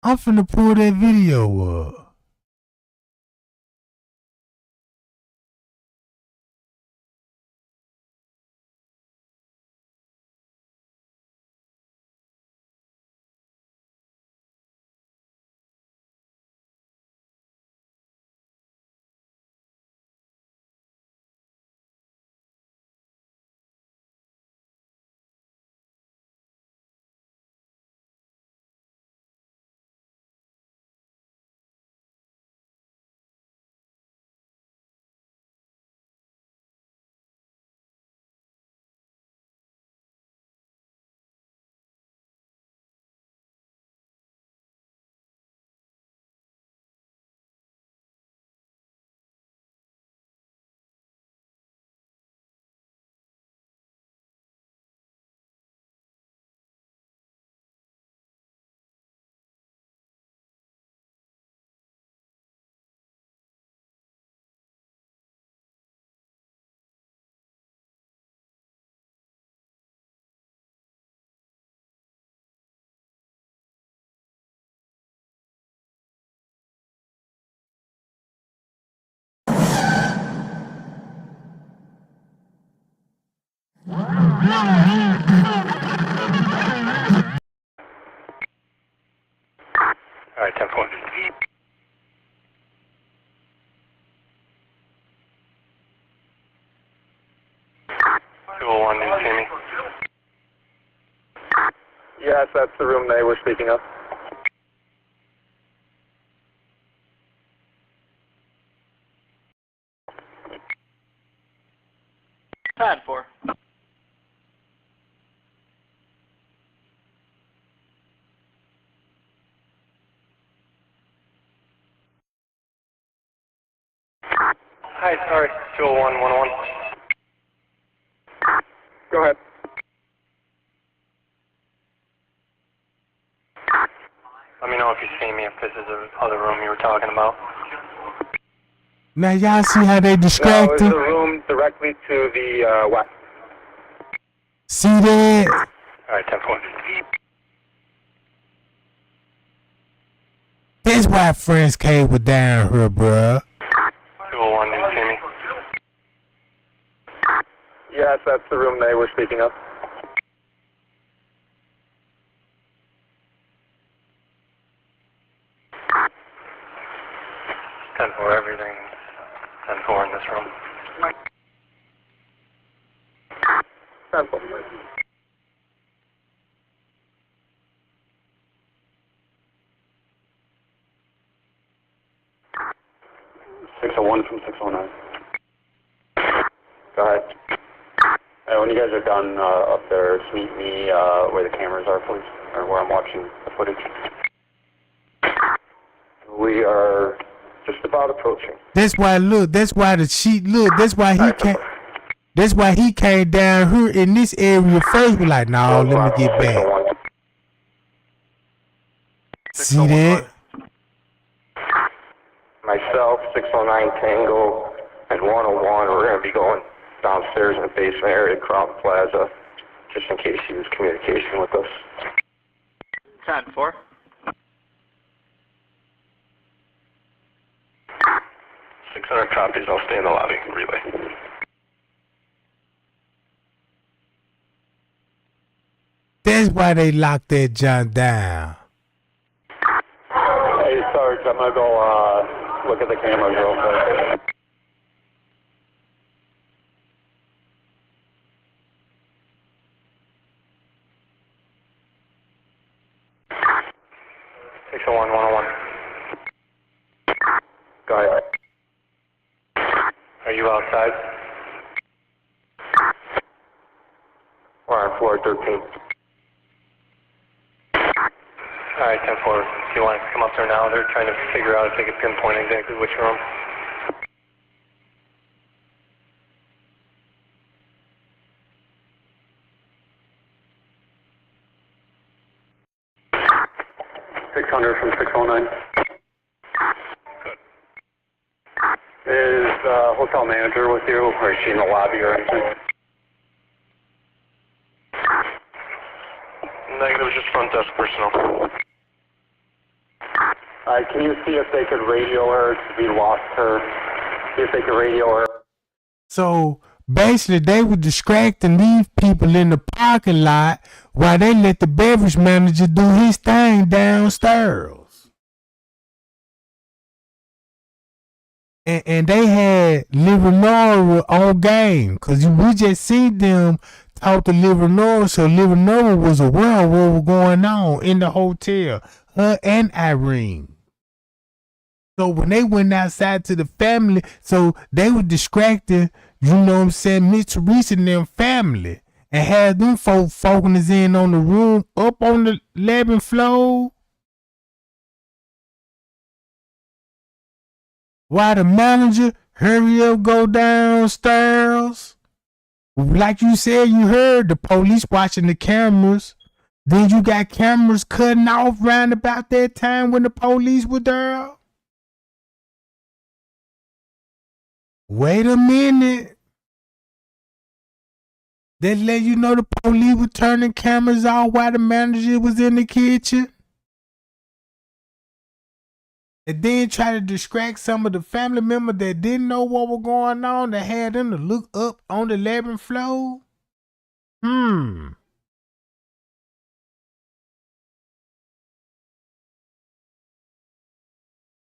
I'm finna pull that video up. All right, 10-4. 201, do you see me? Yes, that's the room they were speaking of. Pad 4. Hi, sorry, 201-101. Go ahead. Let me know if you see me, if this is the other room you were talking about. Now y'all see how they No, it's distracted? the room directly to the west. See that? All right, 10-4. That's why Friends Cave was down here, bruh. 201, do you see me? Yes, that's the room they were speaking of. Ten four, everything. 10-4 in this room. 10-4. One from 609. Go ahead. When you guys are done up there, just meet me where the cameras are, please, or where I'm watching the footage. We are just about approaching. That's why that's why the sheet that's why he came. That's why he came down here in this area first. We're like, no, let me get back. See that? Myself, 609 Tango, and 101, we're going to be going downstairs in the basement area of Crown Plaza, just in case he was communication with us. 10-4. 600 copies. I'll stay in the lobby. Relay. That's why they locked that John down. Hey, Sarge, I'm gonna go look at the cameras real quick. Six oh one 101. Go ahead. Are you outside? We're on floor 13. Alright, 10-4. Do you want to come up there now? They're trying to figure out if they can pinpoint exactly which room. From 609. Good. Is the hotel manager with you, or is she in the lobby or anything? Negative, just front desk personnel. Can you see if they could radio her? We lost her. See if they could radio her. So basically, they would distract and leave people in the parking lot while they let the beverage manager do his thing downstairs. And they had Livernois on game because we just seen them talk to Livernois, so Livernois was aware of what was going on in the hotel. Her and Irene. So when they went outside to the family, so they were distracting, you know what I'm saying, Miss Teresa and them family. And had them folk focusing in on the room up on the 11th floor. While the manager hurry up, go downstairs. Like you said, you heard the police watching the cameras. Then you got cameras cutting off round about that time when the police were there. Wait a minute. They let you know the police were turning cameras off while the manager was in the kitchen. And then try to distract some of the family members that didn't know what was going on, that had them to look up on the 11th floor.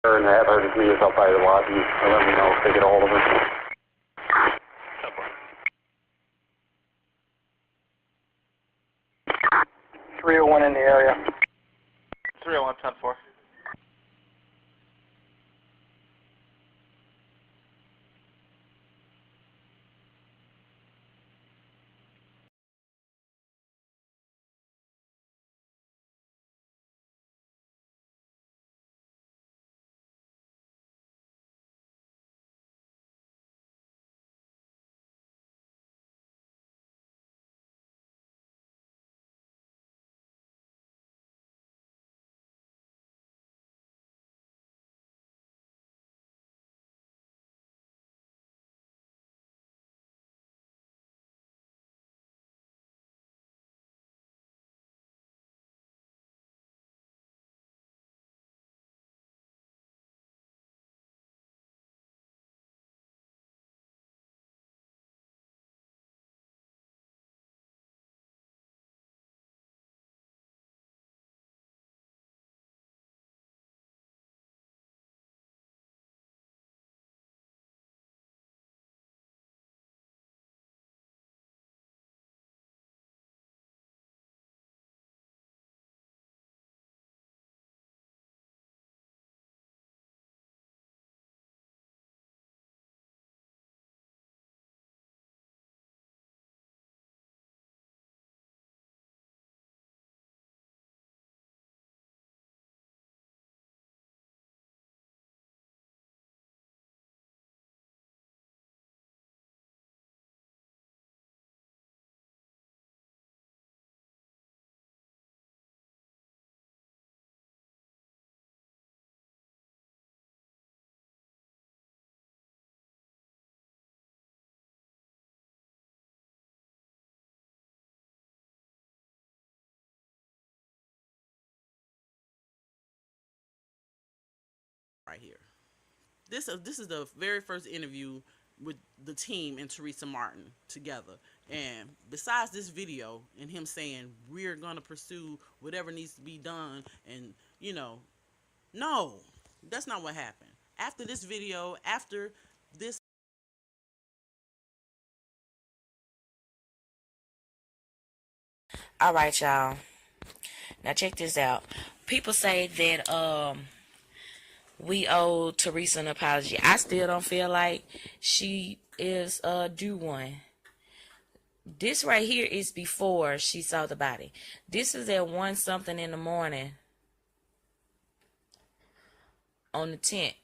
And have her just meet us outside the lobby and let me know if they get a hold of her. 301 in the area. 301 10-4. right here. This is the very first interview with the team and Teresa Martin together. And besides this video and him saying we're gonna pursue whatever needs to be done, and no, that's not what happened. After this video, after this. All right, y'all. Now check this out. People say that we owe Teresa an apology. I still don't feel like she is due one. This right here is before she saw the body. This is at 1 something in the morning on the 10th.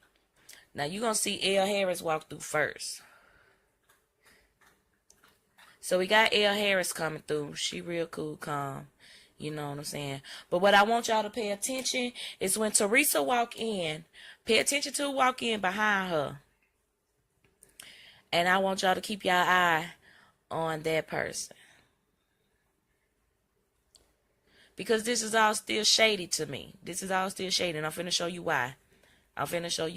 Now you're gonna see L. Harris walk through first. So we got L. Harris coming through. She real cool, calm. You know what I'm saying? But what I want y'all to pay attention is when Teresa walk in, pay attention to walk in behind her. And I want y'all to keep y'all eye on that person. Because this is all still shady to me. This is all still shady. And I'm finna show you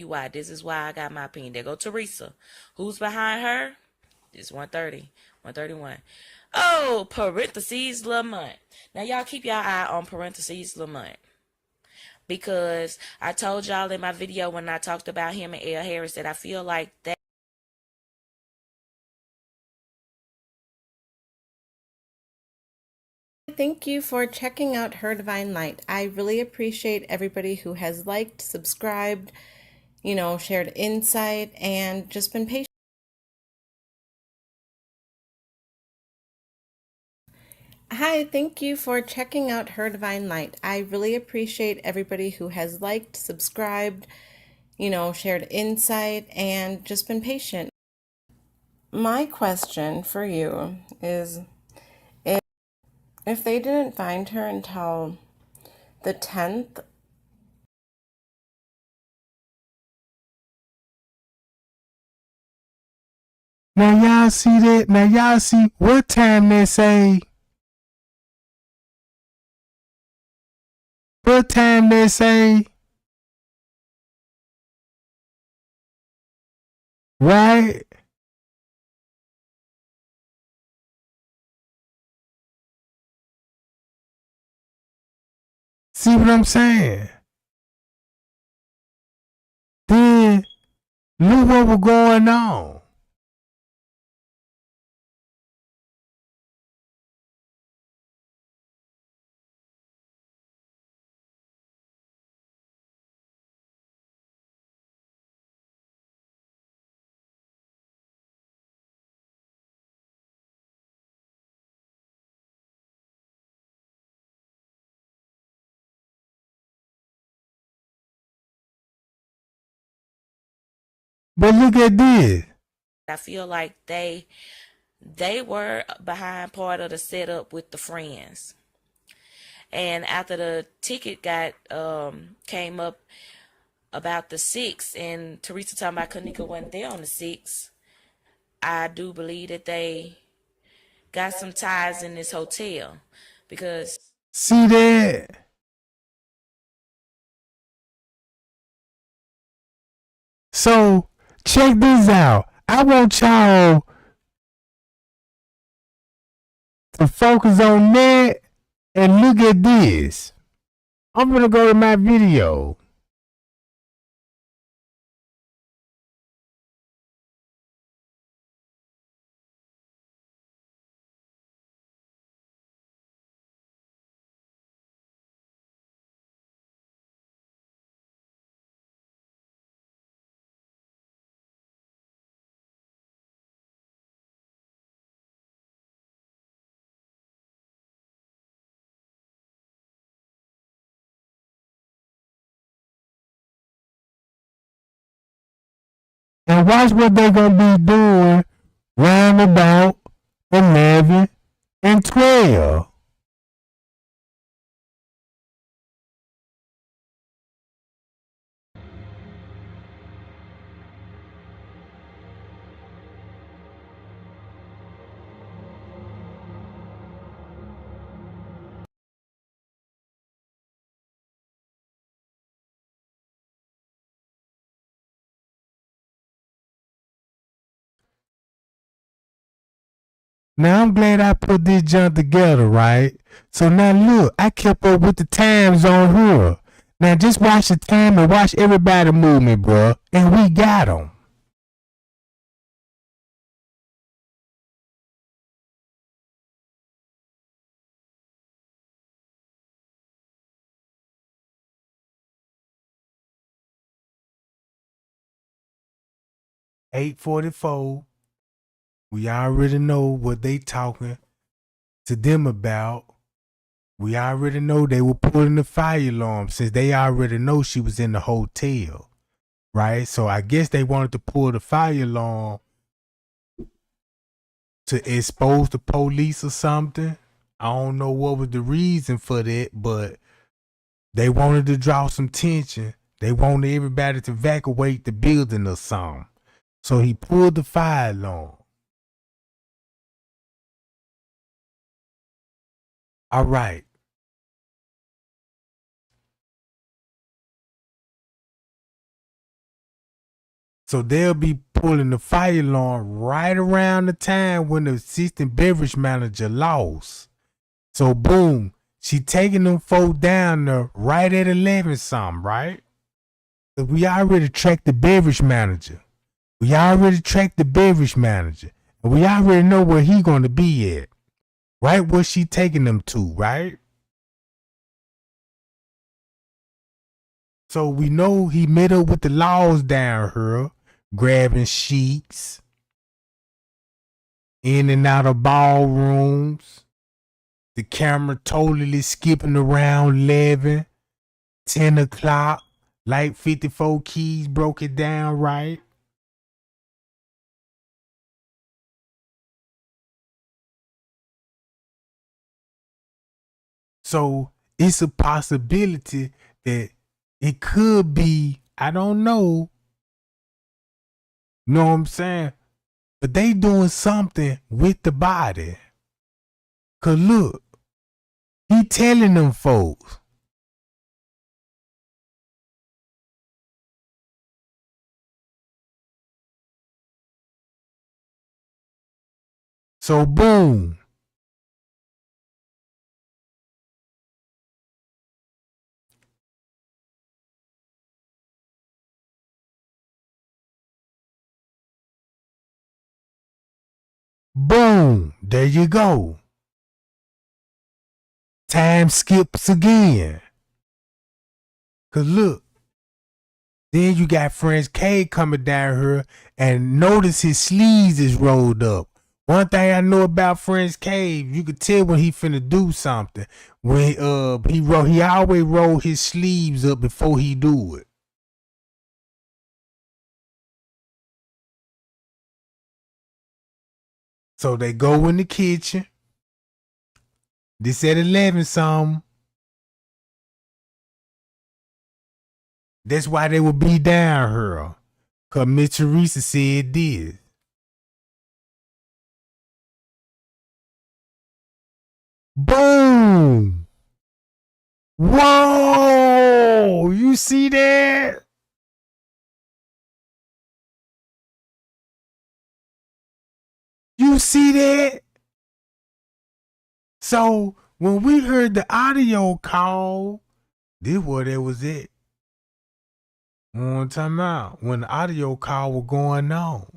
why. This is why I got my opinion. There go Teresa. Who's behind her? It's 130. 131. Oh, parentheses Lamont. Now, y'all keep y'all eye on parentheses Lamont. Because I told y'all in my video when I talked about him and L. Harris that I feel like that. Thank you for checking out Her Divine Light. I really appreciate everybody who has liked, subscribed, shared insight, and just been patient. Hi, thank you for checking out Her Divine Light. I really appreciate everybody who has liked, subscribed, shared insight, and just been patient. My question for you is, if they didn't find her until the 10th, Now y'all see that? Now y'all see what time they say? What time they say? Right? See what I'm saying? Then look what was going on. But look at this. I feel like they were behind part of the setup with the friends. And after the ticket got came up about the 6th, and Teresa talking about Kenneka wasn't there on the 6th, I do believe that they got some ties in this hotel. Because see that? So check this out. I want y'all to focus on that and look at this. I'm gonna go to my video. And watch what they're gonna be doing round about 11 and 12. Now I'm glad I put this junk together, right? So now look, I kept up with the times on her. Now just watch the time and watch everybody movement, bro. And we got them. $8:44. We already know what they talking to them about. We already know they were pulling the fire alarm since they already know she was in the hotel, right? So I guess they wanted to pull the fire alarm to expose the police or something. I don't know what was the reason for that, but they wanted to draw some tension. They wanted everybody to evacuate the building or something. So he pulled the fire alarm. All right. So they'll be pulling the fire alarm right around the time when the assistant beverage manager lost. So boom, she taking them folk down there right at 11 something, right? But we already tracked the beverage manager. We already tracked the beverage manager. And we already know where he gonna be at. Right where she taking them to, right? So we know he met up with the laws down here, grabbing sheets, in and out of ballrooms. The camera totally skipping around 11, 10 o'clock, like 54 keys broke it down, right? So it's a possibility that it could be, I don't know what I'm saying? But they doing something with the body. Cause look, he telling them folks. So boom. Boom. There you go. Time skips again. Cause look, then you got French K coming down here and notice his sleeves is rolled up. One thing I know about French K, you could tell when he finna do something. When he always roll his sleeves up before he do it. So they go in the kitchen. This at 11 something. That's why they would be down here. Cause Miss Teresa said this. Boom! Whoa! You see that? You see that? So when we heard the audio call, this what it was at. One time out when the audio call was going on.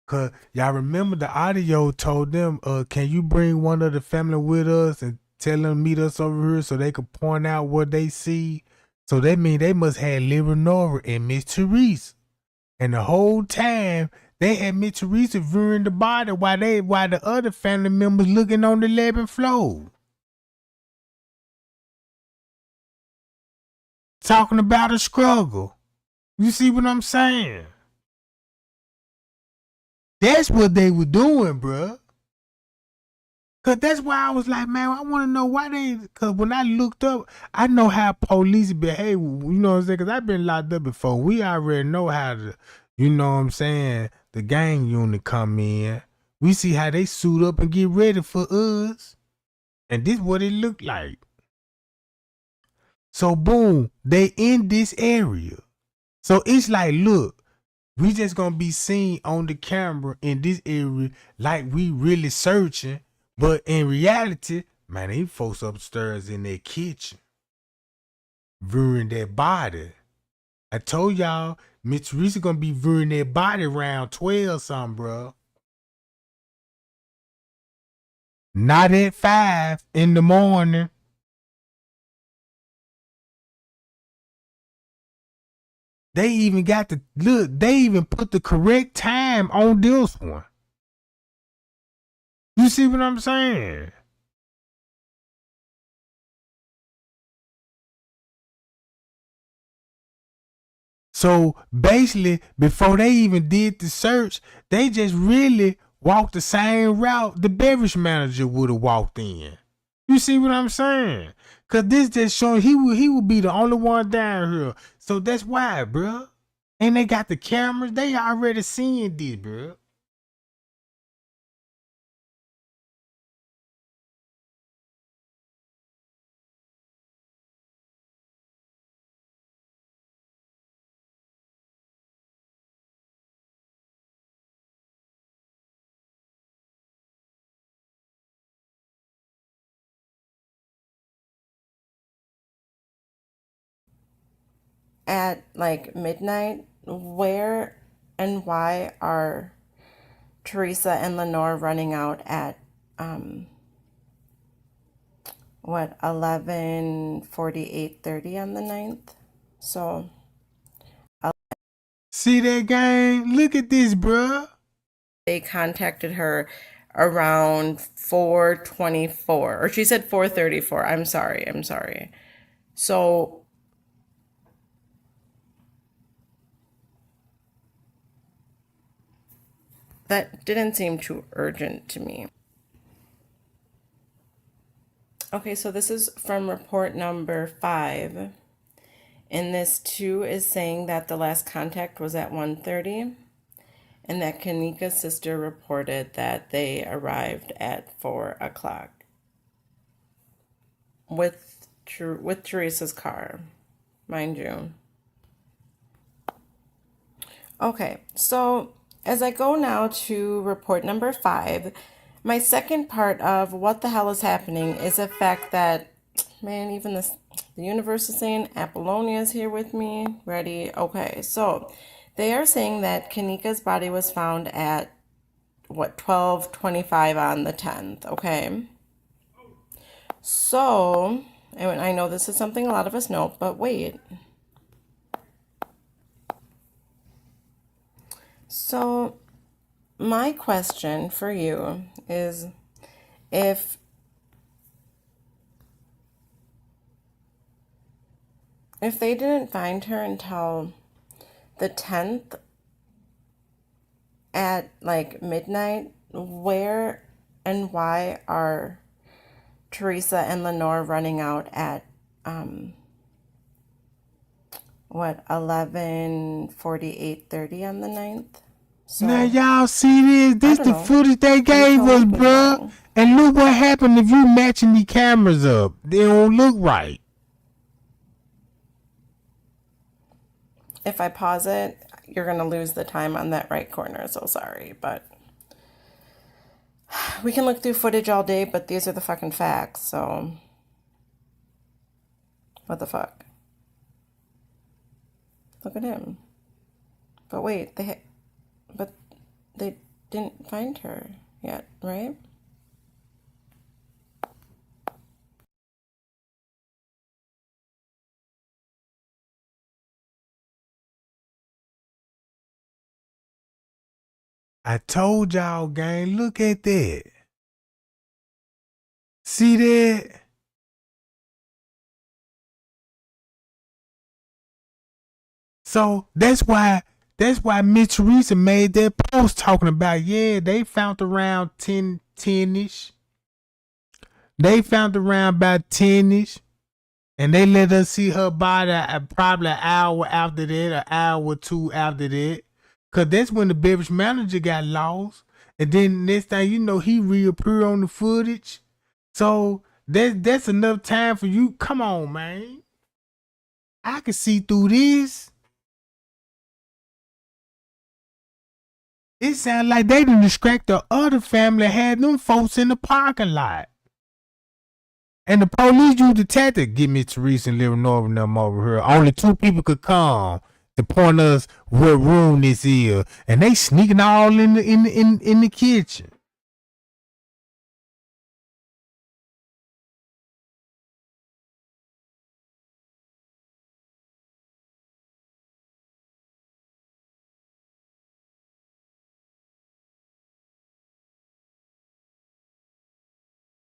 Cause y'all remember the audio told them, can you bring one of the family with us and tell them to meet us over here so they could point out what they see? So that mean they must have Lyra Nora and Miss Teresa. And the whole time they had Miss Teresa viewing the body while the other family members looking on the 11th floor. Talking about a struggle. You see what I'm saying? That's what they were doing, bruh. Cause that's why I was like, man, I want to know why they. Cause when I looked up, I know how police behave. You know what I'm saying? Cause I've been locked up before. We already know how to. You know what I'm saying? The gang unit come in. We see how they suit up and get ready for us, and this what it looked like. So boom, they in this area. So it's like, look, we just gonna be seen on the camera in this area like we really searching, but in reality, man, these folks upstairs in their kitchen viewing their body. I told y'all, Miss Teresa gonna be viewing their body around 12 something, bro. Not at 5 in the morning. They even got the look, they even put the correct time on this one. You see what I'm saying? So basically, before they even did the search, they just really walked the same route the beverage manager would have walked in. You see what I'm saying? Cause this just showing he would be the only one down here. So that's why, bro. And they got the cameras. They already seeing this, bro. At like midnight, where and why are Teresa and Lenore running out at 11:48:30 on the 9th? So See that gang? Look at this, bro. they contacted her around 4:24, or she said 4:34. I'm sorry. So that didn't seem too urgent to me. Okay, so this is from report number 5. And this too is saying that the last contact was at 1:30, and that Kenneka's sister reported that they arrived at 4 o'clock with Teresa's car, mind you. Okay, so as I go now to report number 5, my second part of what the hell is happening is the fact that, man, even the universe is saying Apollonia is here with me. Ready? Okay, so they are saying that Kenneka's body was found at 12:25 on the 10th. Okay, so and I know this is something a lot of us know, but wait. So my question for you is, if they didn't find her until the 10th at like midnight, where and why are Teresa and Lenore running out at 11:48:30 on the 9th? So Now y'all see this? This the know. footage they gave us, bro. And look what happened if you matching the cameras up. They don't look right. If I pause it, you're going to lose the time on that right corner. So sorry, but we can look through footage all day, but these are the fucking facts. So what the fuck? Look at him. But wait, they didn't find her yet, right? I told y'all, gang, look at that. See that? So that's why Miss Teresa made that post talking about, yeah, they found around 10-ish. They found around about 10-ish. And they let us see her body probably an hour after that, an hour or two after that. Cause that's when the beverage manager got lost. And then next thing you know, he reappeared on the footage. So that's enough time for you. Come on, man. I can see through this. It sounded like they didn't distract the other family, had them folks in the parking lot. And the police used the tactic, get me Teresa and Little North and them over here. Only 2 people could come to point us what room this is. And they sneaking all in the kitchen.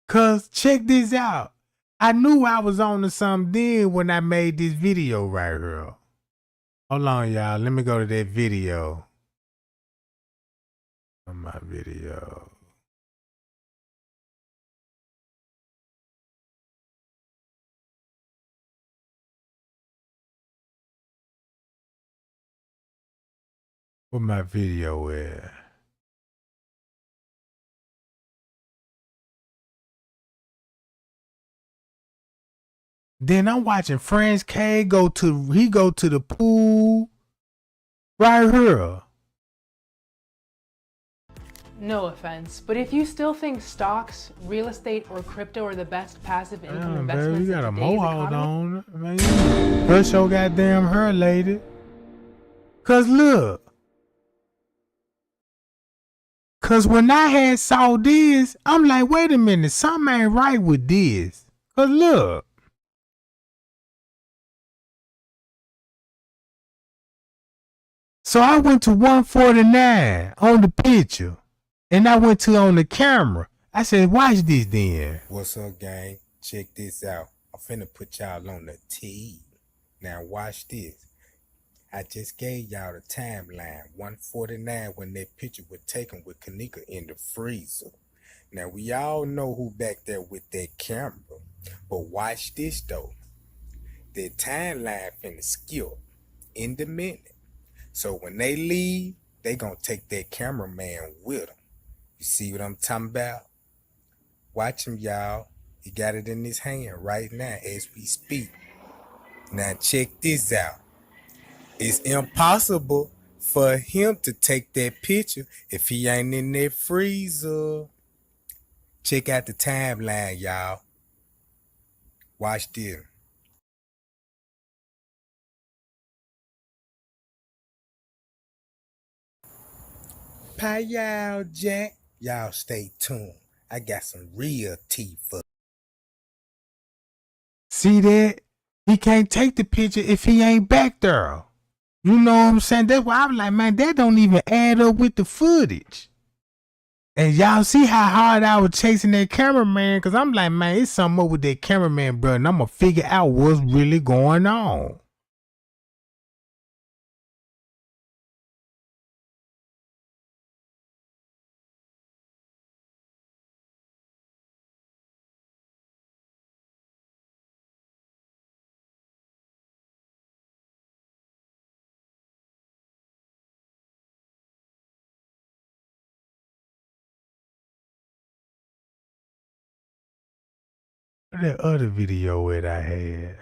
Cause check this out. I knew I was on to something then when I made this video right here. Hold on, y'all. Let me go to that video. On my video. Where my video at? Then I'm watching Franz K go to the pool right here. No offense, but if you still think stocks, real estate, or crypto are the best passive income investments Baby, you got a in today's mohawk economy, on, man. Brush your goddamn hair, lady. Cause look. Cause when I had saw this, I'm like, wait a minute, something ain't right with this. Cause look. So I went to 149 on the picture. And I went to on the camera. I said, watch this then. What's up, gang? Check this out. I'm finna put y'all on the T. Now watch this. I just gave y'all the timeline. 149 when that picture was taken with Kenneka in the freezer. Now we all know who back there with that camera. But watch this though. The timeline finna skip in the minute. So when they leave, they gonna take that cameraman with them. You see what I'm talking about? Watch him, y'all. He got it in his hand right now as we speak. Now check this out. It's impossible for him to take that picture if he ain't in that freezer. Check out the timeline, y'all. Watch this. Pie y'all, Jack. Y'all stay tuned. I got some real tea for. See that? He can't take the picture if he ain't back there. You know what I'm saying? That's why I'm like, man, that don't even add up with the footage. And y'all see how hard I was chasing that cameraman? Because I'm like, man, it's something up with that cameraman, bro. And I'm going to figure out what's really going on. That other video that I had.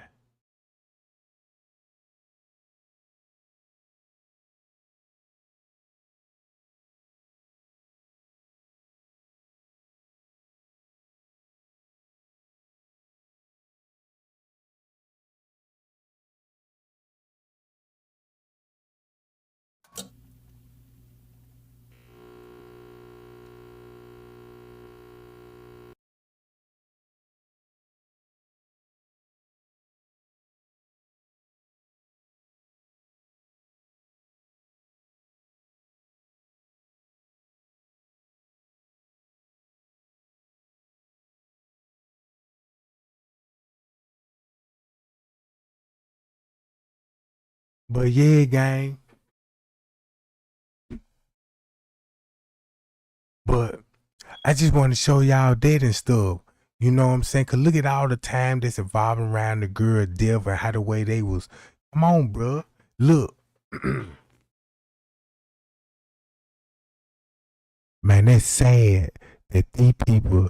But yeah, gang. But I just want to show y'all that and stuff. You know what I'm saying? Cause look at all the time that's evolving around the girl death and how the way they was. Come on, bro. Look. Man, that's sad that these people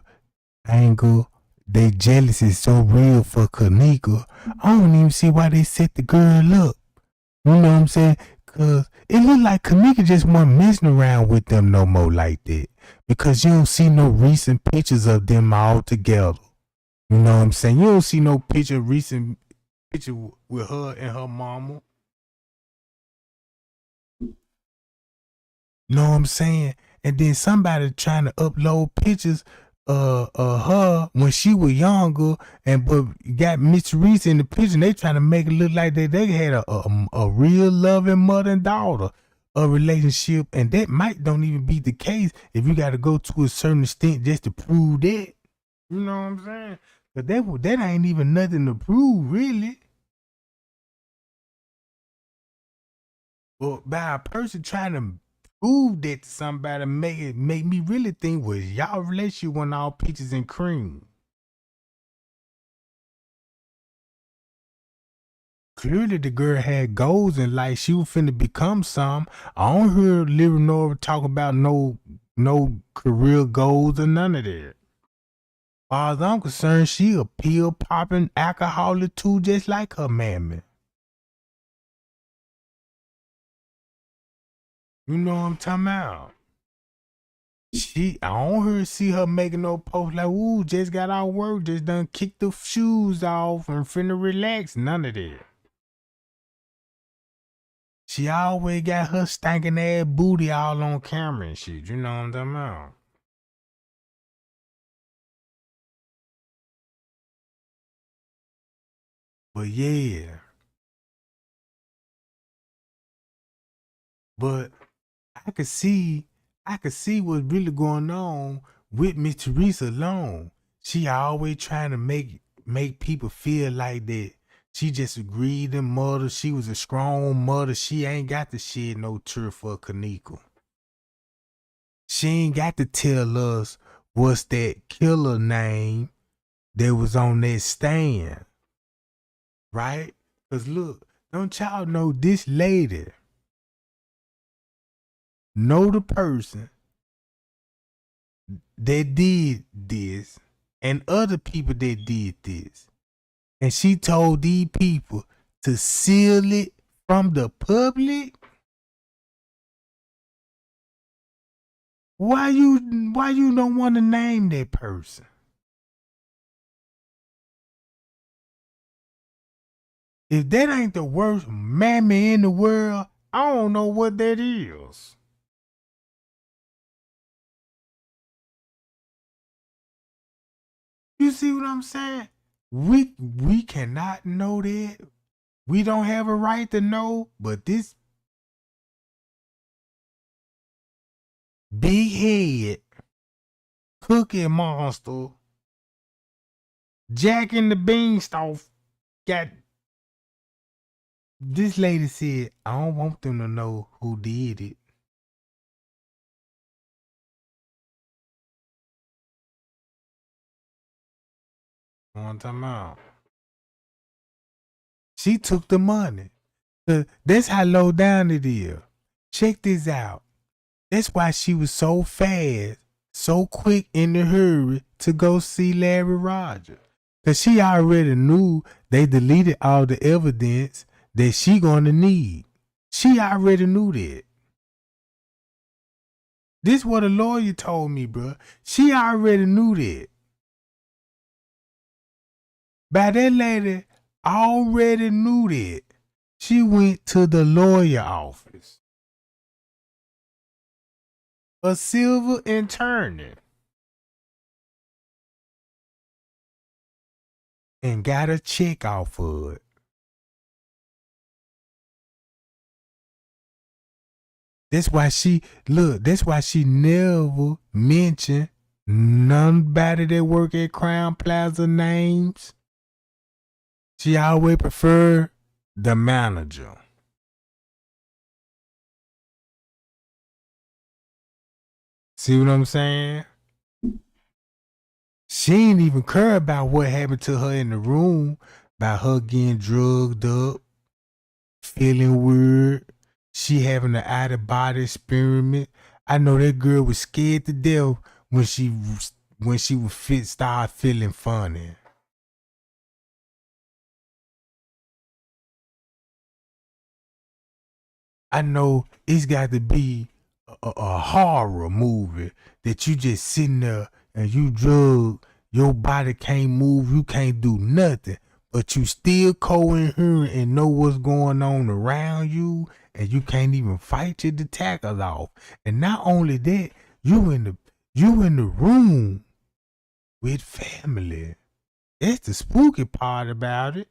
anger, they jealousy is so real for Kenneka. I don't even see why they set the girl up. You know what I'm saying? Cause it look like Kenneka just wasn't messing around with them no more like that. Because you don't see no recent pictures of them all together. You know what I'm saying? You don't see no recent picture with her and her mama. Know what I'm saying? And then somebody trying to upload pictures her when she was younger and but got Miss Reese in the picture and they trying to make it look like they had a real loving mother and daughter a relationship, and that might don't even be the case if you got to go to a certain extent just to prove that. You know what I'm saying? But that ain't even nothing to prove, really. But by a person trying to prove that to somebody, make me really think was y'all relationship when all peaches and cream. Clearly the girl had goals in life. She was finna become some. I don't hear Lyra Nora talk about no career goals or none of that. As far as I'm concerned, she a pill popping alcoholic too, just like her mammy. You know what I'm talking about? I don't see her making no post like, ooh, just got out of work, just done kicked the shoes off and finna relax. None of that. She always got her stinking ass booty all on camera and shit. You know what I'm talking about? But yeah. But I could see what's really going on with Miss Teresa alone. She always trying to make people feel like that she just agreed and mother. She was a strong mother. She ain't got to shed no tear for Kenneka. She ain't got to tell us what's that killer name that was on that stand. Right? Cause look, don't y'all know this lady know the person that did this and other people that did this. And she told these people to seal it from the public. Why you don't want to name that person? If that ain't the worst mammy in the world, I don't know what that is. You see what I'm saying? We cannot know that. We don't have a right to know, but this big head cookie monster Jack and the Beanstalk got. This lady said, I don't want them to know who did it. You know what I'm talking about? She took the money. That's how low down it is. Check this out. That's why she was so fast, so quick in the hurry to go see Larry Rogers. Because she already knew they deleted all the evidence that she gonna need. She already knew that. This what a lawyer told me, bro. She already knew that. But that lady already knew that. She went to the lawyer office. A silver attorney. And got a check off of it. That's why she never mentioned nobody that work at Crown Plaza names. She always preferred the manager. See what I'm saying? She ain't even care about what happened to her in the room, about her getting drugged up, feeling weird, she having an out of body experiment. I know that girl was scared to death when she would start feeling funny. I know it's got to be a horror movie that you just sitting there and you drug, your body can't move, you can't do nothing, but you still coherent and know what's going on around you, and you can't even fight your attackers off. And not only that, you in the room with family. That's the spooky part about it.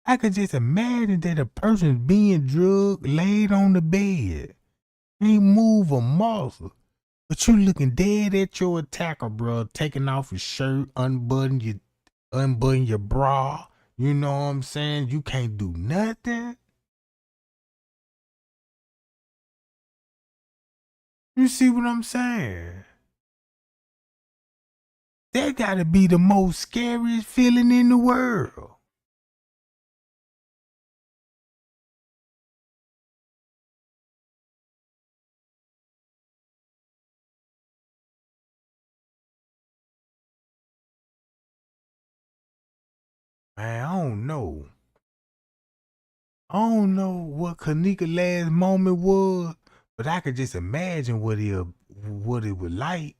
I could just imagine that a person being drugged, laid on the bed, ain't move a muscle, but you looking dead at your attacker, bro, taking off your shirt, unbutton your bra. You know what I'm saying? You can't do nothing. You see what I'm saying? That gotta be the most scariest feeling in the world. Man, I don't know. I don't know what Kenneka last moment was, but I could just imagine what it was like.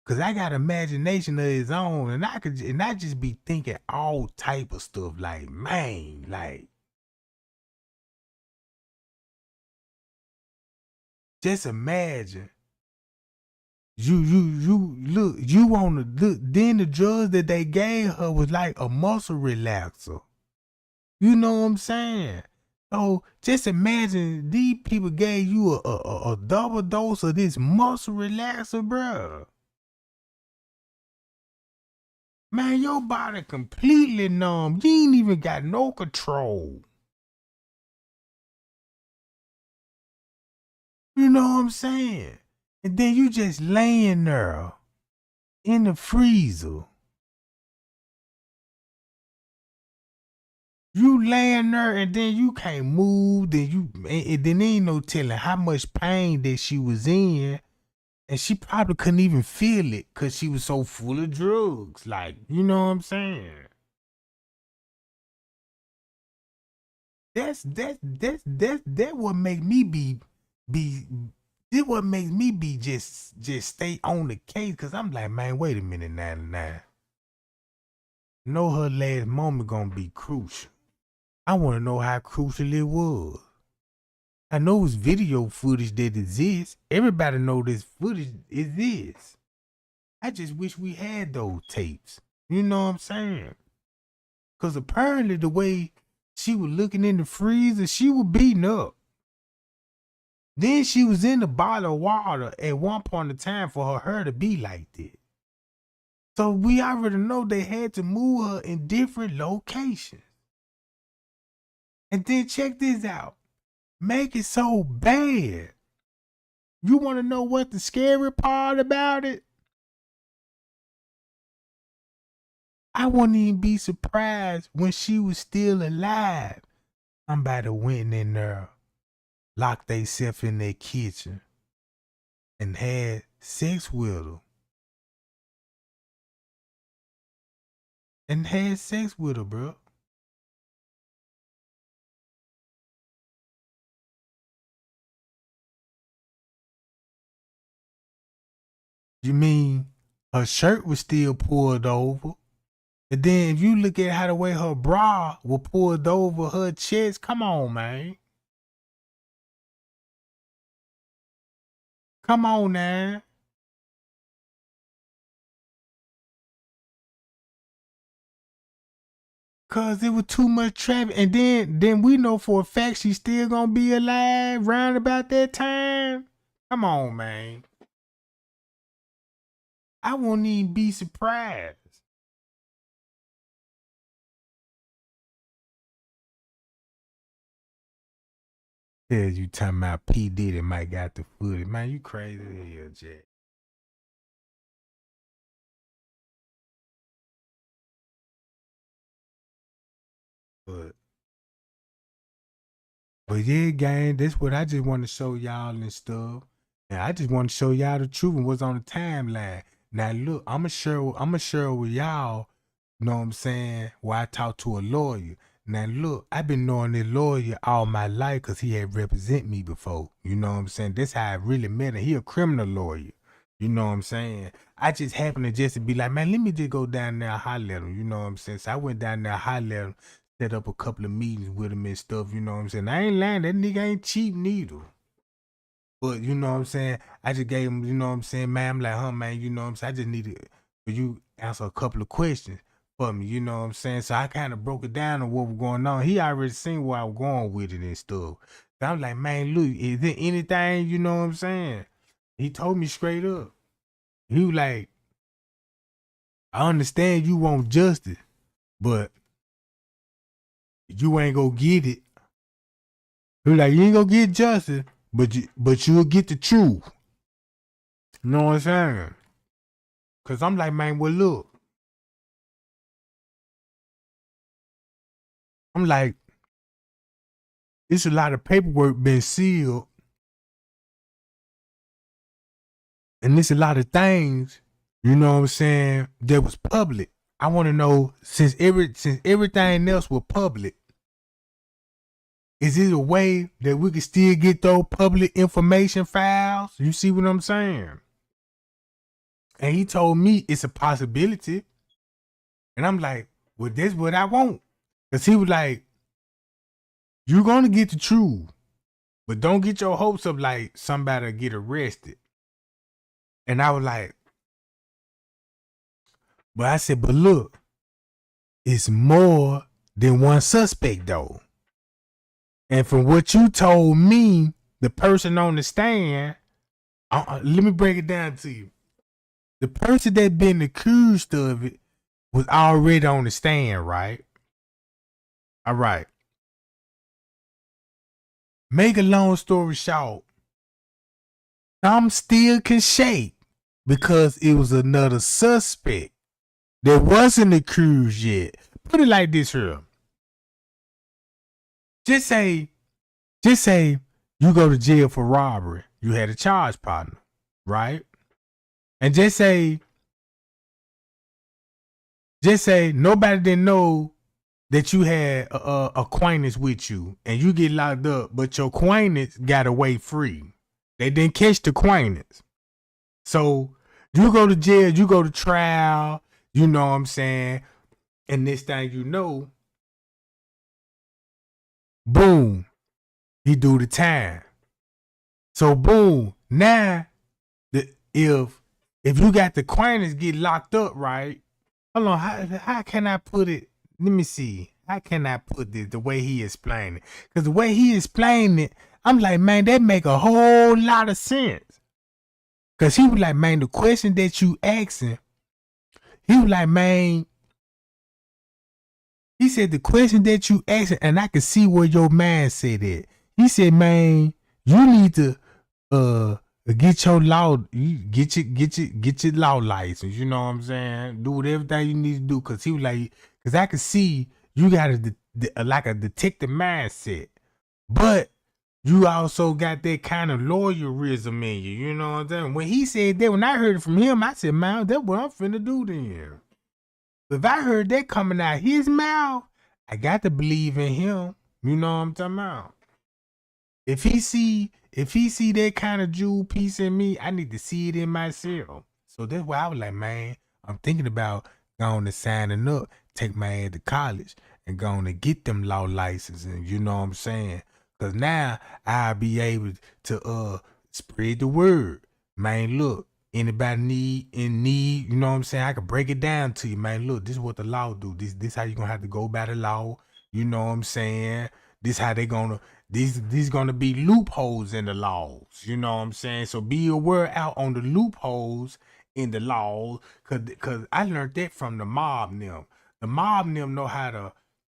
Cause I got imagination of his own, and I just be thinking all type of stuff. Like, man, like, just imagine you look, you on the look. Then the drugs that they gave her was like a muscle relaxer. You know what I'm saying? So just imagine these people gave you a double dose of this muscle relaxer, bruh. Man, your body completely numb. You ain't even got no control. You know what I'm saying? And then you just laying there in the freezer. You laying there and then you can't move. And then ain't no telling how much pain that she was in. And she probably couldn't even feel it because she was so full of drugs. Like, you know what I'm saying? That what make me be this what makes me be just stay on the case, cause I'm like, man, wait a minute now. Know her last moment gonna be crucial. I wanna know how crucial it was. I know it's video footage that exists. Everybody know this footage exists. I just wish we had those tapes. You know what I'm saying? Cause apparently the way she was looking in the freezer, she was beaten up. Then she was in the bottle of water at one point in time for her to be like that. So we already know they had to move her in different locations. And then check this out. Make it so bad. You want to know what the scary part about it? I wouldn't even be surprised when she was still alive. Somebody went in there, locked themselves in their kitchen, and had sex with her. Bro. You mean her shirt was still pulled over? And then if you look at how the way her bra was pulled over her chest, come on, man. Come on now. Cause it was too much traffic. And then we know for a fact she's still gonna be alive round about that time. Come on, man. I won't even be surprised. Yeah, you talking about P. Diddy might got the footage. Man, you crazy as hell, Jack. But yeah, gang, that's what I just want to show y'all and stuff. And I just want to show y'all the truth and what's on the timeline. Now look, I'ma share with y'all, you know what I'm saying, where I talked to a lawyer. Now look, I've been knowing this lawyer all my life because he had represent me before. You know what I'm saying? That's how I really met him. He a criminal lawyer. You know what I'm saying? I just happened to just be like, man, let me just go down there and holler at him. You know what I'm saying? So I went down there and holler at him, set up a couple of meetings with him and stuff. You know what I'm saying? I ain't lying. That nigga ain't cheap neither. But you know what I'm saying? I just gave him, you know what I'm saying, man, I'm like, man, you know what I'm saying? I just needed for you answer a couple of questions for me, you know what I'm saying? So I kind of broke it down on what was going on. He already seen where I was going with it and stuff. So I'm like, man, look, is there anything, you know what I'm saying? He told me straight up. He was like, I understand you want justice, but you ain't gonna get it. He was like, you ain't gonna get justice, but you'll get the truth. You know what I'm saying? Cause I'm like, man, well look. I'm like, it's a lot of paperwork been sealed, and there's a lot of things, you know what I'm saying, that was public. I want to know, since everything else was public, is it a way that we can still get those public information files? You see what I'm saying? And he told me it's a possibility. And I'm like, well, that's what I want. Because he was like, you're going to get the truth, but don't get your hopes up like somebody get arrested. And I was like, but I said, but look, it's more than one suspect though. And from what you told me, the person on the stand, let me break it down to you. The person that been accused of it was already on the stand, right? All right. Make a long story short, some still can shake because it was another suspect that wasn't accused yet. Put it like this here. Just say you go to jail for robbery. You had a charge partner, right? And just say nobody didn't know that you had a acquaintance with you, and you get locked up, but your acquaintance got away free. They didn't catch the acquaintance. So you go to jail, you go to trial, you know what I'm saying? And this thing you know, boom, he do the time. So boom, now if you got the acquaintance get locked up, right? Hold on, how can I put it? Let me see. How can I put this the way he explained it? Because the way he explained it, I'm like, man, that make a whole lot of sense. Because he was like, man, the question that you asking, he was like, man, he said the question that you asking, and I can see where your man said it. He said, man, you need to get your law, get your law license. You know what I'm saying? Do everything you need to do. Cause he was like, cause I could see you got like a detective mindset, but you also got that kind of lawyerism in you. You know what I'm saying? When he said that, when I heard it from him, I said, man, that's what I'm finna do then. If I heard that coming out his mouth, I got to believe in him. You know what I'm talking about? If he see that kind of jewel piece in me, I need to see it in myself. So that's why I was like, man, I'm thinking about going to signing up, take my ass to college, and going to get them law licenses. You know what I'm saying? Cause now I'll be able to spread the word. Man, look, anybody need, you know what I'm saying? I can break it down to you, man. Look, this is what the law do. This how you gonna have to go by the law. You know what I'm saying? This how they gonna these gonna be loopholes in the laws. You know what I'm saying? So be aware out on the loopholes in the law, cause I learned that from the mob them. The mob them know how to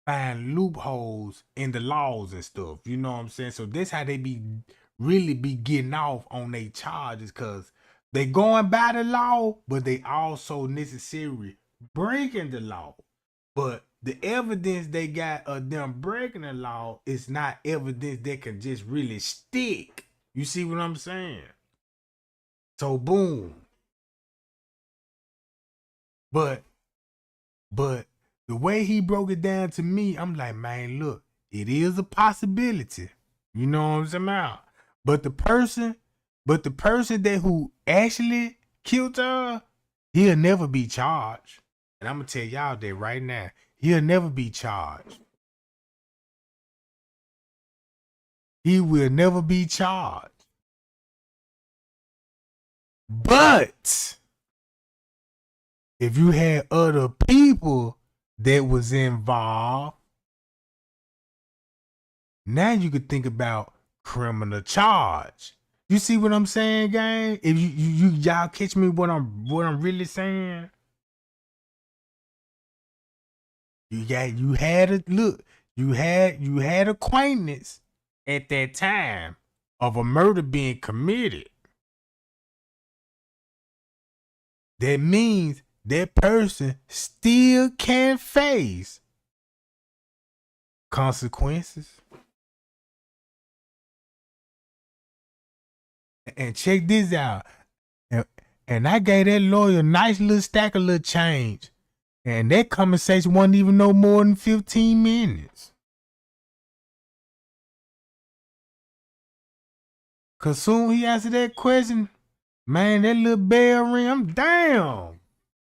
find loopholes in the laws and stuff. You know what I'm saying? So that's how they really be getting off on their charges, cause they going by the law, but they also necessarily breaking the law. But the evidence they got of them breaking the law is not evidence that can just really stick. You see what I'm saying? So boom. But the way he broke it down to me, I'm like, man, look, it is a possibility. You know what I'm saying about? But the person that who actually killed her, he'll never be charged. And I'm gonna tell y'all that right now. He'll never be charged. He will never be charged. But if you had other people that was involved, now you could think about criminal charge. You see what I'm saying, gang? If y'all catch me what I'm really saying? You had acquaintance at that time of a murder being committed. That means that person still can face consequences. And check this out. And I gave that lawyer a nice little stack of little change. And that conversation wasn't even no more than 15 minutes. Cause soon he answered that question, man, that little bell ring, I'm down.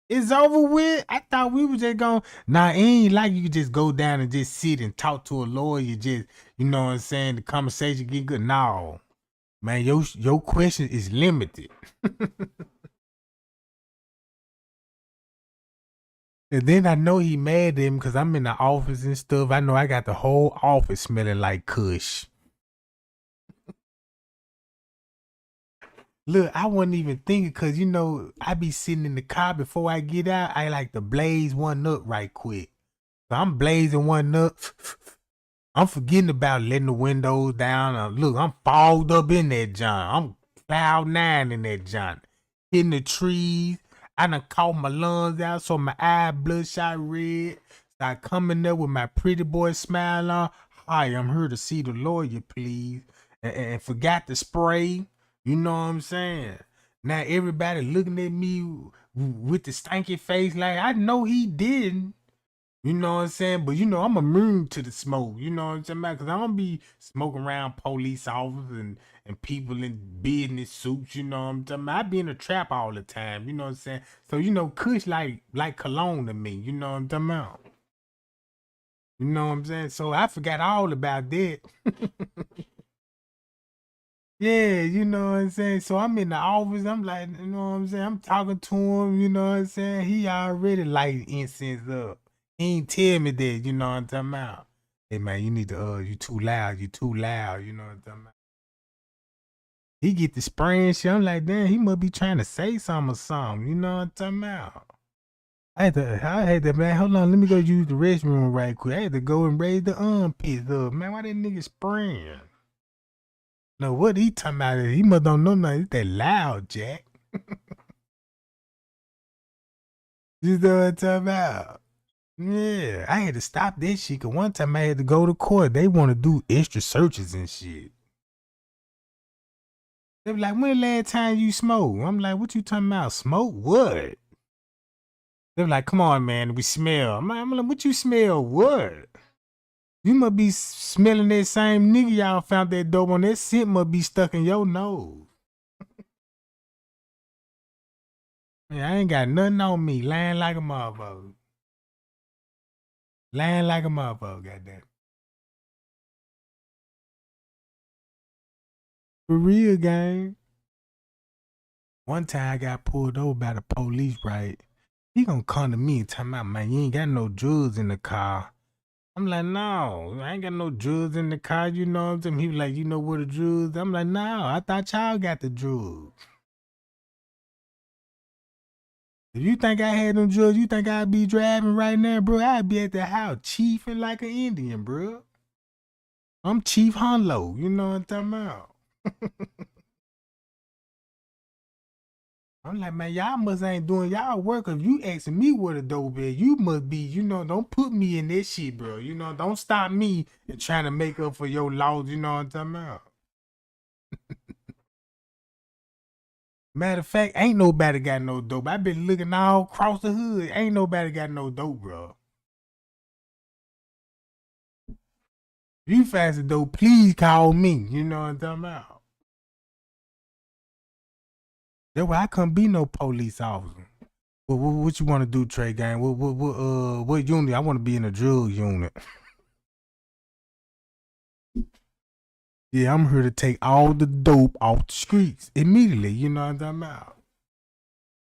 It's over with. I thought we was just going, nah, it ain't like you could just go down and just sit and talk to a lawyer, just, you know what I'm saying, the conversation get good. No. Man, your question is limited. And then I know he mad at him because I'm in the office and stuff. I know I got the whole office smelling like Kush. Look, I wasn't even thinking because, you know, I be sitting in the car before I get out. I like to blaze one up right quick. So I'm blazing one up. I'm forgetting about letting the windows down. Look, I'm fogged up in that John. I'm cloud nine in that John. Hitting the trees. I done caught my lungs out so my eye bloodshot red. Start coming up with my pretty boy smile on. Hi, I'm here to see the lawyer, please. And forgot to spray. You know what I'm saying? Now everybody looking at me with the stanky face like I know he didn't. You know what I'm saying? But, you know, I'm immune to the smoke. You know what I'm saying? Because I don't be smoking around police officers and people in business suits. You know what I'm talking about? I be in a trap all the time. You know what I'm saying? So, you know, Kush like cologne to me. You know what I'm talking about? You know what I'm saying? So I forgot all about that. Yeah, you know what I'm saying? So I'm in the office. I'm like, you know what I'm saying? I'm talking to him. You know what I'm saying? He already light incense up. He ain't tell me that, you know what I'm talking about? Hey man, you need to you too loud, you know what I'm talking about? He get the spraying shit. I'm like, damn, he must be trying to say something or something, you know what I'm talking about? I had to, man, hold on, let me go use the restroom right quick. I had to go and raise the armpits up. Man, why that nigga spraying? No, what he talking about? He must don't know nothing. It's that loud, Jack. You know what I'm talking about? Yeah, I had to stop that shit because one time I had to go to court. They want to do extra searches and shit. They be like, when the last time you smoked? I'm like, what you talking about? Smoke what? They be like, come on, man, we smell. I'm like, what you smell? What? You must be smelling that same nigga y'all found that dope on. That scent must be stuck in your nose. Man, I ain't got nothing on me. Lying like a motherfucker. Lying like a motherfucker, goddamn. For real, gang. One time I got pulled over by the police, right? He gonna come to me and tell me, man, you ain't got no drugs in the car. I'm like, no, I ain't got no drugs in the car. You know what I'm saying? He was like, you know where the drugs? I'm like, no, I thought y'all got the drugs. If you think I had them drugs, you think I'd be driving right now, bro? I'd be at the house chiefing like an Indian, bro. I'm Chief Hunlo. You know what I'm talking about? I'm like, man, y'all must ain't doing y'all work. If you asking me where the dope is, you must be, you know, don't put me in this shit, bro. You know, don't stop me and trying to make up for your loss. You know what I'm talking about? Matter of fact, ain't nobody got no dope. I been looking all across the hood. Ain't nobody got no dope, bro. If you fast the dope, please call me. You know what I'm talking about? That's why I couldn't be no police officer. What you want to do, Trey Gang? What unit? I want to be in a drug unit. Yeah, I'm here to take all the dope off the streets immediately. You know what I'm talking about?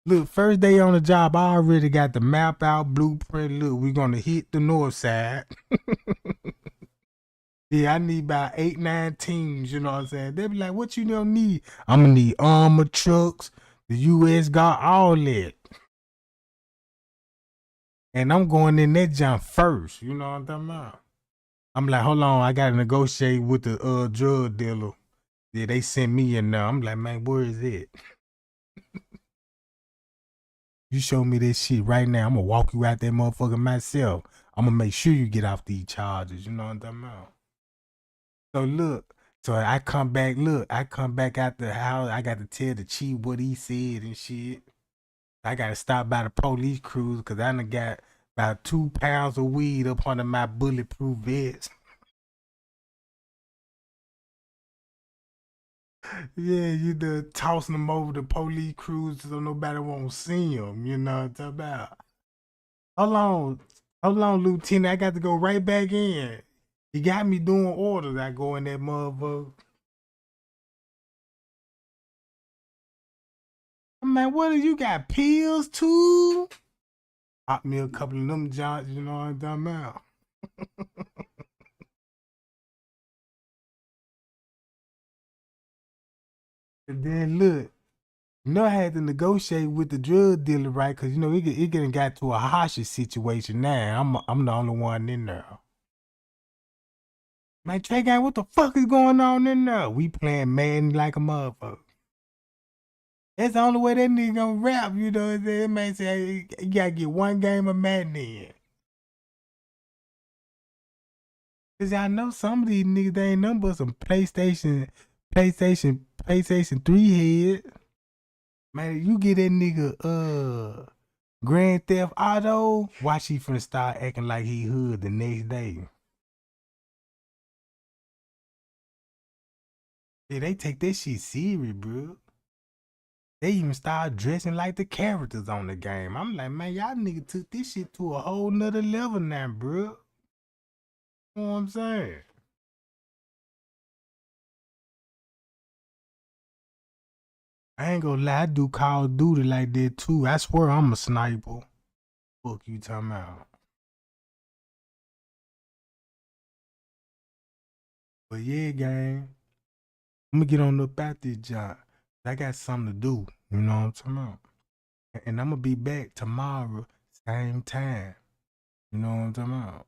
Look, first day on the job, I already got the map out, blueprint. Look, we're gonna hit the north side. Yeah, I need about 8, 9 teams. You know what I'm saying? They be like, "What you gonna need?" I'm gonna need armor trucks, the U.S. got all that, and I'm going in that jump first. You know what I'm talking about? I'm like, hold on, I gotta negotiate with the drug dealer. Yeah, they sent me in there. I'm like, man, where is it? You show me this shit right now. I'm gonna walk you out that motherfucker myself. I'm gonna make sure you get off these charges. You know what I'm talking about? So look, so I come back. Look, I come back out the house. I got to tell the chief what he said and shit. I got to stop by the police cruiser because I done got about 2 pounds of weed up under my bulletproof vest. Yeah, you done tossing them over the police cruiser so nobody won't see them. You know what I'm talking about? Hold on, Lieutenant. I got to go right back in. You got me doing orders. I go in that motherfucker. Man, what do you got? Pills too? Pop me a couple of them joints, you know what I'm talking about? And then look, you know I had to negotiate with the drug dealer, right? Cause you know it getting got to a hostage situation now. I'm the only one in there. Man, Trey Gang, what the fuck is going on in there? We playing Madden like a motherfucker. That's the only way that nigga gonna rap, you know what I'm saying? Man say, hey, you gotta get one game of Madden in. Cause I know some of these niggas, they ain't nothing but some PlayStation 3 head. Man, you get that nigga Grand Theft Auto, watch he finna start acting like he hood the next day. Yeah, they take that shit serious, bro. They even start dressing like the characters on the game. I'm like, man, y'all nigga took this shit to a whole nother level now, bro. You know what I'm saying? I ain't gonna lie, I do Call of Duty like that too. I swear I'm a sniper. Fuck you talking about. But yeah, gang, I'm gonna get on up out this job. I got something to do. You know what I'm talking about? And I'm gonna be back tomorrow, same time. You know what I'm talking about?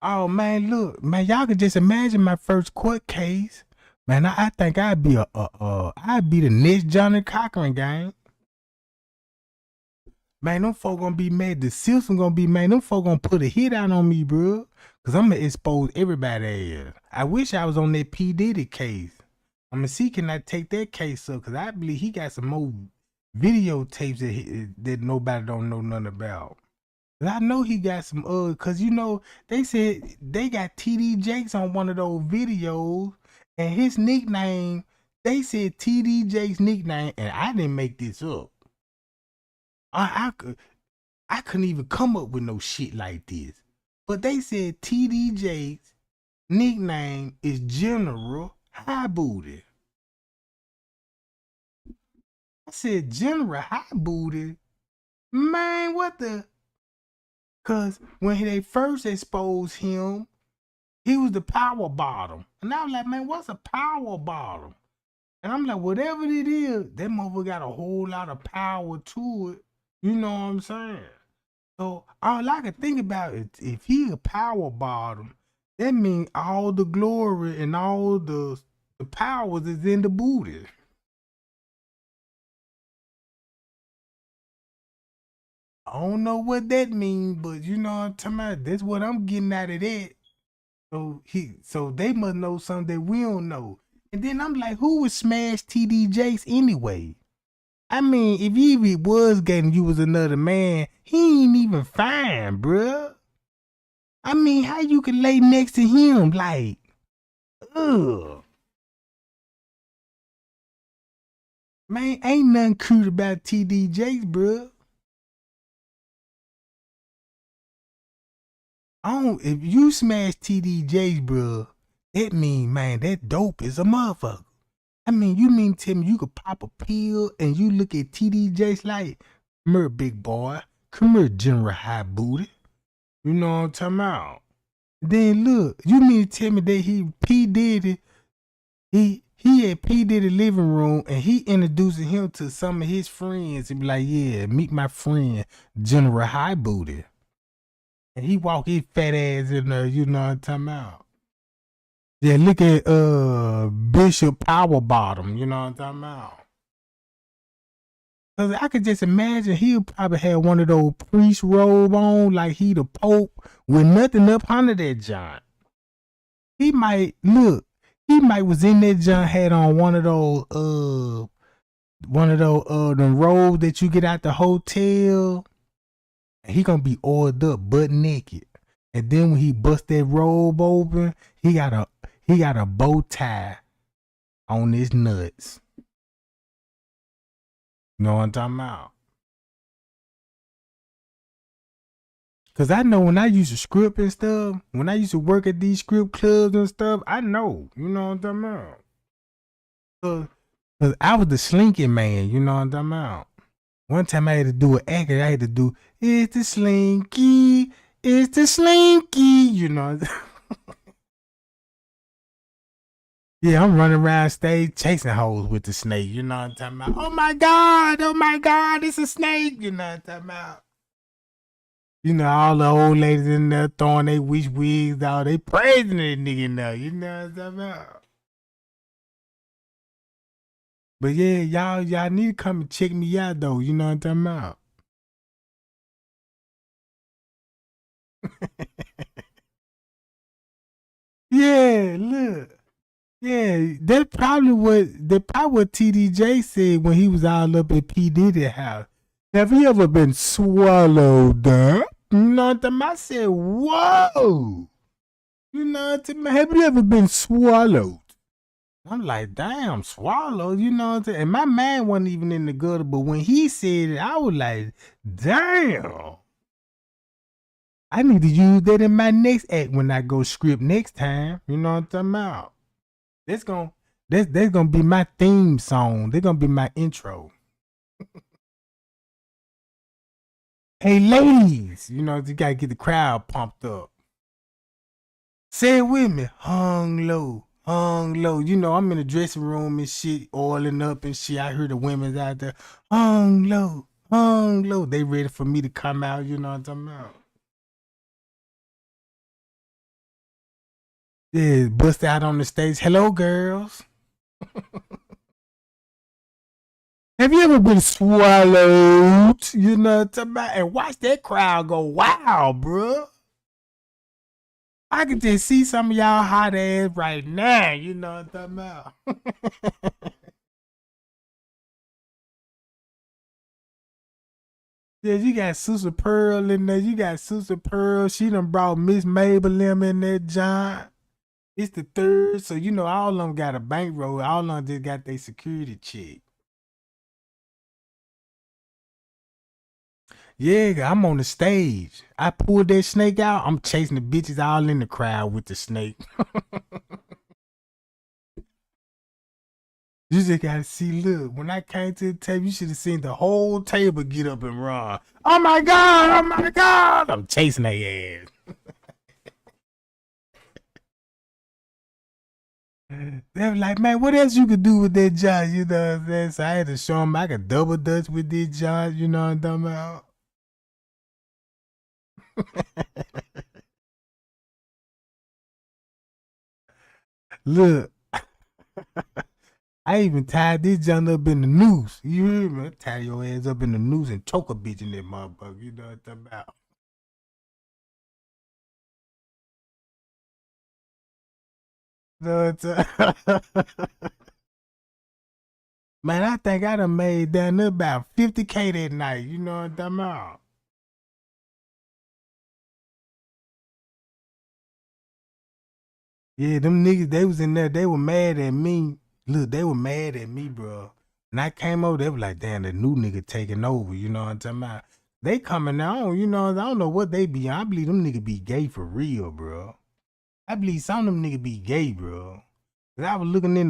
Oh man, look, man, y'all can just imagine my first court case. Man, I think I'd be I'd be the next Johnny Cochran, gang. Man, them folk gonna be mad. The system gonna be mad. Them folk gonna put a hit out on me, bro. Cause I'm gonna expose everybody else. I wish I was on that P. Diddy case. I'm gonna see can I take that case up. Cause I believe he got some more videotapes that nobody don't know nothing about. But I know he got some cause you know, they said they got TD Jakes on one of those videos, and his nickname, they said TD Jakes nickname, and I didn't make this up. I couldn't even come up with no shit like this. But they said TD Jakes nickname is General High Booty. I said General High Booty? Man, what the? Cause when they first exposed him, he was the power bottom. And I was like, man, what's a power bottom? And I'm like, whatever it is, that motherfucker got a whole lot of power to it. You know what I'm saying? So all I can think about is if he a power bottom, that means all the glory and all the powers is in the booty. I don't know what that means, but you know what I'm talking about. That's what I'm getting out of that. So they must know something that we don't know. And then I'm like, who would smash TD Jakes anyway? I mean, if he even was gay and you was another man, he ain't even fine, bruh. I mean, how you could lay next to him? Like, ugh. Man, ain't nothing cute about TD Jakes, bruh. If you smash TD Jakes, bruh, that mean, man, that dope is a motherfucker. I mean, you mean to tell me you could pop a pill and you look at TD Jakes like, come here, big boy. Come here, General High Booty. You know what I'm talking about? Then look, you mean to tell me that P. Diddy, he had P. Diddy living room and he introducing him to some of his friends and be like, yeah, meet my friend, General High Booty. And he walk his fat ass in there, you know what I'm talking about? Yeah, look at Bishop Powerbottom, you know what I'm talking about? Cause I could just imagine he'll probably have one of those priest robe on, like he the Pope, with nothing up under that John. He might was in that John, had on one of those them robes that you get out the hotel, and he gonna be oiled up, butt naked. And then when he bust that robe open, he got a bow tie on his nuts. You know what I'm talking about? Cause I know when I used to script and stuff, when I used to work at these script clubs and stuff, I know, you know what I'm talking about. Cause I was the slinky man, you know what I'm talking about. One time I had to do an act, I had to do, it's the slinky, you know. Yeah, I'm running around stage chasing hoes with the snake, you know what I'm talking about. Oh my God, it's a snake, you know what I'm talking about. You know, all the old ladies in there throwing their wish wigs out. They praising that nigga in there. You know what I'm talking about? But yeah, y'all need to come and check me out, though. You know what I'm talking about? Yeah, look. Yeah, that's probably what TDJ said when he was all up at P. Diddy's house. Have you ever been swallowed up? You know what I'm talking about? I said, whoa. You know what I'm talking about? Have you ever been swallowed? I'm like, damn, swallowed, you know what I'm saying? And my man wasn't even in the gutter, but when he said it, I was like, damn. I need to use that in my next act when I go script next time. You know what I'm talking about? That's gonna be my theme song. They're gonna be my intro. Hey ladies, you know, you gotta get the crowd pumped up. Say it with me, hung low. You know, I'm in the dressing room and shit, oiling up and shit. I hear the women's out there, hung low. They ready for me to come out, you know what I'm talking about? Yeah, bust out on the stage. Hello, girls. Have you ever been swallowed? You know what I'm talking about? And watch that crowd go wow, bruh. I can just see some of y'all hot ass right now. You know what I'm talking about? Yeah, you got Susan Pearl in there. You got Susan Pearl. She done brought Miss Mabel them in there, John. It's the third, so you know all of them got a bankroll. All of them just got their security check. Yeah, I'm on the stage. I pulled that snake out. I'm chasing the bitches all in the crowd with the snake. You just gotta see, look, when I came to the table, you should have seen the whole table get up and run. Oh my God, I'm chasing their ass. They were like, man, what else you could do with that job? You know what I'm saying? So I had to show them I could double dutch with this job, you know what I'm talking about? Look, I even tied this junk up in the noose. You hear me? Tie your ass up in the noose and choke a bitch in that motherfucker. You know what I'm talking about? Man, I think I done made down there about 50K that night. You know what I'm talking about? Yeah, them niggas, they was in there. They were mad at me. Look, they were mad at me, bro. And I came over, they were like, damn, the new nigga taking over. You know what I'm talking about? They coming on, you know, I don't know what they be on. I believe them niggas be gay for real, bro. I believe some of them niggas be gay, bro. Cause I was looking in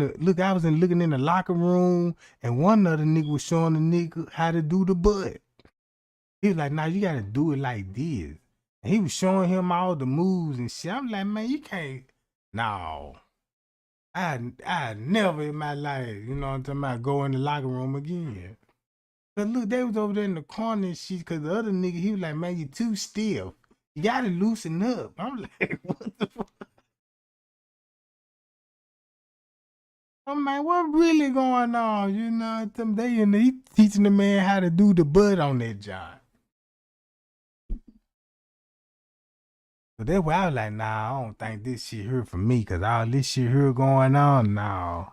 the locker room, and one other nigga was showing the nigga how to do the butt. He was like, nah, you gotta do it like this. And he was showing him all the moves and shit. I'm like, man, you can't. No. I never in my life, you know what I'm talking about, go in the locker room again. Cause look, they was over there in the corner and shit, cause the other nigga, he was like, man, you too stiff. You gotta loosen up. I'm like, what the fuck? I'm like, what really going on? You know, they in he teaching the man how to do the butt on that job. So that's why I was like, nah, I don't think this shit here for me, cause all this shit here going on now.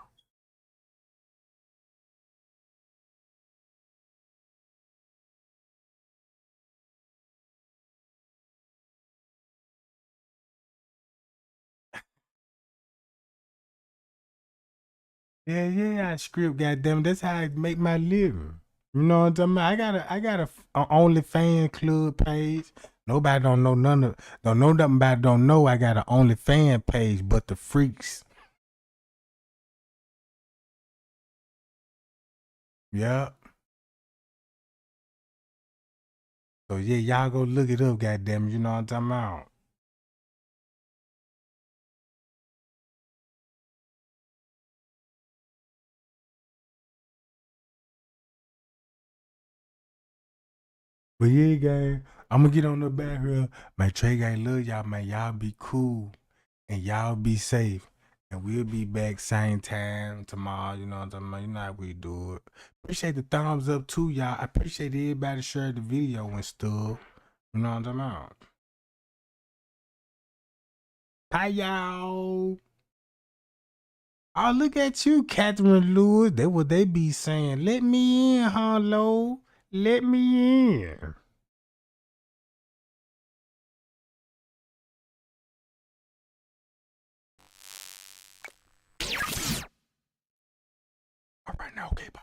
Yeah, I script, goddamn. That's how I make my living. You know what I'm talking about? I got a OnlyFans club page. Nobody don't know don't know nothing about it, don't know I got an OnlyFans page, but the freaks. Yeah. So yeah, y'all go look it up, goddamn. You know what I'm talking about? But yeah, gang, I'm gonna get on the back here. Man, Trey gang, love y'all, man. Y'all be cool and y'all be safe. And we'll be back same time tomorrow. You know what I'm talking about? You know how we do it. Appreciate the thumbs up too, y'all. I appreciate everybody sharing the video and stuff. You know what I'm talking about? Hi, y'all. Oh, look at you, Catherine Lewis. That what they be saying. Let me in, hello. Let me in. All right, now, okay, bye.